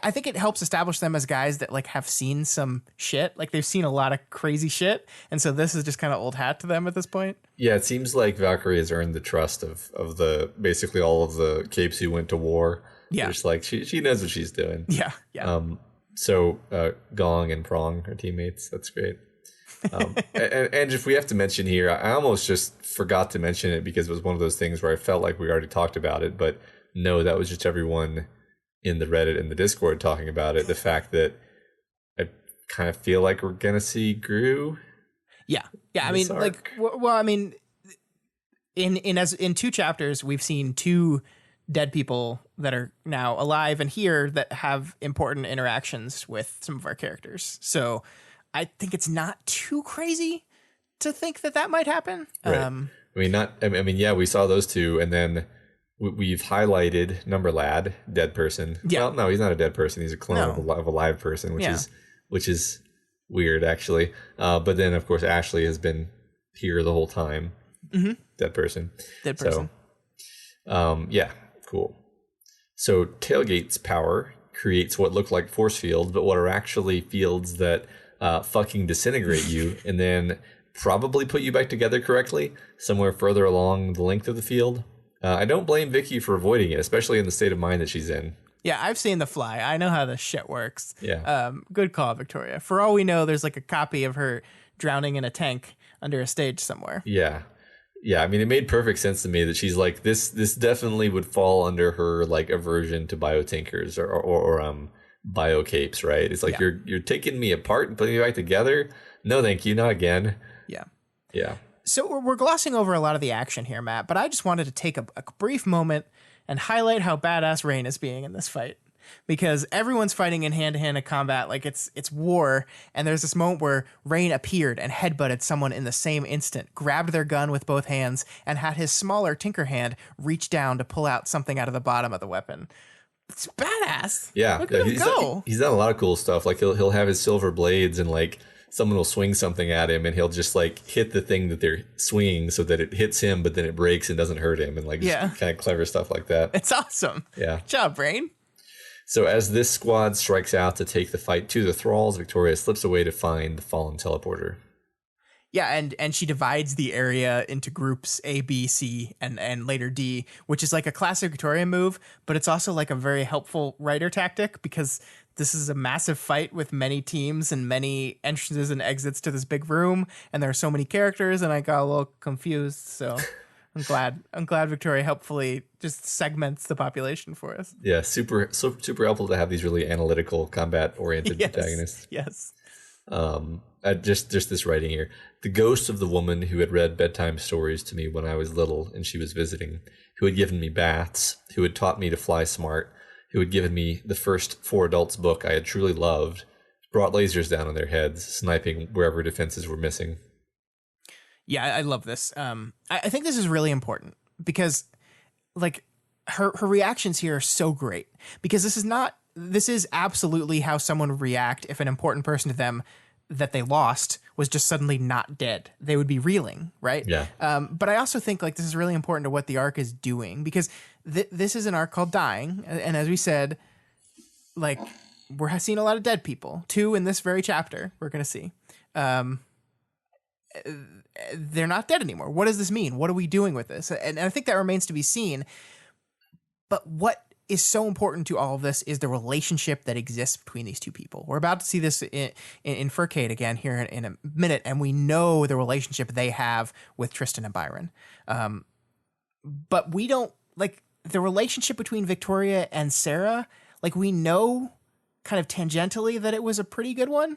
I think it helps establish them as guys that like have seen some shit. Like they've seen a lot of crazy shit. And so this is just kind of old hat to them at this point. Yeah, it seems like Valkyrie has earned the trust of the basically all of the capes who went to war. Yeah. Just like she knows what she's doing. Yeah. Yeah. So Gong and Prong are teammates. That's great. And if we have to mention here, I almost just forgot to mention it because it was one of those things where I felt like we already talked about it, but no, that was just everyone in the Reddit and the Discord talking about it. The fact that I kind of feel like we're gonna see Gru. Yeah. I mean, arc. Like, well, I mean, in 2 chapters, we've seen 2 dead people that are now alive and here that have important interactions with some of our characters. So I think it's not too crazy to think that might happen. Right. We saw those 2, and then we've highlighted Number Lad, dead person. Yeah. Well, no, he's not a dead person. He's a clone of a live person, which is weird, actually. But then, of course, Ashley has been here the whole time. Mm-hmm. Dead person. So, cool. So Tailgate's power creates what look like force fields, but what are actually fields that fucking disintegrate you and then probably put you back together correctly somewhere further along the length of the field. I don't blame Vicky for avoiding it, especially in the state of mind that she's in. Yeah, I've seen The Fly. I know how this shit works. Yeah. Good call, Victoria. For all we know, there's like a copy of her drowning in a tank under a stage somewhere. Yeah. Yeah, I mean, it made perfect sense to me that she's like, this definitely would fall under her like aversion to biotinkers or biocapes, right? It's like, you're taking me apart and putting me back together? No, thank you. Not again. Yeah. Yeah. So we're glossing over a lot of the action here, Matt, but I just wanted to take a brief moment and highlight how badass Rain is being in this fight. Because everyone's fighting in hand-to-hand combat like it's war, and there's this moment where Rain appeared and headbutted someone in the same instant, grabbed their gun with both hands, and had his smaller tinker hand reach down to pull out something out of the bottom of the weapon. It's badass. Yeah. Look at him go. He's done a lot of cool stuff. Like he'll have his silver blades and like someone will swing something at him and he'll just like hit the thing that they're swinging so that it hits him, but then it breaks and doesn't hurt him, and like kind of clever stuff like that. It's awesome. Yeah. Good job, Rain. So as this squad strikes out to take the fight to the thralls, Victoria slips away to find the fallen teleporter. Yeah, and she divides the area into groups A, B, C, and later D, which is like a classic Victoria move, but it's also like a very helpful writer tactic because this is a massive fight with many teams and many entrances and exits to this big room, and there are so many characters, and I got a little confused, so I'm glad Victoria helpfully just segments the population for us. Yeah, super helpful to have these really analytical, combat-oriented protagonists. Yes. Just this writing here. The ghost of the woman who had read bedtime stories to me when I was little and she was visiting, who had given me baths, who had taught me to fly smart, who had given me the first for adults book I had truly loved, brought lasers down on their heads, sniping wherever defenses were missing. Yeah, I love this. I think this is really important because like her reactions here are so great because this is absolutely how someone would react if an important person to them that they lost was just suddenly not dead. They would be reeling, right? Yeah. But I also think like this is really important to what the arc is doing, because this is an arc called Dying. And as we said, like we're seeing a lot of dead people. 2 in this very chapter we're going to see. They're not dead anymore. What does this mean? What are we doing with this? And I think that remains to be seen. But what is so important to all of this is the relationship that exists between these two people. We're about to see this in Furcade again here in a minute, and we know the relationship they have with Tristan and Byron. But we don't, like, the relationship between Victoria and Sarah, like, we know kind of tangentially that it was a pretty good one,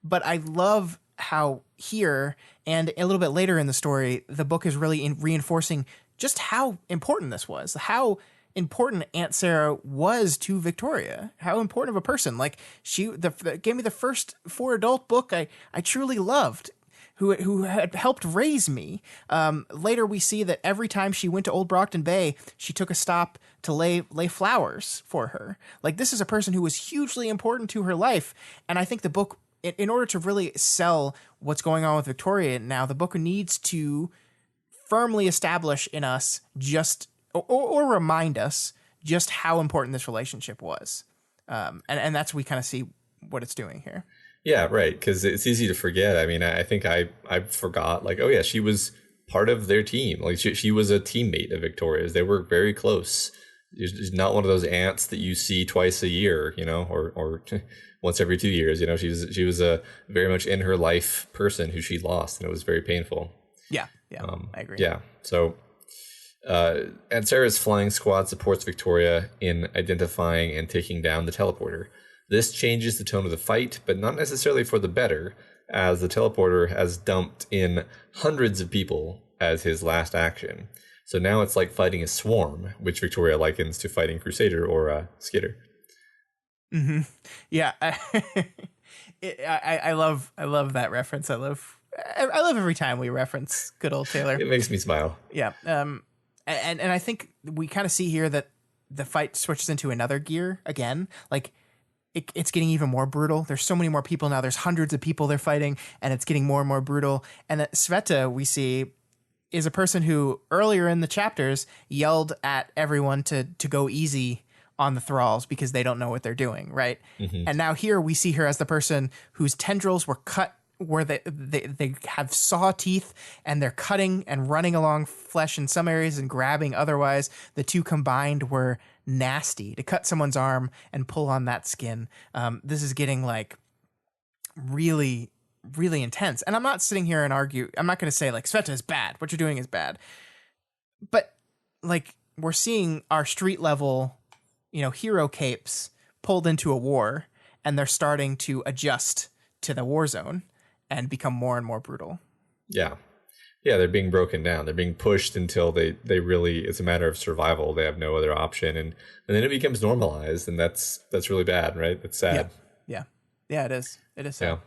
but I love how here and a little bit later in the story, the book is really reinforcing just how important this was, how important Aunt Sarah was to Victoria, how important of a person. Like she gave me the first 4 adult book I truly loved, who had helped raise me. Later we see that every time she went to Old Brockton Bay, she took a stop to lay flowers for her. Like this is a person who was hugely important to her life. And I think the book, in order to really sell what's going on with Victoria now, the book needs to firmly establish in us just or remind us just how important this relationship was. And that's we kind of see what it's doing here. Yeah, right. Because it's easy to forget. I mean, I think I forgot, like, oh yeah, she was part of their team. Like she was a teammate of Victoria's. They were very close. She's not one of those aunts that you see twice a year, you know, or once every 2 years. You know, she was a very much in her life person who she lost, and it was very painful. Yeah, I agree. Yeah, so and Sarah's flying squad supports Victoria in identifying and taking down the teleporter. This changes the tone of the fight, but not necessarily for the better, as the teleporter has dumped in hundreds of people as his last action. So now it's like fighting a swarm, which Victoria likens to fighting Crusader or Skitter. Mm-hmm. Yeah, I love that reference. I love every time we reference good old Taylor. It makes me smile. Yeah. And I think we kind of see here that the fight switches into another gear again. Like it's getting even more brutal. There's so many more people now. There's hundreds of people they're fighting, and it's getting more and more brutal. And that Sveta, we see, is a person who earlier in the chapters yelled at everyone to go easy on the thralls because they don't know what they're doing, right? Mm-hmm. And now here we see her as the person whose tendrils were cut where they have saw teeth, and they're cutting and running along flesh in some areas and grabbing otherwise. The two combined were nasty. To cut someone's arm and pull on that skin, this is getting like really, really intense. And I'm not sitting here and argue. I'm not going to say like Sveta is bad. What you're doing is bad. But like we're seeing our street level, hero capes pulled into a war, and they're starting to adjust to the war zone and become more and more brutal. Yeah, they're being broken down. They're being pushed until they really, it's a matter of survival. They have no other option, and then it becomes normalized, and that's really bad, right? That's sad. Yeah, it is. It is sad. Yeah.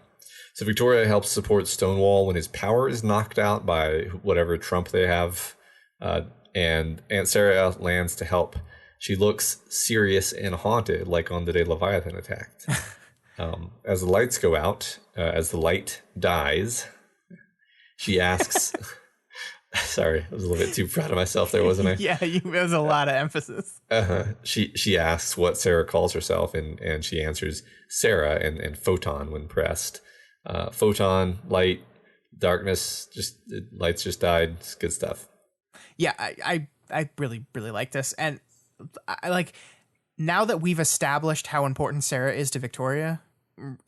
So Victoria helps support Stonewall when his power is knocked out by whatever Trump they have, and Aunt Sarah lands to help. She looks serious and haunted, like on the day Leviathan attacked. As the lights go out, as the light dies, she asks... Sorry, I was a little bit too proud of myself there, wasn't I? Yeah, there was a lot of emphasis. She asks what Sarah calls herself, and she answers Sarah and photon when pressed. Photon, light, darkness, lights just died. It's good stuff. Yeah, I really, really like this. And I like, now that we've established how important Sarah is to Victoria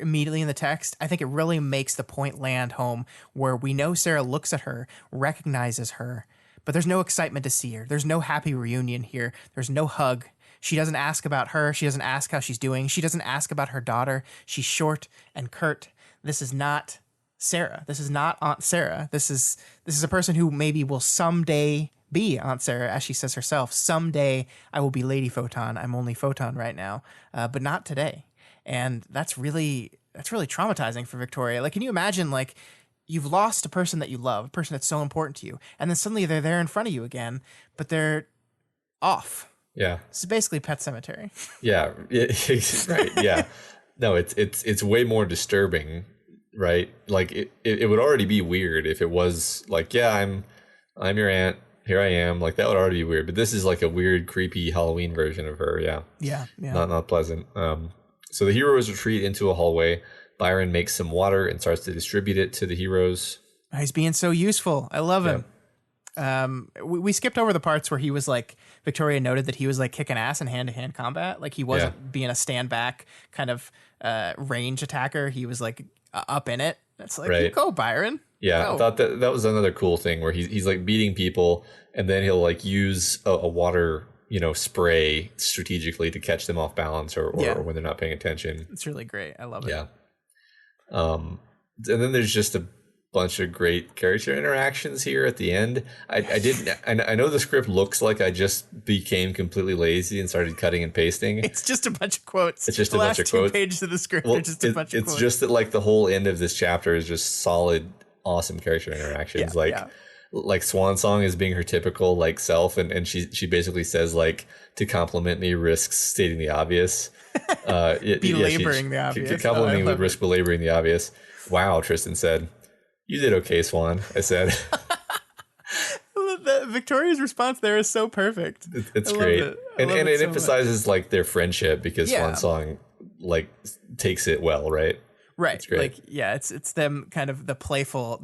immediately in the text, I think it really makes the point land home where we know Sarah looks at her, recognizes her, but there's no excitement to see her. There's no happy reunion here. There's no hug. She doesn't ask about her. She doesn't ask how she's doing. She doesn't ask about her daughter. She's short and curt. This is not Sarah. This is not Aunt Sarah. This is a person who maybe will someday be Aunt Sarah, as she says herself. Someday I will be Lady Photon. I'm only Photon right now, but not today. And that's really traumatizing for Victoria. Like, can you imagine, like, you've lost a person that you love, a person that's so important to you, and then suddenly they're there in front of you again, but they're off. Yeah. This is basically Pet Sematary. Yeah. Right. Yeah. No, it's way more disturbing right? Like it would already be weird if it was like, yeah, I'm your aunt. Here I am. Like that would already be weird. But this is like a weird, creepy Halloween version of her. Yeah. Yeah. Not pleasant. So the heroes retreat into a hallway. Byron makes some water and starts to distribute it to the heroes. He's being so useful. I love him. We skipped over the parts where he was like, Victoria noted that he was like kicking ass in hand-to-hand combat. Like he wasn't being a stand back kind of range attacker. He was like up in it. It's like, you go, Byron. Yeah, go. I thought that was another cool thing where he's like beating people, and then he'll like use a water, spray strategically to catch them off balance or when they're not paying attention. It's really great. I love it. Yeah. And then there's just a bunch of great character interactions here at the end. I know the script looks like I just became completely lazy and started cutting and pasting. It's just a bunch of quotes. It's just a bunch of quotes. The last 2 pages of the script are just a bunch of quotes. It's just that like the whole end of this chapter is just solid, awesome character interactions. Like Swan Song is being her typical like self, and she basically says like, to compliment me risks stating the obvious. Belaboring the obvious. Complimenting would risk belaboring the obvious. Wow, Tristan said. You did okay, Swan, I said. Victoria's response there is so perfect. It's great. And it so emphasizes like their friendship because Swan Song like takes it well, right? Right. It's great. Like, it's them kind of the playful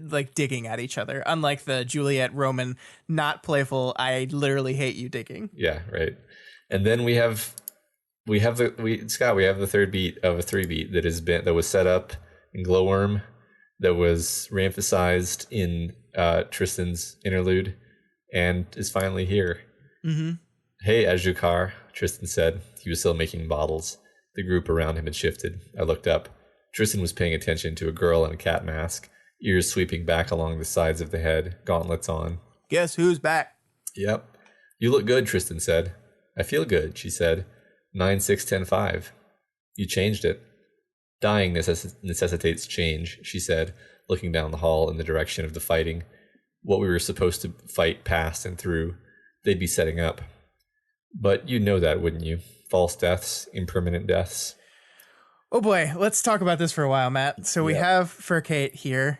like digging at each other. Unlike the Juliet Roman not playful, I literally hate you digging. Yeah, right. And then we have the third beat of a 3-beat that was set up in Glowworm, that was reemphasized in Tristan's interlude, and is finally here. Mm-hmm. Hey, Azukar, Tristan said. He was still making bottles. The group around him had shifted. I looked up. Tristan was paying attention to a girl in a cat mask, ears sweeping back along the sides of the head, gauntlets on. Guess who's back? Yep. You look good, Tristan said. I feel good, she said. 9-6-10-5. You changed it. Dying necessitates change, she said, looking down the hall in the direction of the fighting. What we were supposed to fight past and through, they'd be setting up. But you'd know that, wouldn't you? False deaths, impermanent deaths. Oh boy, let's talk about this for a while, Matt. So we have Furcate here.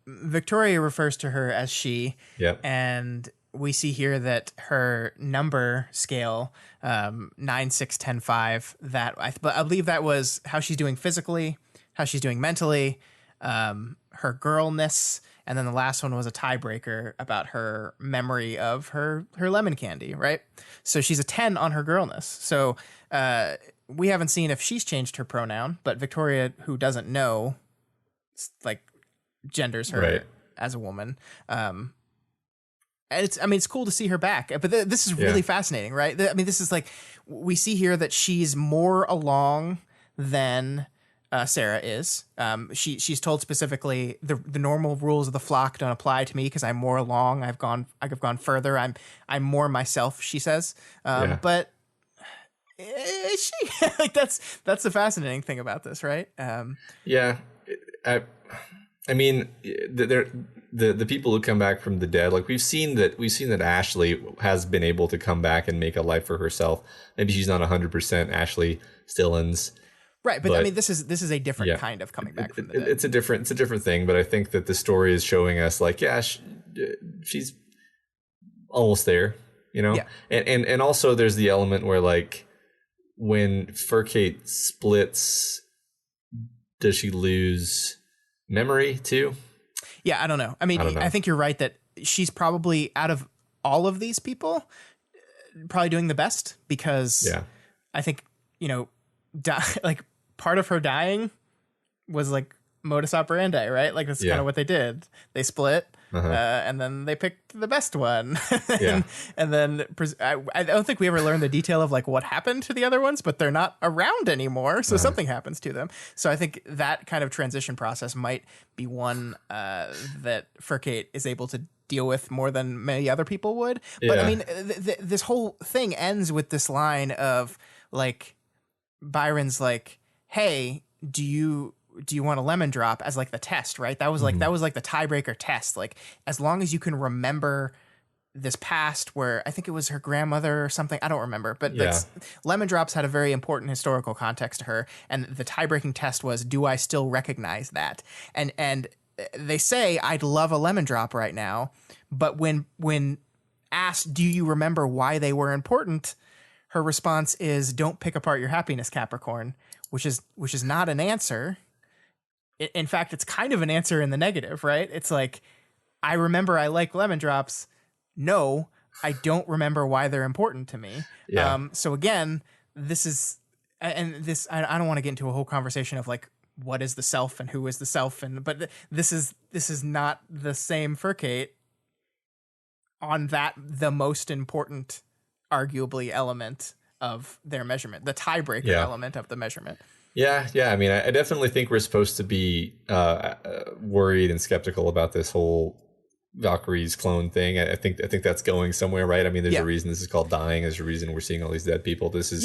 Victoria refers to her as she. Yep. And we see here that her number scale, 9, 6, 10, 5, that I believe that was how she's doing physically, how she's doing mentally, her girlness, and then the last one was a tiebreaker about her memory of her lemon candy, right? So she's a 10 on her girlness. So we haven't seen if she's changed her pronoun, but Victoria, who doesn't know, like genders her as a woman. And it's cool to see her back, but this is really fascinating, right? This is like, we see here that she's more along than Sarah is. She's told specifically the normal rules of the flock don't apply to me because I'm more along. I've gone further. I'm more myself, she says. But is she? Like that's the fascinating thing about this, right? I mean, the people who come back from the dead, like we've seen that Ashley has been able to come back and make a life for herself. Maybe she's not 100% Ashley Stillins, right? But I mean, this is a different kind of coming back from the dead. It's a different thing. But I think that the story is showing us, like, she's almost there, And also there's the element where, like, when Furcate splits, does she lose memory too? Yeah, I don't know. I mean, I think you're right that she's probably, out of all of these people, probably doing the best, because I think, like part of her dying was like modus operandi, right? Like that's kind of what they did. They split and then they picked the best one. And then I don't think we ever learned the detail of like what happened to the other ones, but they're not around anymore. So something happens to them. So I think that kind of transition process might be one that Furcate is able to deal with more than many other people would. But I mean, this whole thing ends with this line of like, Byron's like, hey, do you want a lemon drop, as like the test, right? That was like the tiebreaker test. Like, as long as you can remember this past where I think it was her grandmother or something. I don't remember, but lemon drops had a very important historical context to her. And the tie-breaking test was, do I still recognize that? And they say, I'd love a lemon drop right now. But when asked, do you remember why they were important? Her response is, don't pick apart your happiness, Capricorn, which is not an answer. In fact, it's kind of an answer in the negative, right? It's like, I remember I like lemon drops. No, I don't remember why they're important to me. Yeah. So again, this is, and this, I don't want to get into a whole conversation of like, what is the self and who is the self? But this is not the same for Kate on that, the most important, arguably, element of their measurement, the tiebreaker element of the measurement. Yeah. I mean, I definitely think we're supposed to be worried and skeptical about this whole Valkyrie's clone thing. I think that's going somewhere, right? I mean, there's a reason this is called dying. There's a reason we're seeing all these dead people. This is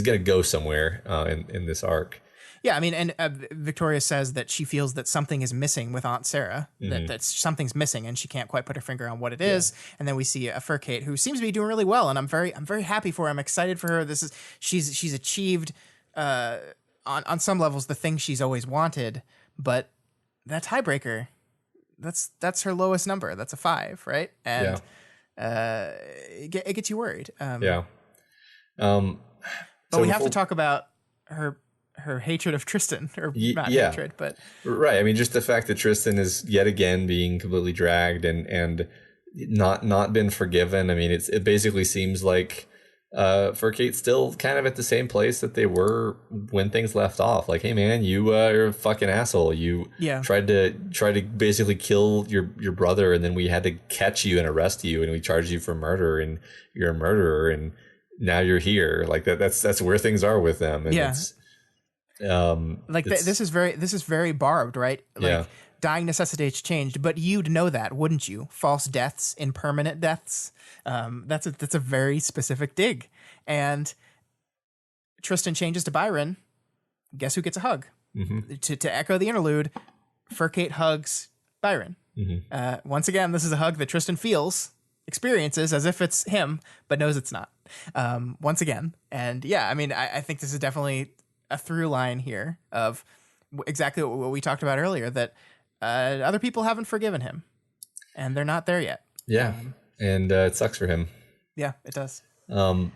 going to go somewhere in this arc. Yeah, I mean, and Victoria says that she feels that something is missing with Aunt Sarah, that something's missing, and she can't quite put her finger on what it is. And then we see a Fur Kate who seems to be doing really well, and I'm very happy for her. I'm excited for her. She's achieved on some levels the thing she's always wanted, but that tiebreaker, that's her lowest number. That's a 5, right? And it gets you worried. But we have to talk about her hatred of Tristan, or not hatred, but right. I mean, just the fact that Tristan is yet again being completely dragged and not been forgiven. I mean, it basically seems like for Kate still kind of at the same place that they were when things left off. Like, hey man, you're a fucking asshole. You tried to basically kill your brother, and then we had to catch you and arrest you, and we charged you for murder, and you're a murderer, and now you're here. Like that's where things are with them. And it's, this is very barbed, right? Like dying necessitates change, but you'd know that, wouldn't you? False deaths, impermanent deaths. That's a very specific dig. And Tristan changes to Byron. Guess who gets a hug? To echo the interlude, Fur Kate hugs Byron. Once again, this is a hug that Tristan experiences as if it's him, but knows it's not. Once again. And I mean, I think this is definitely a through line here of exactly what we talked about earlier, that other people haven't forgiven him and they're not there yet. And it sucks for him. Yeah, it does. And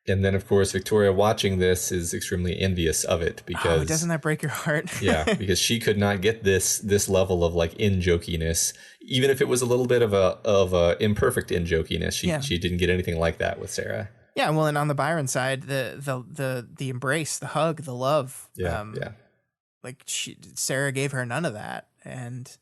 then of course Victoria, watching this, is extremely envious of it because doesn't that break your heart? Because she could not get this level of like in jokiness, even if it was a little bit of a imperfect in jokiness. She didn't get anything like that with Sarah. Yeah, well, and on the Byron side, the embrace, the hug, the love. Like Sarah gave her none of that, and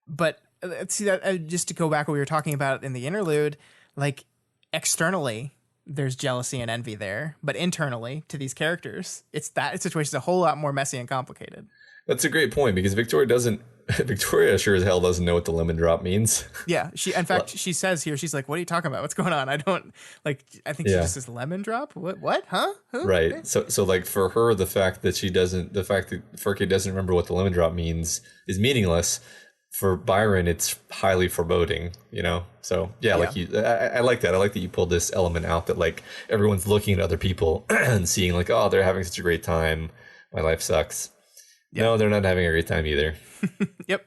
but see that just to go back what we were talking about in the interlude, like externally there's jealousy and envy there, but internally to these characters, that situation's a whole lot more messy and complicated. That's a great point, because Victoria sure as hell doesn't know what the lemon drop means. Yeah, in fact, she says here, she's like, what are you talking about? What's going on? I think she just says lemon drop? What? Huh? Who? Right. Okay. So like for her, the fact that Fur Kate doesn't remember what the lemon drop means is meaningless. For Byron, it's highly foreboding, So I like that. I like that you pulled this element out, that like everyone's looking at other people and seeing like, oh, they're having such a great time. My life sucks. Yep. No, they're not having a great time either. Yep.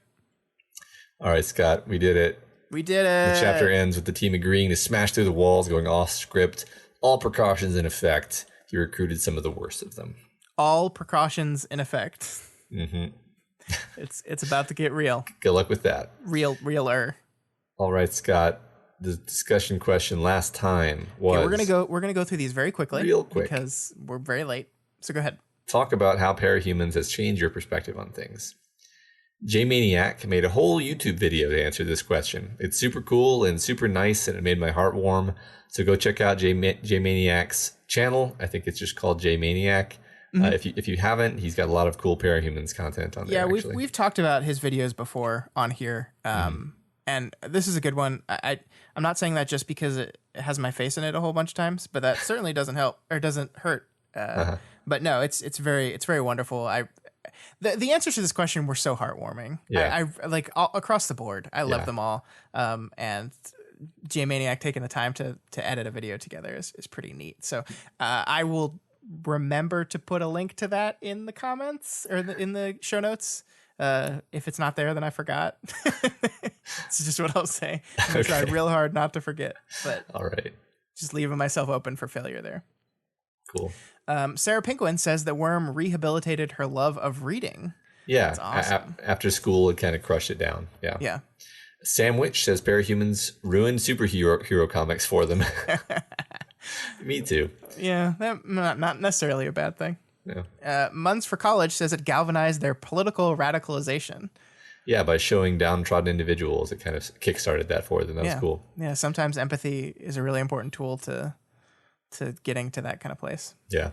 All right, Scott, we did it. We did it. The chapter ends with the team agreeing to smash through the walls, going off script. All precautions in effect. He recruited some of the worst of them. All precautions in effect. It's about to get real. Good luck with that. Realer. All right, Scott. The discussion question last time was. Okay, we're gonna go through these very quickly. Real quick, because we're very late. So go ahead. Talk about how Parahumans has changed your perspective on things. J-Maniac made a whole YouTube video to answer this question. It's super cool and super nice, and it made my heart warm. So go check out J-Maniac's channel. I think it's just called J-Maniac. If you haven't, he's got a lot of cool Parahumans content on there. Yeah, we've talked about his videos before on here, and this is a good one. I'm not saying that just because it has my face in it a whole bunch of times, but that certainly doesn't help or doesn't hurt. But no, it's very wonderful. The answers to this question were so heartwarming. Yeah. I like across the board. I love them all. And J-Maniac taking the time to edit a video together is pretty neat. So I will remember to put a link to that in the comments or in the show notes. If it's not there, then I forgot. It's just what I'll say. I'm going to try real hard not to forget. But all right. Just leaving myself open for failure there. Cool. Sarah Pinkwin says that Worm rehabilitated her love of reading. Yeah. That's awesome. After school, it kind of crushed it down. Yeah. Yeah. Sam Witch says Parahumans ruined superhero comics for them. Me too. Yeah, not necessarily a bad thing. No. Muns for College says it galvanized their political radicalization. Yeah, by showing downtrodden individuals, it kind of kickstarted that for them. That was cool. Yeah, sometimes empathy is a really important tool to getting to that kind of place. Yeah.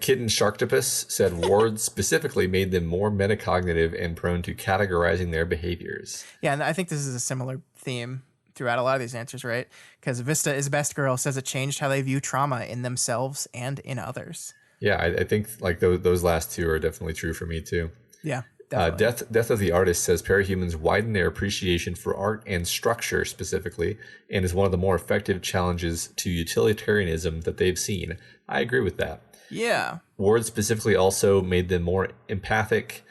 Kitten Sharktopus said Ward specifically made them more metacognitive and prone to categorizing their behaviors. Yeah, and I think this is a similar theme throughout a lot of these answers, right? Because Vista is Best Girl says it changed how they view trauma in themselves and in others. Yeah, I think like those last two are definitely true for me too. Yeah. Death of the Artist says Parahumans widen their appreciation for art and structure specifically, and is one of the more effective challenges to utilitarianism that they've seen. I agree with that. Yeah. Ward specifically also made them more empathic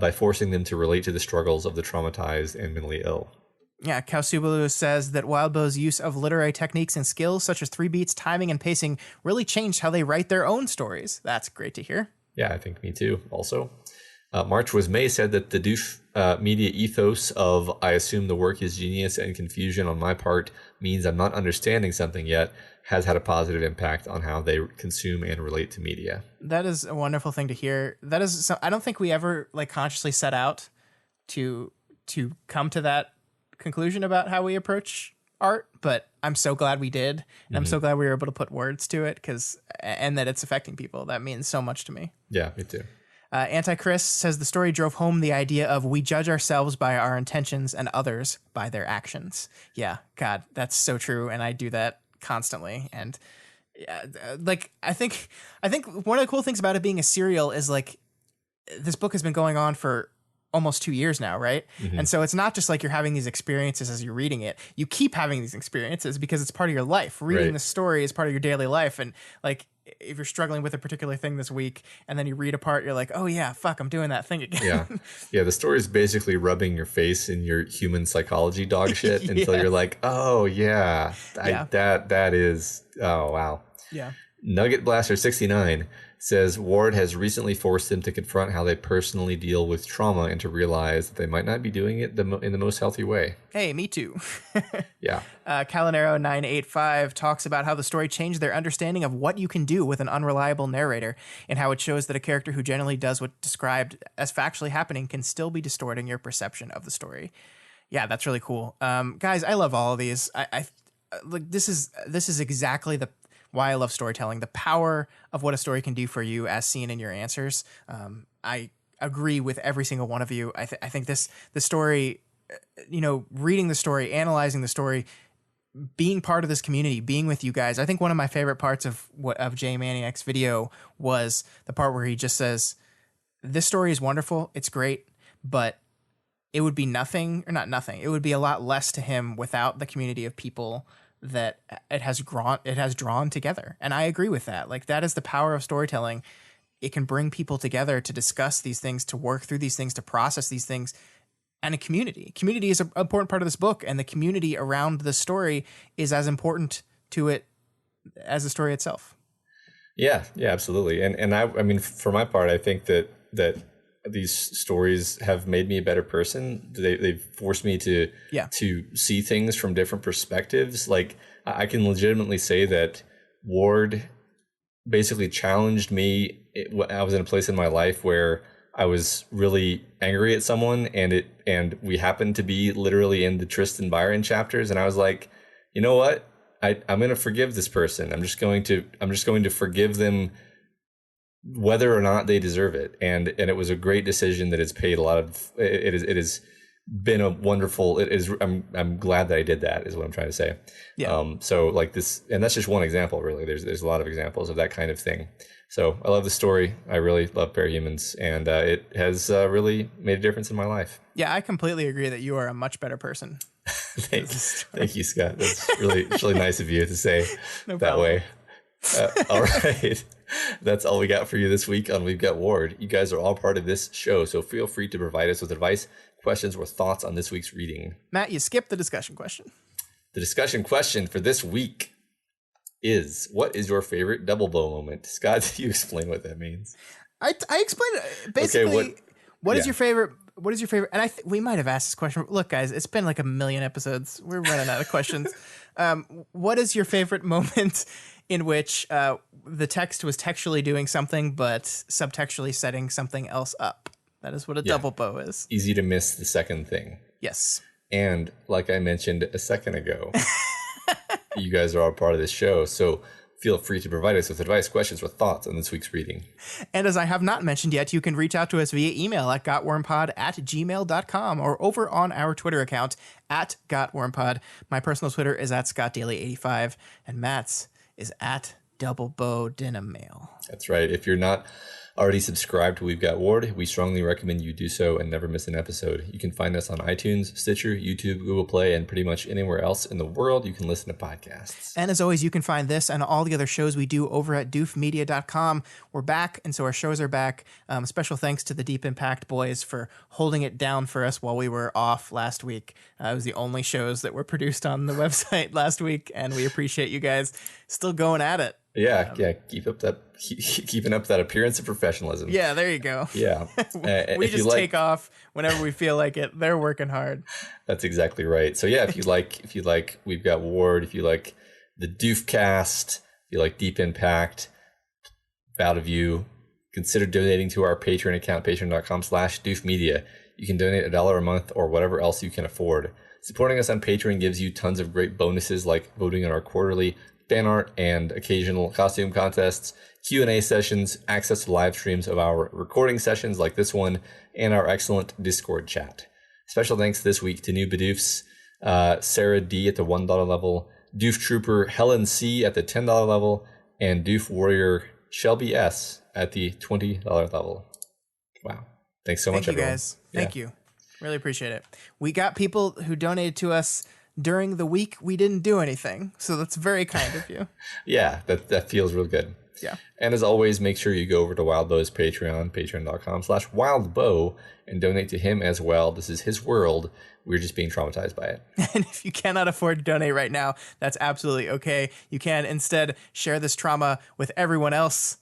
by forcing them to relate to the struggles of the traumatized and mentally ill. Yeah, Kausubalu says that Wildbow's use of literary techniques and skills such as 3 beats, timing, and pacing really changed how they write their own stories. That's great to hear. Yeah, I think me too, also. March Was May said that the Doof media ethos of I assume the work is genius and confusion on my part means I'm not understanding something yet has had a positive impact on how they consume and relate to media. That is a wonderful thing to hear. That is I don't think we ever like consciously set out to come to that conclusion about how we approach art, but I'm so glad we did, and I'm so glad we were able to put words to it and that it's affecting people. That means so much to me. Yeah, me too. Anti-Chris says the story drove home the idea of we judge ourselves by our intentions and others by their actions. Yeah, God, that's so true, and I do that constantly. And like I think one of the cool things about it being a serial is like this book has been going on for almost 2 years now, right? And so it's not just like you're having these experiences as you're reading it. You keep having these experiences because it's part of your life. Reading the story is part of your daily life, and like if you're struggling with a particular thing this week and then you read a part, you're like, oh yeah, fuck, I'm doing that thing again. Yeah. The story is basically rubbing your face in your human psychology dog shit until you're like, oh yeah, that is, oh wow. Yeah. Nugget Blaster 69 says Ward has recently forced them to confront how they personally deal with trauma and to realize that they might not be doing it in the most healthy way. Hey, me too. Yeah. Calinero 985 talks about how the story changed their understanding of what you can do with an unreliable narrator, and how it shows that a character who generally does what described as factually happening can still be distorting your perception of the story. Yeah, that's really cool. Guys, I love all of these. I like this is exactly why I love storytelling, the power of what a story can do for you as seen in your answers. I agree with every single one of you. I think the story, reading the story, analyzing the story, being part of this community, being with you guys. I think one of my favorite parts of J Maniac's video was the part where he just says, this story is wonderful. It's great, but it would be nothing, or not nothing. It would be a lot less to him without the community of people that it has drawn together. And I agree with that. Like, that is the power of storytelling. It can bring people together to discuss these things, to work through these things, to process these things. And a community is an important part of this book, and the community around the story is as important to it as the story itself. Yeah, absolutely. And I mean, for my part, I think that these stories have made me a better person. They've forced me to see things from different perspectives. Like, I can legitimately say that Ward basically challenged me. I was in a place in my life where I was really angry at someone, and we happened to be literally in the Tristan Byron chapters, and I was like, you know what? I'm going to forgive this person. I'm just going to forgive them whether or not they deserve it. And it was a great decision that has paid a lot of, it is been a wonderful. It is. I'm glad that I did that. Is what I'm trying to say. Yeah. So like this, and that's just one example. Really, there's a lot of examples of that kind of thing. So I love the story. I really love Parahumans, and it has really made a difference in my life. Yeah, I completely agree that you are a much better person. Thank you, Scott. That's it's really nice of you to say that way. All right. That's all we got for you this week on We've Got Ward. You guys are all part of this show, so feel free to provide us with advice, questions, or thoughts on this week's reading. Matt, you skipped the discussion question. The discussion question for this week is, what is your favorite DoubleBow moment? Scott, you explain what that means. I explained it. Basically, okay, what is your favorite? What is your favorite? And we might have asked this question. Look, guys, it's been like a million episodes. We're running out of questions. What is your favorite moment in which the text was textually doing something, but subtextually setting something else up? That is what a DoubleBow is. Easy to miss the second thing. Yes. And like I mentioned a second ago, you guys are all part of this show. So feel free to provide us with advice, questions, or thoughts on this week's reading. And as I have not mentioned yet, you can reach out to us via email at gotwormpod@gmail.com or over on our Twitter account at gotwormpod. My personal Twitter is at scottdaily85, and Matt's is at DoubleBow. That's right. If you're not already subscribed to We've Got Ward, we strongly recommend you do so and never miss an episode. You can find us on iTunes, Stitcher, YouTube, Google Play, and pretty much anywhere else in the world you can listen to podcasts. And as always, you can find this and all the other shows we do over at doofmedia.com. We're back, and so our shows are back. Special thanks to the Deep Impact boys for holding it down for us while we were off last week. It was the only shows that were produced on the website last week, and we appreciate you guys still going at it. Yeah, keeping up that appearance of professionalism. Yeah, there you go. Yeah, we just take off whenever we feel like it. They're working hard. That's exactly right. So yeah, if you like We've Got Ward, if you like the Doofcast, if you like Deep Impact, Out of You, consider donating to our Patreon account, patreon.com/doofmedia. You can donate $1 a month or whatever else you can afford. Supporting us on Patreon gives you tons of great bonuses like voting on our quarterly fan art and occasional costume contests, Q&A sessions, access to live streams of our recording sessions like this one, and our excellent Discord chat. Special thanks this week to new Badoofs, Sarah D at the $1 level, Doof Trooper Helen C at the $10 level, and Doof Warrior Shelby S at the $20 level. Wow. Thanks so much, everyone. Thank you, guys. Thank you. Really appreciate it. We got people who donated to us during the week we didn't do anything, so that's very kind of you. Yeah, that feels real good. Yeah. And as always, make sure you go over to WildBow's Patreon, patreon.com/wildbow, and donate to him as well. This is his world. We're just being traumatized by it. And if you cannot afford to donate right now, that's absolutely okay. You can instead share this trauma with everyone else.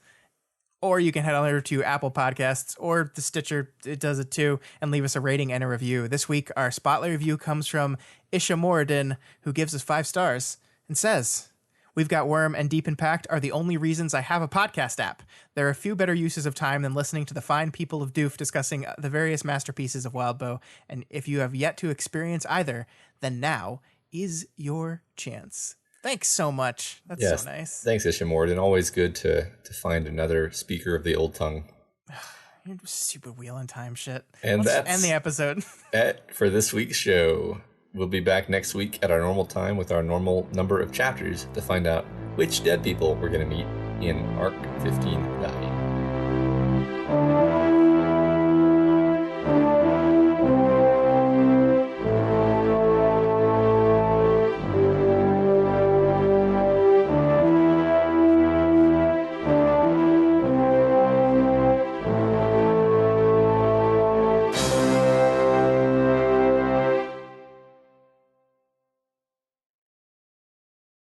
Or you can head on over to Apple Podcasts or the Stitcher, it does it too, and leave us a rating and a review. This week, our spotlight review comes from Isha Moradin, who gives us 5 stars and says, "We've Got Worm and Deep Impact are the only reasons I have a podcast app. There are few better uses of time than listening to the fine people of Doof discussing the various masterpieces of WildBow, and if you have yet to experience either, then now is your chance." Thanks so much. That's so nice. Thanks, Isha Morden. Always good to find another speaker of the old tongue. You're stupid wheel in time shit. And let's end the episode. For this week's show. We'll be back next week at our normal time with our normal number of chapters to find out which dead people we're going to meet in Arc 15 Value.